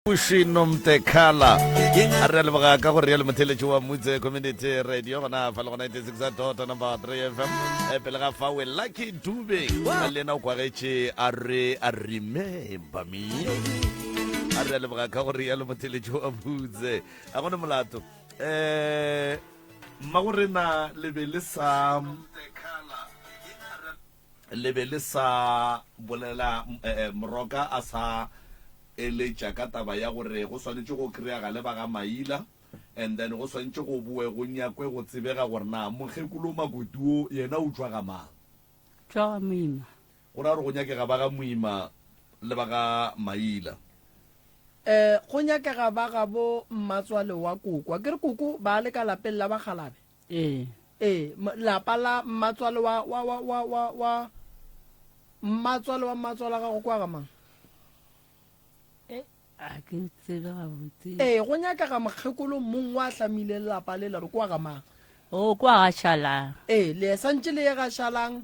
Nomtekala a re leboga ka gore ya le motheletši wa Mutse Community Radio gona fa le go 96 number 3 FM pele ga fa we Lucky Dube a lena o kwagetše a re a remember me a re leboga ka gore ya le motheletši wa Mutse a gone molato mmagorena le be le sa bolela moroka a sa eletša ka taba ya gore go swanetše go kry-aga le ba ga Maila and then go swanetše go boe go nyakwe go tsebega gore na mokgekolo Makoti yena o tšwa ga mang tšwa ga Moima go ra gore go nyakega ba ga Moima le ba ga Maila go nyakega ba ga bo Mmatswale wa Koko ke re Koko ba le ka lapeng la Bagalabe lapa la Mmatswale wa Mmatswale ga go kwa ga mang a ke tsebe gabotse go nyakega mokgekolo mongwe wa tlamile lelapa le la re kwa ga mang o kwa ga Shalang le santse le ye ga Shalang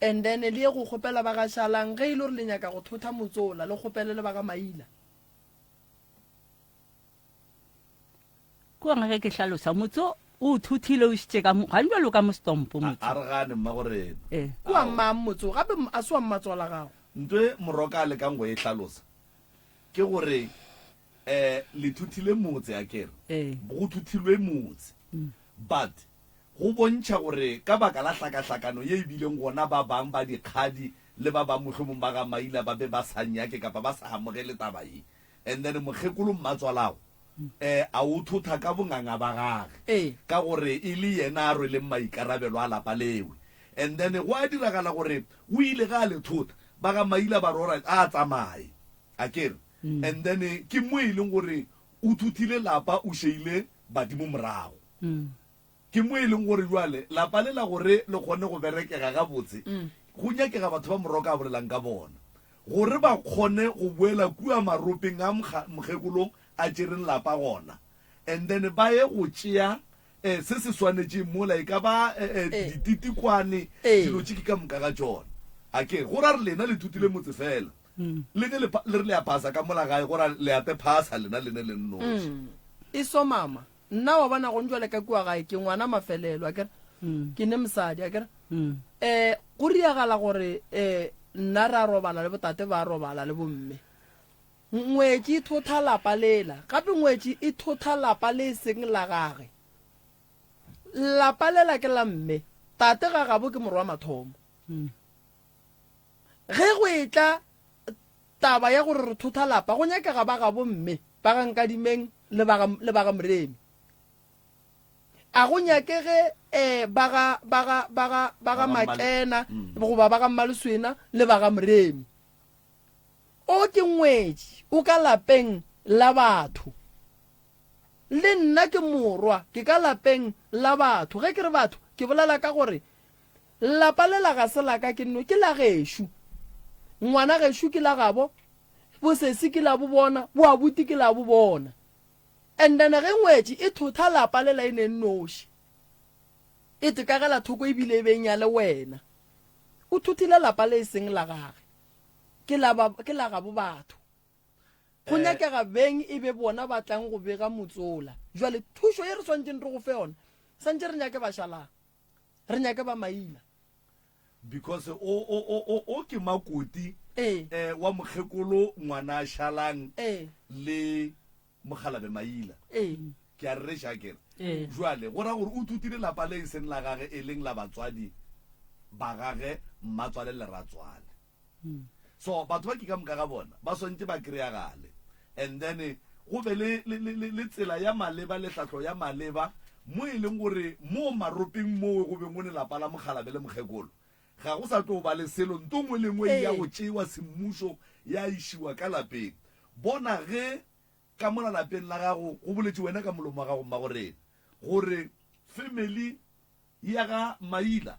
and then le ye go kgopela ba ga Shalang ge ile gore le nyaka go thotha Motsola le kgopele le ba ga Maila kwa ga ke hlalosa Motso o thuthile o shitse ka ga njalo ka Mostompo Motso a re gane mma gore kwa mang Motso gape a swa Mmatswala gago ntwe moroka le ka ngo e hlalosa ke gore le thuthile motse a kere go thuthilwe motse but go bontšha gore ka baka la hlakahlakano ye e bileng gona ba bang ba dikgadi le ba ba mohlomong ba ga Maila ba be ba sa nyake kapa ba sa amogele taba ye and then mokgekolo Mmatswalago a o thotha ka bonganga ba gage ka gore e le yena a rweleng maikarabelo a lapa lewe and then go a diragala gore o ile ga a le thotha ba ga Maila ba rora a tsamaye a kere and then ke mo e leng gore o thuthile lapa o sheile badimo morago ke mo e leng gore jwale lapa le la gore le kgone go berekega ga botse go nyakega batho ba moroka a bolelang ka bona gore ba kgone go boela kua maropeng a mokgekolong a tšereng lapa gona and then ba ye go tšea se se swanetšeng mola e ka ba dititikwane dilo tše ke ka moka ga tšona a ke gore a re lena le thuthile motse fela le re le a phasa ka mola gae gore le ate phasa lena le nnoši e so mama nna wa bona go njwale ka kua gae ke ngwana mafelelo akere ke ne mosadi akere go riagala gore nna re a robala le botate ba robala le bomme ngwetši e thotha lapa lela gape ngwetši e thotha lapa le e seng la gage lapa lela ke la mme tate ga gabo ke morwa mathomo ge go etla taba ya gore re thotha lapa go nyakega ba gabo mme ba ga Nkadimeng le ba ga Moremi a go nyakege ba ga Makena goba ba ga Mmaleswena le ba ga Moremi o ke ngwetši o ka lapeng la batho le nna ke morwa ke ka lapeng la batho ge ke re batho ke bolela ka gore lapa le la ga se la ka ke nno ke la gešo ngwana gešo ke la gabo bosesi ke la bo bona bo abuti ke la bo bona and then ge ngwetši e thotha lapa le la ene nnoši e tekagela thoko e bile e beng ya le wena o thothile lapa le e seng la gage ke la gabo batho go nyakega beng e be bona ba tlang go bega Motsola jwale thušo ye re swantšeng re go fe yona santse re nyake ba Shalang re nyake ba Maila because o ke Makoti wa mokgekolo ngwana Shalang le Mogalabe Maila ke a re shakere jwale go ra gore o thuthile lapa le e seng la gage e leng la batswadi ba gage Mmatswale le Ratswale so batho ba ke ka moka ga bona ba swantse ba kry-agale and then go be le tsela ya maleba le tlhatlho ya maleba mo e leng gore mo maropeng moo go beng go ne lapa la Mogalabe le mokgekolo ga go sa tlo ba le selo nto mo lengwe ya go tšewa semmušo ya išiwa ka lapeng bona ge ka mola lapeng la gago go boletše wena ka molomo wa gago mmagorena gore family ya ga Maila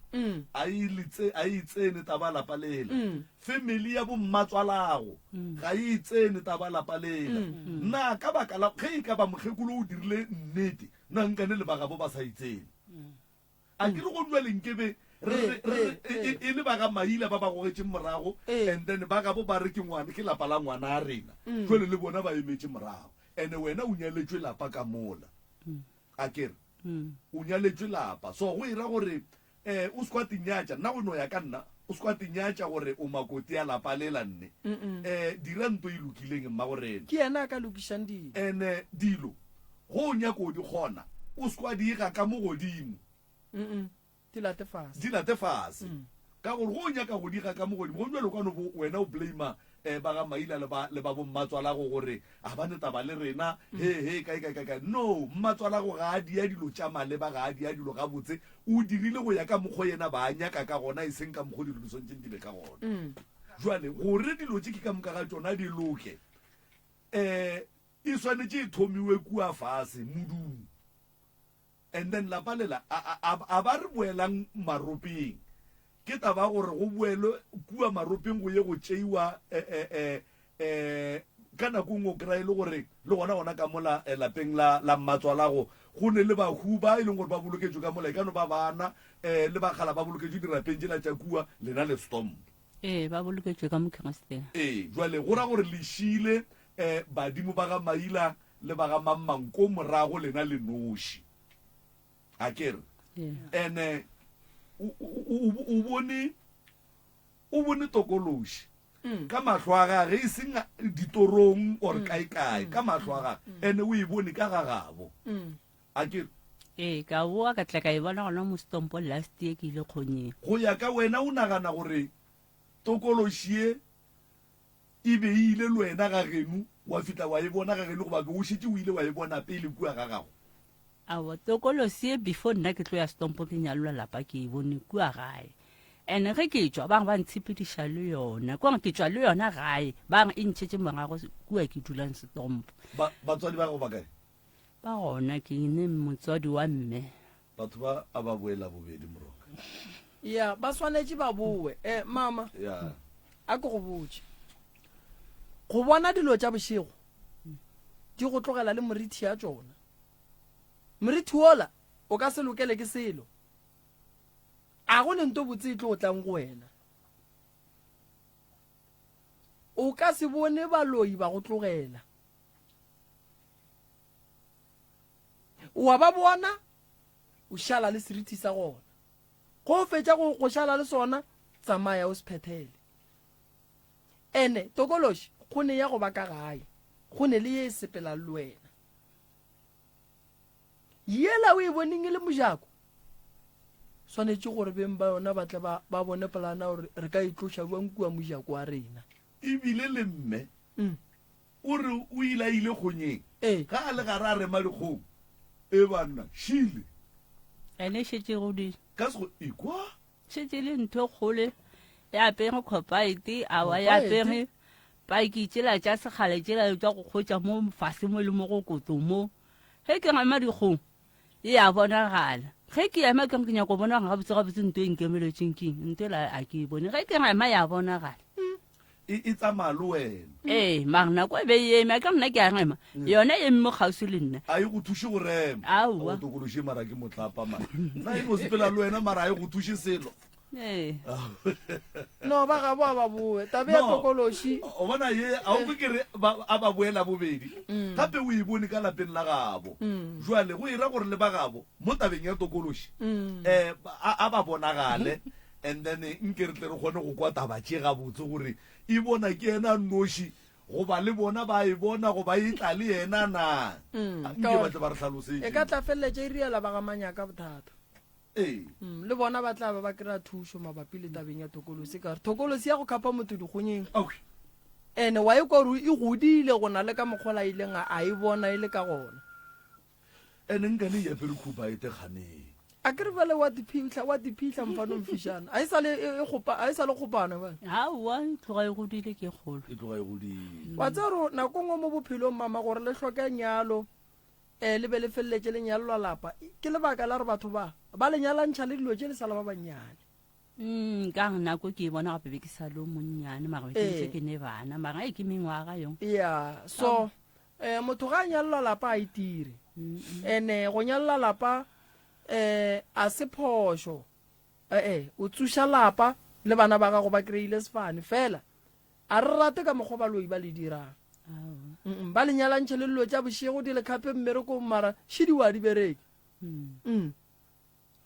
a itsene taba lapa lela family ya bo Mmatswalago ga e itsene taba lapa lela nna ka baka la ge e ka ba mokgekolo o dirile nnete nna nkane le bagabo ba sa itsene a ke re go jwaleng ke be e le ba ga maila ba ba gogetseng morago and then ba gabo ba re ke ngwana ke lapa la ngwana a rena jole le bona ba emetse morago and wena o nyaletswe lapa ka mola a kere o nyaletswe lapa so go ira gore o se kwa tinyatša nna go no ya ka nna o se kwa tinyatša gore o makoti a lapa le la nne dira nto e lokileng mma gorena ke yena a ka lokišang dilo and dilo go o nyako di kgona o se kwa diega ka mo godimo di late fase ka gore go o nyaka go diega ka mo godimo go jalo kano wena o blama ba ga maila le ba bommatswalago gore a ba netaba le rena he kae no mmatswalago ga a dia dilo tša maleba ga a dia dilo gabotse o dirile go ya ka mokgwa yena ba a nyaka ka gona e seng ka mokgwa dilo di swantšeng di be ka gona jwale gore dilo tše ke ka moka ga tsona di loke e swanetše e thomiwe kua fase modung and then lapa lela a ba re boelang maropeng ke taba gore go boelwe kua maropeng go ye go tšeiwa ka nako ngwe o kry-e le gore le gona ka mola lapeng la mmatswalago go ne le bahu ba e leng gore ba boloketswe ka mola e kano ba bana le bagala ba boloketswe dirapeng tsela tša kua lena le stomp ba boloketswe ka mokhengesteng jwale go ra gore lešile badimo ba ga maila le ba ga mammanko morago lena le noši a kere and o bone tokološi ka mahlo a gage e seng ditorong or kae ka mahlo a gage ene o e bone ka gagabo a kere ka boa ka tla ka e bona gona mo stompo last year ke ile kgonyeng go ya ka wena o nagana gore tokološi e beile le wena ga geno wa fitla wa e bona ga geno goba o šetse o ile wa e bona pele kua ga gago awa tokolosi before nna ke tlo ya stompo ke nyalwa lapa ke e bone kua gae and ge ke tswa bangwe ba ntshepediša le yona kore ke tswa le yona gae bangwe e ntšhetše morago kua ke dulang stompo batswadi ba go ba kae ba gona ke ne motswadi wa mme batho ba a ba boela bobedi moroka ya ba swanetše ba boe mama a ke go botse go bona dilo tša bošego di go tlogela le morithi ya tsona morithi wola o ka se lokele ke selo a go le nto botse e tlo o tlang go wena o ka se bone baloi ba go tlogela wa ba bona o šala le serithi sa gona go fetša go šala le sona tsamaya o se phethele ene tokološi go ne ya go ba ka gae go ne le ye e sepela le wena yela o e boneng e le mojako swanetše gore beng ba yona ba tla ba bone polana gore re ka itloša bjang kua mojako wa rena ebile le mme o re o ilaile kgonyeng ga a le gare a rema dikgong e banna šile ene šetse go di ka se go ekwa šetse le ntho kgole e apere copaite awa e apere paiki tsela tša sekgale tsela tswa go kgotša mo fase mo le mo go koto mo ge ke ngama dikgong e a bonagala ge ke ema ke nyako bona gabotse nto e nkemeletseng keng nto la a ke bone ge ke ngama ya bonagala e tsamaya le wena mare nako e be e eme ka nna ke a ngema yona e mme kgausi le nna a e go thuše go rema aowa tokološe mara ke motlapa mara nna e no sepela le wena mara a e go thuše selo no ba ga ba boe tabe ya tokološi o bona ye a o ke re a ba boela bobedi gape o e bone ka lapeng la gabo jwale go ira gore le ba gabo mo tabeng ya tokološi a ba bonagale and then nke re tle re kgone go kwa taba tše gabotse gore e bona ke ena noši goba le bona ba e bona goba e tla le yena na nke batle ba re tlhalosetse e ka tla feleletša e riela ba ga manyaka bothata le bona ba tla ba kry-a thušo mabapi le tabeng ya tokolosi ka gore tokolosi ya go khapa motho dikgonyeng ande wa e kwa gore e godile go na le ka mokgola ileng a e bona e le ka gona ande nka le yapere khupa e tekganeng a kere bale wa diphitlha mfanong fišana a e sa le kgopana ba aowa e tloga e godile ke kgolo wa tse gore nako ngwe mo bophelong mama gore le tlhoke nyalo le be le feleletse lenyalo la lapa ke lebaka la re batho ba le nyalantšha le dilo tše le sala ba bannyane ka nako ke e bona gape be ke sa le o monnyane mara ke ke ne bana mara e ke mengwaga yong ya so motho ga a nyalola lapa a itire ene go nyalola lapa a se phošo o tsuša lapa le bana ba gago ba kry-ile sefane fela a re rate ka mokgwa ba loi ba le dirang ba le nyalantšhe le lelo tša bošego di le kgape mmerekong mara šidiwa di bereke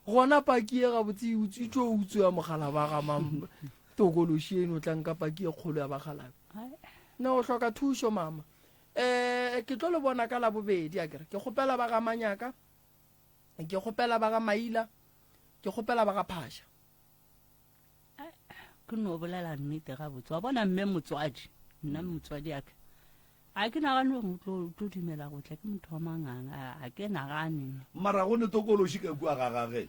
gona paki e gabotse itso utswa mogala ba ga tokološi eno o tlang ka paki e kgolo ya bagalabe ne o hloka thušo mama ke tlo le bona ka la bobedi a kere ke kgopela ba ga Manyaka, ke kgopela ba ga Maila, ke kgopela ba ga Phasha. Ke no bolela nnete ga botse wa bona mme motswadi nna motswadi aka a ke nagane go tlo dumela go tla ke motho wa manganga a ke nagane mara go ne tokološi ka kua ga gage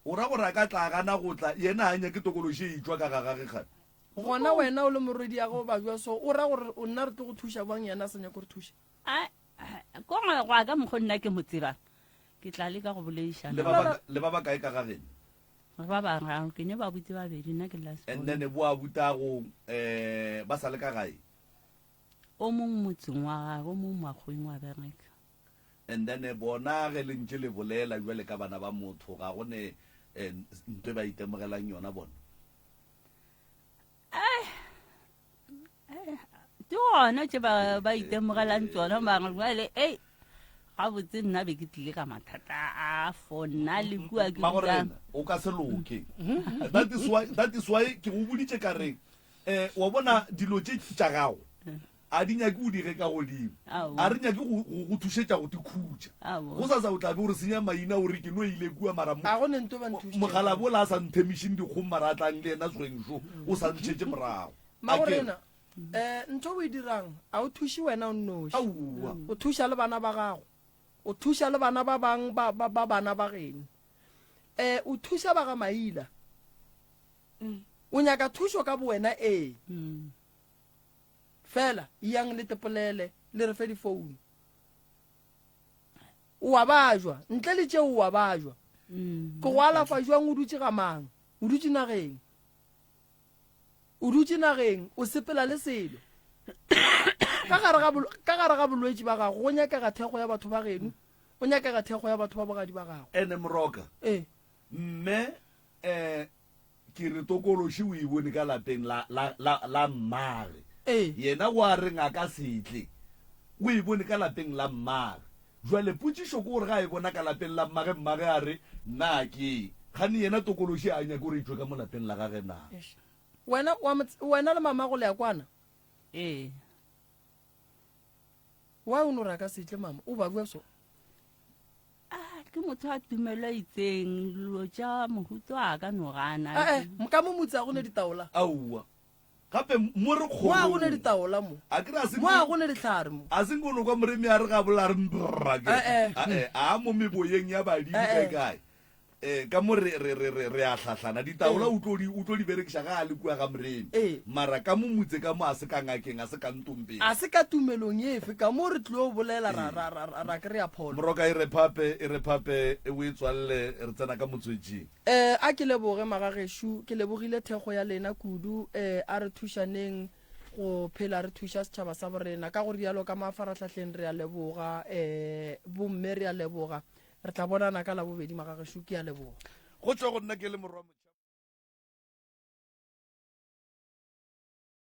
o ra gore a ka tla gana go tla yena a nya ke tokološi e itswa ka ga gage gane gona wena o le morwedi ya go ba jwa so o ra gore o nna re tlo go thuša bang yena a senya go re thuša ko go ka mokgo nna ke motsebang ke tla le ka go boleišana le ba ba kae ka gagene ba bangwe ke ne ba butse babedi nna ke la and then bo a butago ba sa le ka gae o mongwe motseng wa gagwe o mongwe makgweng wa bereka and then bona ge le ntse le bolela jwale ka bana ba motho ga gone ntwe ba itemogelang yona bona ke gona tse ba itemogelang tsona bangwe jwale ga botse nna be ke tlile ka mathata a fonna le kua ke o ka se loke that is why ke go boditse ka reng wa bona dilo tse tša gago a di nyake o dire ka godimo a re nyake go thušetša go dikhutša go sa o tlabe gore senya maina ore ke no ile kua mara mogala bola a sa nthemišeng dikgong mara a tlang le ena swengso o sa ntšhetše morago magorena ntho o e dirang a o thuše wena o nnoši o thuša le bana ba gago o thuša le bana ba bang ba bana ba geno o thuša ba ga Maila o nyaka thušo ka bo wena fela yang le tepolele le re fe difounu o a bajwa ntle le tšeo o a bajwa ke go alafa jwang o dutse ga mang o dutse nageng o sepela le selo ka gare ga bolwetse ba gago go nyakega thego ya batho ba geno o nyakega thego ya batho ba bogadi ba gago ene moroka mme ke re tokološi o e bone ka lapeng la mmage yena o a reng a ka setle o e bone ka lapeng la mmage jwale potšišo ke gore ga e bona ka lapeng la mmage a re nna ke gane yena tokološi a nyake gore itswe ka mo lapeng la gage na wena le mama go le ya kwana wa o no raka setle mama o ba bua so ke motho a tumelo itseng lo tša mohuto a ka no gana ka mo motse a gone ditaola aua gape mo re mo a gone ditaola mo a gone ditlhare mo a seng kono kwa moremi a re ga bola re mbrake a mo meboyeng ya badimo kae ka mo re a hlahlana ditaola o tlo di berekiša ga a le kua ga moremi mara ka mo motse ka mo a se ka ngakeng a se ka ntompeng a se ka tumelong efe ka mo re tlile o bolela ra kry-a pholo moroka e re phape o e tswalele re tsena ka motswetsing a ke leboge magagešo ke lebogile thego ya lena kudu a re thušaneng go phela re thuša setšhaba sa borena ka gore dialo ka mafaratlhatlheng re a leboga bomme re a leboga re tla bonana ka la bobedi magagešo ke a leboga go tswa go nna ke le morwa